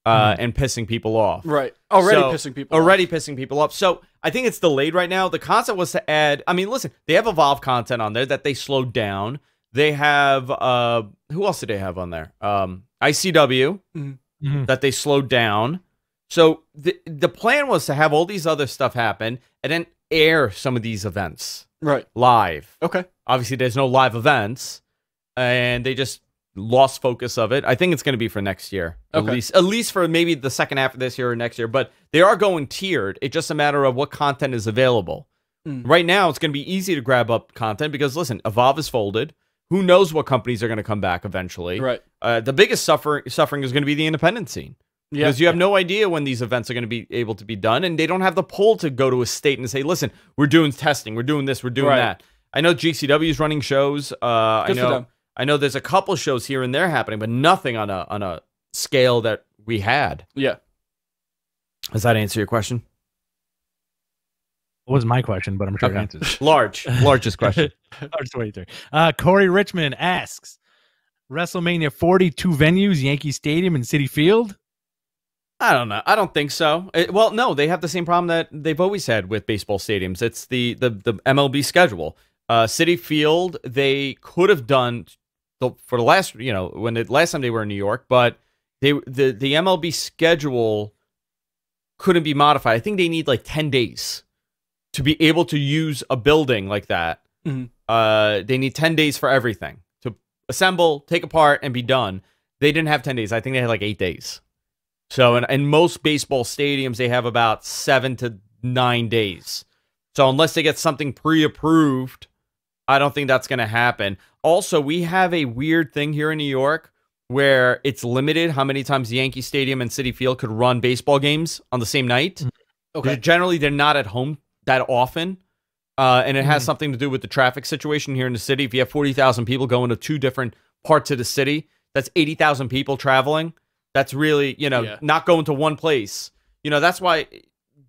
and pissing people off? Right. Pissing people off. So I think it's delayed right now. The concept was to add, I mean, listen, they have Evolve content on there that they slowed down. They have, who else do they have on there? ICW that they slowed down. So the plan was to have all these other stuff happen and then air some of these events. Right. Live. Okay. Obviously, there's no live events, and they just lost focus of it. I think it's going to be for next year, at least for maybe the second half of this year or next year. But they are going tiered. It's just a matter of what content is available. Right now, it's going to be easy to grab up content because, listen, Evolve is folded. Who knows what companies are going to come back eventually? Right. The biggest suffering is going to be the independent scene. Yeah. Because you have no idea when these events are going to be able to be done, and they don't have the pull to go to a state and say, listen, we're doing testing, we're doing this, we're doing that. I know GCW is running shows. I know there's a couple shows here and there happening, but nothing on a scale that we had. Yeah. Does that answer your question? It was my question, but I'm sure it answers. Largest question. Large 23. Corey Richmond asks, WrestleMania 42 venues, Yankee Stadium and Citi Field? I don't know. I don't think so. Well, no, they have the same problem that they've always had with baseball stadiums. It's the MLB schedule. Citi Field, they could have done for the last, when the last time they were in New York, but the MLB schedule couldn't be modified. I think they need like 10 days to be able to use a building like that. They need 10 days for everything to assemble, take apart, and be done. They didn't have 10 days. I think they had like 8 days. So in most baseball stadiums, they have about 7 to 9 days. So unless they get something pre-approved, I don't think that's going to happen. Also, we have a weird thing here in New York where it's limited how many times Yankee Stadium and Citi Field could run baseball games on the same night. Okay. Generally, they're not at home that often. And it has something to do with the traffic situation here in the city. If you have 40,000 people going to 2 different parts of the city, that's 80,000 people traveling. That's really, not going to one place. That's why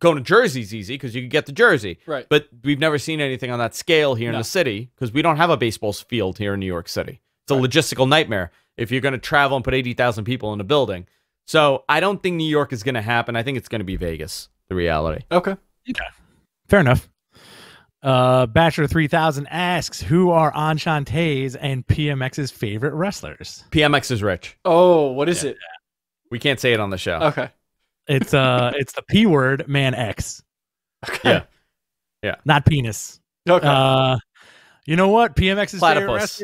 going to Jersey's easy because you can get to Jersey. Right. But we've never seen anything on that scale here in the city because we don't have a baseball field here in New York City. It's a logistical nightmare if you're going to travel and put 80,000 people in a building. So I don't think New York is going to happen. I think it's going to be Vegas, the reality. Okay. Fair enough. Bachelor 3000 asks, who are Enchanté's and PMX's favorite wrestlers? PMX is rich. Oh, what is it? We can't say it on the show. Okay. It's the P word, man X. Okay. Yeah. Not penis. Okay. You know what? PMX's favorite Platypus.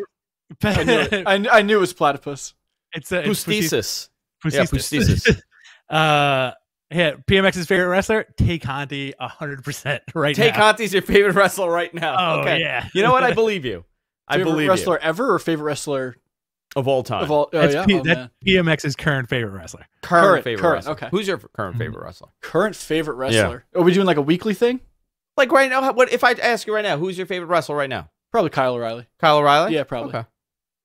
wrestler. I knew it was platypus. It's Pusthesis. Pusthesis. Yeah, PMX's favorite wrestler, Tay Conti, 100% right now. Tay Conti's your favorite wrestler right now. Oh, okay. yeah. You know what? I believe you. Favorite wrestler ever or favorite wrestler of all time. of all? That's, yeah. that's PMX's current favorite wrestler. Current favorite current, wrestler. okay. Who's your current favorite wrestler? Current favorite wrestler. Are we doing like a weekly thing? Like right now, what if I ask you right now, who's your favorite wrestler right now? Probably Kyle O'Reilly. Kyle O'Reilly? Yeah, probably. Okay.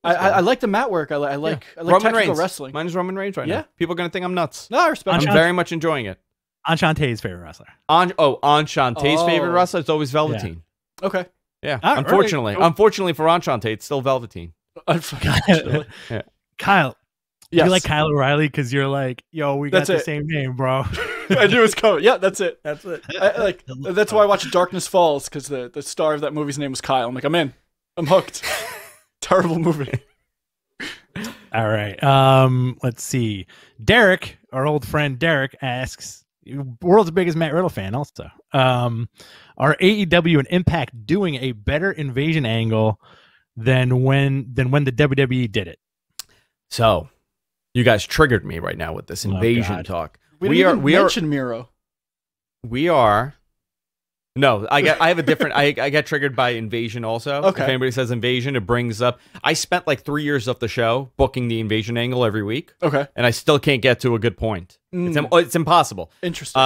I like the mat work. I like Roman technical Reigns. wrestling. Mine is Roman Reigns right Yeah. now. People are going to think I'm nuts. No, I respect I'm it. very much enjoying it. Enchanté's favorite wrestler. Enchanté's favorite wrestler is always Velveteen. Okay. Yeah. All right. Unfortunately. Cool. Unfortunately for Enchanté, it's still Velveteen. Unfortunately. Kyle, Yes. you like Kyle O'Reilly because you're like, yo, we got That's the it. same name, bro. I knew it was coming. Yeah, that's it. That's it. That's why I watched Darkness Falls, because the star of that movie's name was Kyle. I'm like, I'm in. I'm hooked. Terrible movie. All right. Let's see. Derek, our old friend Derek, asks, world's biggest Matt Riddle fan also. Are AEW and Impact doing a better invasion angle than when the WWE did it? So, you guys triggered me right now with this invasion God. talk. We mentioned Miro. We are. No, I have a different. I get triggered by invasion also. Okay. If anybody says invasion, it brings up. I spent like 3 years of the show booking the invasion angle every week, Okay. and I still can't get to a good point. It's impossible. Interesting.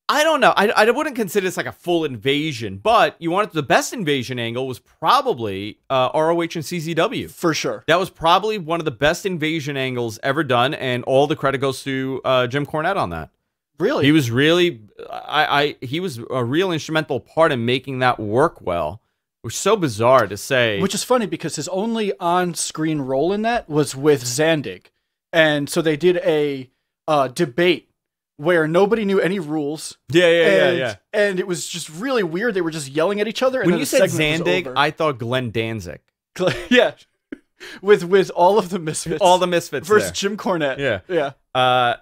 I don't know. I wouldn't consider this like a full invasion, but you wanted the best invasion angle was probably ROH and CZW. For sure. That was probably one of the best invasion angles ever done, and all the credit goes to Jim Cornette on that. Really? He was really, he was a real instrumental part in making that work well. It was so bizarre to say. Which is funny because his only on-screen role in that was with Zandig. And so they did a debate where nobody knew any rules. Yeah. And it was just really weird. They were just yelling at each other. And When then you the said segment was Zandig, over. I thought Glenn Danzig. Yeah. With all of the misfits. All the misfits versus there. Jim Cornette. Yeah. Yeah.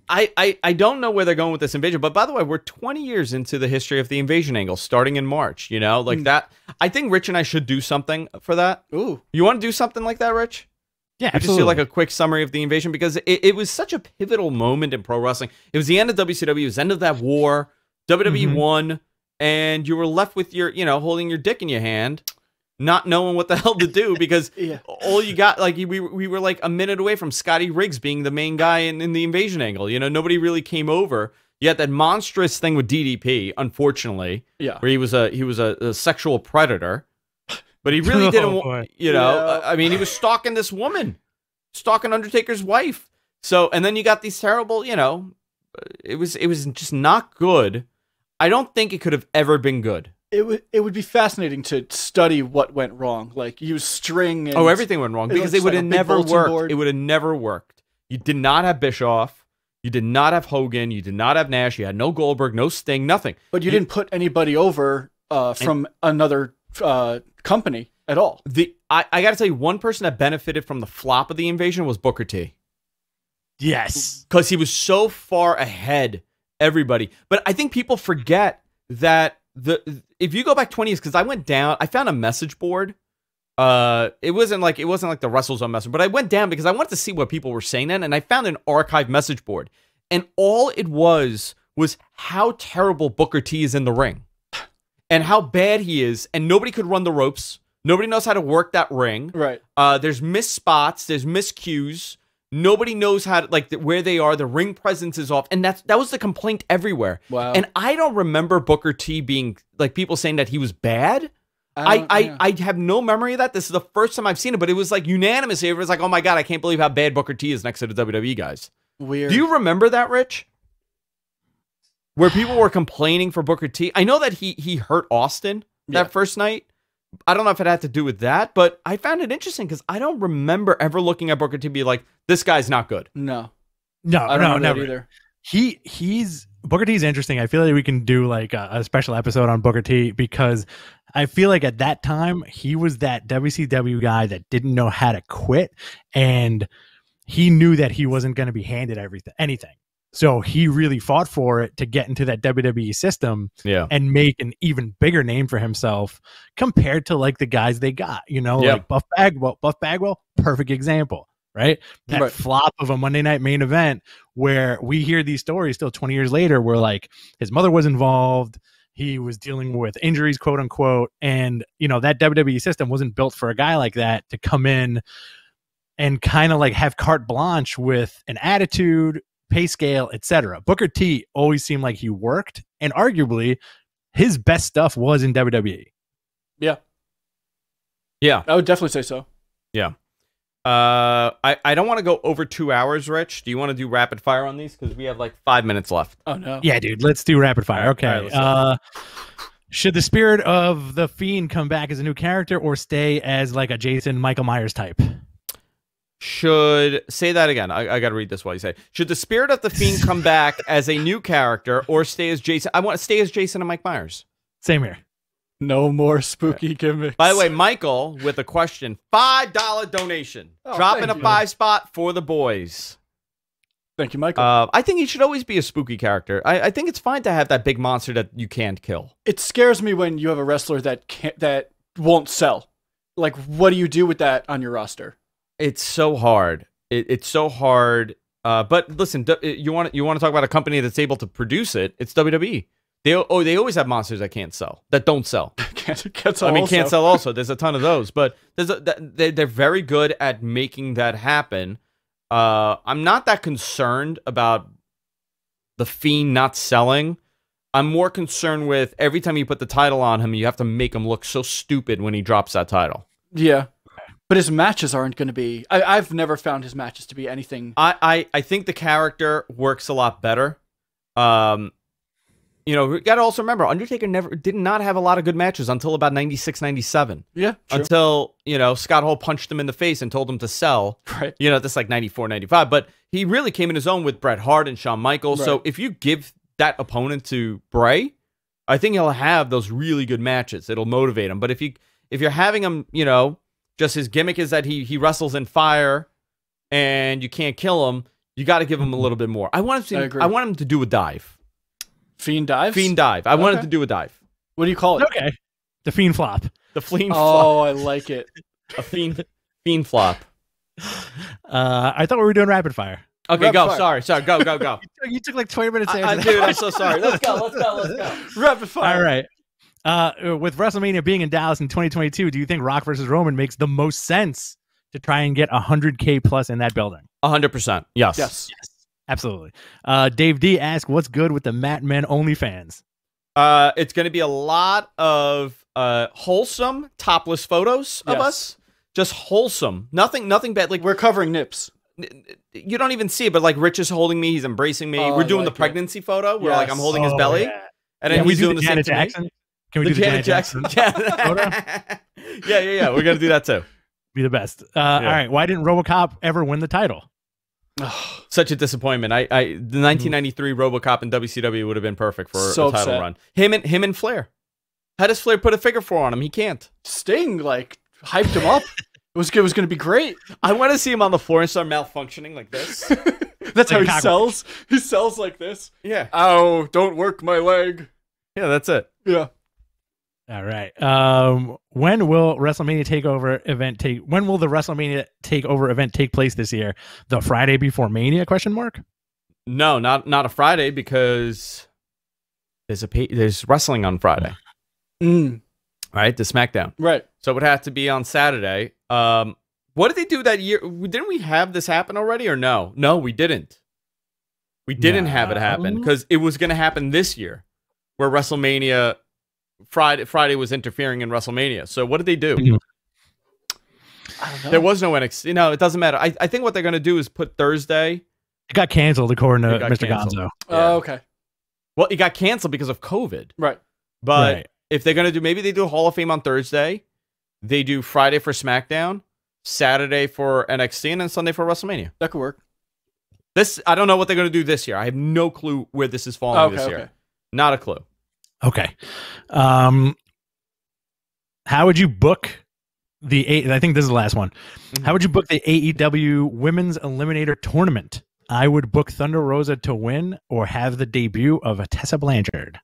I don't know where they're going with this invasion, but by the way, we're 20 years into the history of the invasion angle, starting in March, you know? Like that. I think Rich and I should do something for that. Ooh. You want to do something like that, Rich? Yeah, We just do like a quick summary of the invasion because it was such a pivotal moment in pro wrestling. It was the end of WCW, it was the end of that war. WWE won, and you were left with your, holding your dick in your hand, not knowing what the hell to do because all you got, like, we were like a minute away from Scotty Riggs being the main guy in the invasion angle. Nobody really came over. You had that monstrous thing with DDP, unfortunately, where he was a sexual predator. But he really didn't, I mean, he was stalking this woman, stalking Undertaker's wife. So, and then you got these terrible, it was just not good. I don't think it could have ever been good. It would be fascinating to study what went wrong. Like use string. And everything went wrong because it would have never worked. It would have never worked. You did not have Bischoff. You did not have Hogan. You did not have Nash. You had no Goldberg, no Sting, nothing. But you didn't put anybody over from another company at all. I got to tell you, one person that benefited from the flop of the invasion was Booker T. Yes. Because he was so far ahead everybody. But I think people forget that if you go back 20 years, because I went down, I found a message board. It wasn't like the WrestleZone message, but I went down because I wanted to see what people were saying then, and I found an archive message board. And all it was how terrible Booker T is in the ring. And how bad he is, and nobody could run the ropes. Nobody knows how to work that ring. Right. There's missed spots. There's miscues. Nobody knows how to, where they are. The ring presence is off. And that was the complaint everywhere. Wow. And I don't remember Booker T being, people saying that he was bad. I have no memory of that. This is the first time I've seen it, but it was unanimous. It was oh my God, I can't believe how bad Booker T is next to the WWE guys. Weird. Do you remember that, Rich? where people were complaining for Booker T. I know that he hurt Austin that first night. I don't know if it had to do with that, but I found it interesting because I don't remember ever looking at Booker T be like, this guy's not good. No, I don't know never either. He's Booker T is interesting. I feel like we can do like a special episode on Booker T because I feel like at that time he was that WCW guy that didn't know how to quit, and he knew that he wasn't going to be handed anything. So he really fought for it to get into that WWE system and make an even bigger name for himself compared to like the guys they got, like Buff Bagwell, perfect example, right? That flop of a Monday night main event where we hear these stories still 20 years later where like his mother was involved. He was dealing with injuries, quote unquote. And, that WWE system wasn't built for a guy like that to come in and kind of like have carte blanche with an attitude, pay scale, etc. Booker T always seemed like he worked, and arguably his best stuff was in WWE. Yeah, I would definitely say so. Yeah. I don't want to go over 2 hours, Rich. Do you want to do rapid fire on these? Because we have like 5 minutes left. Oh, no. Yeah, dude. Let's do rapid fire. Okay. Should the spirit of the Fiend come back as a new character or stay as like a Jason Michael Myers type? Say that again. I got to read this while you say. Should the spirit of the Fiend come back as a new character or stay as Jason? I want to stay as Jason and Mike Myers. Same here. No more spooky gimmicks. By the way, Michael with a question. $5 donation. Drop in a 5 spot for the boys. Thank you, Michael. I think he should always be a spooky character. I think it's fine to have that big monster that you can't kill. It scares me when you have a wrestler that won't sell. Like, what do you do with that on your roster? It's so hard. It's so hard. But listen, you want to talk about a company that's able to produce it? It's WWE. They always have monsters that can't sell, that don't sell. Can't sell also. There's a ton of those, but they're very good at making that happen. I'm not that concerned about the Fiend not selling. I'm more concerned with every time you put the title on him, you have to make him look so stupid when he drops that title. Yeah. But his matches aren't going to be... I've never found his matches to be anything... I think the character works a lot better. We got to also remember, Undertaker did not have a lot of good matches until about 96, 97. Yeah, true. Until, Scott Hall punched him in the face and told him to sell. Right. This like 94, 95. But he really came in his own with Bret Hart and Shawn Michaels. Right. So if you give that opponent to Bray, I think he'll have those really good matches. It'll motivate him. But if you're having him, just his gimmick is that he wrestles in fire and you can't kill him, you got to give him a little bit more. I want him to do a dive. Fiend dives? Fiend dive. I wanted to do a dive. What do you call it? Okay. The Fiend flop. The Fiend flop. Oh, I like it. A Fiend flop. I thought we were doing rapid fire. Okay, rapid go. fire. Sorry. Go. You took like 20 minutes. Dude, I'm so sorry. Let's go. Rapid fire. All right. With WrestleMania being in Dallas in 2022, do you think Rock versus Roman makes the most sense to try and get 100K plus in that building? 100%. Yes. Yes. Absolutely. Dave D asks, what's good with the Matt Men OnlyFans? It's going to be a lot of wholesome topless photos of us. Just wholesome. Nothing bad. Like, we're covering nips. You don't even see it, but like Rich is holding me. He's embracing me. We're doing the pregnancy photo where like I'm holding his belly. Yeah. And then he's doing the Janet same Jackson. Can we do the Janet Jackson photo? Yeah. We're going to do that too. Be the best. All right. Why didn't RoboCop ever win the title? Such a disappointment. The 1993 RoboCop in WCW would have been perfect for a title run. Him and Flair. How does Flair put a figure 4 on him? He can't. Sting hyped him up. It was going to be great. I want to see him on the floor and start malfunctioning like this. That's how he sells. He sells like this. Yeah. Ow! Don't work my leg. Yeah, that's it. Yeah. All right. When will the WrestleMania takeover event take place this year? The Friday before Mania? ? No, not a Friday because there's wrestling on Friday. Right, the Smackdown. Right. So it would have to be on Saturday. What did they do that year? Didn't we have this happen already or no? No, we didn't. We didn't have it happen because it was going to happen this year, where WrestleMania. Friday was interfering in WrestleMania. So what did they do? I don't know. There was no NXT. No, it doesn't matter. I think what they're going to do is put Thursday. It got canceled according to Mr. Canceled. Gonzo. Oh, okay. Well, it got canceled because of COVID. Right. But Right. if they're going to do, maybe they do a Hall of Fame on Thursday. They do Friday for SmackDown, Saturday for NXT, and then Sunday for WrestleMania. That could work. I don't know what they're going to do this year. I have no clue where this is falling this year. Not a clue. Okay. How would you book I think this is the last one. Mm-hmm. How would you book the AEW Women's Eliminator Tournament? I would book Thunder Rosa to win or have the debut of Tessa Blanchard.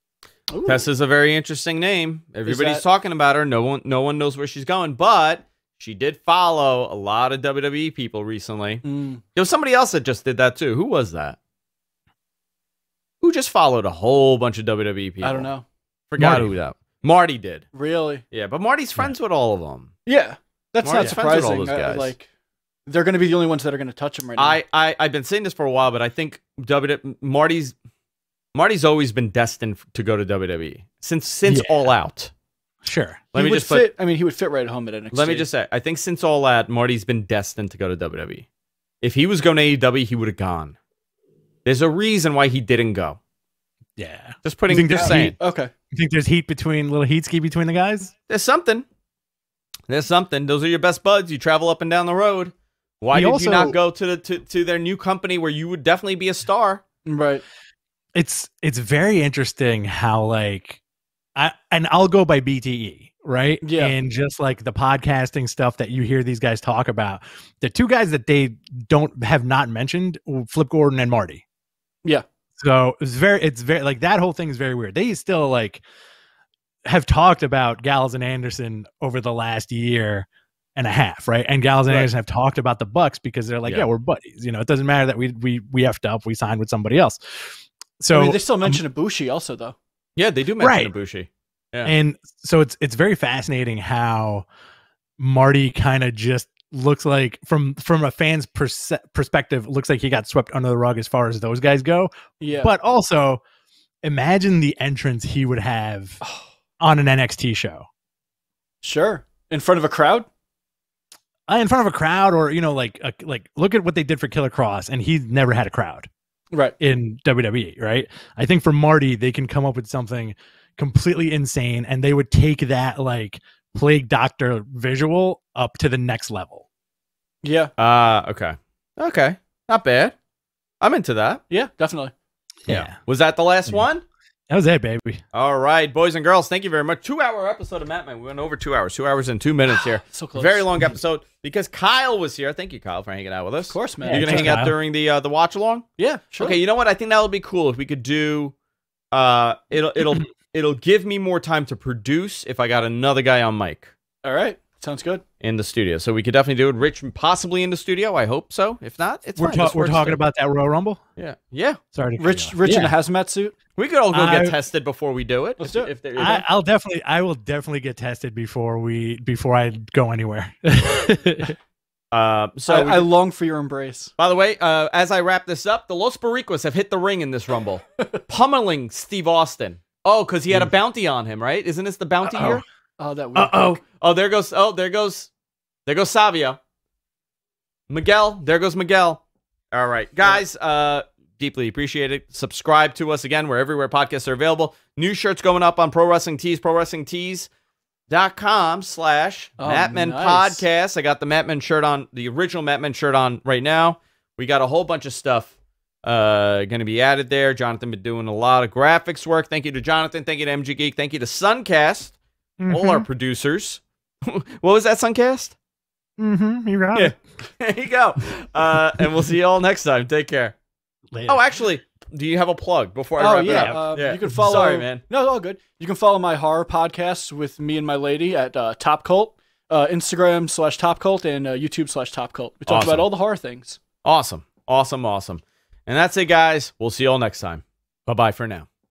Ooh. Tessa's a very interesting name. Everybody's talking about her. No one knows where she's going, but she did follow a lot of WWE people recently. There was somebody else that just did that too. Who was that? Who just followed a whole bunch of WWE people? I don't know. Forgot who that. Marty did. Really? Yeah, but Marty's friends with all of them. Yeah. That's Marty's not friends with all surprising. those guys. Like, they're going to be the only ones that are going to touch him right now. I've been saying this for a while, but I think Marty's always been destined to go to WWE since All Out. Sure. He would fit right at home at NXT. Let me just say, I think since All Out, Marty's been destined to go to WWE. If he was going to AEW, he would have gone. There's a reason why he didn't go. Yeah. Just saying. Okay. You think there's little heat ski between the guys? There's something. Those are your best buds. You travel up and down the road. Why did you not go to their new company where you would definitely be a star? Right. It's very interesting how I'll go by BTE, right? Yeah. And just like the podcasting stuff that you hear these guys talk about, the two guys that they have not mentioned, Flip Gordon and Marty. Yeah. So it's very like that whole thing is very weird. They still like have talked about Gallows and Anderson over the last year and a half, right? And Gallows and Anderson have talked about the Bucks because they're like, yeah, we're buddies. It doesn't matter that we effed up, we signed with somebody else. So they still mention Ibushi also, though. Yeah, they do mention Ibushi. Yeah. And so it's very fascinating how Marty kind of just looks like from a fan's perspective, looks like he got swept under the rug as far as those guys go. Yeah. But also imagine the entrance he would have on an NXT show. Sure. In front of a crowd? In front of a crowd, or like look at what they did for Killer Cross, and he never had a crowd. Right. In WWE, right? I think for Marty, they can come up with something completely insane, and they would take that like Plague Doctor visual up to the next level. Yeah. Okay. Not bad. I'm into that. Yeah, definitely. Yeah. Was that the last one? That was it, baby. All right, boys and girls, thank you very much. 2-hour episode of Matt Man. We went over 2 hours. 2 hours and 2 minutes here. So close. Very long episode because Kyle was here. Thank you, Kyle, for hanging out with us. Of course, man. You're gonna hang out during the watch along? Yeah, sure. Okay, you know what? I think that would be cool if we could do. It'll give me more time to produce if I got another guy on mic. All right, sounds good. In the studio, so we could definitely do it. Rich possibly in the studio. I hope so. If not, it's we're fine. we're talking about that Royal Rumble. Yeah. Sorry, to Rich in a hazmat suit. We could all go get tested before we do it. Let's do it. I will definitely get tested before I go anywhere. I long for your embrace. By the way, as I wrap this up, the Los Barriquas have hit the ring in this Rumble, pummeling Steve Austin. Oh, because he had a bounty on him, right? Isn't this the bounty here? Oh, that weird. Oh, there goes Savio. Miguel, there goes Miguel. All right, guys, deeply appreciate it. Subscribe to us again. We're everywhere podcasts are available. New shirts going up on Pro Wrestling Tees, prowrestlingtees.com/Mattmen Podcast. I got the Mattmen shirt on, the original Mattmen shirt on right now. We got a whole bunch of stuff going to be added there. Jonathan been doing a lot of graphics work. Thank you to Jonathan. Thank you to MG Geek. Thank you to Suncast, all our producers. What was that, Suncast? You got it. There you go. And we'll see you all next time. Take care. Later. Oh, actually, do you have a plug before I wrap it up? You can follow. Sorry, man. No, all good. You can follow my horror podcasts with me and my lady at Top Cult, Instagram /Top Cult, and YouTube /Top Cult. We talk about all the horror things. Awesome. And that's it, guys. We'll see you all next time. Bye-bye for now.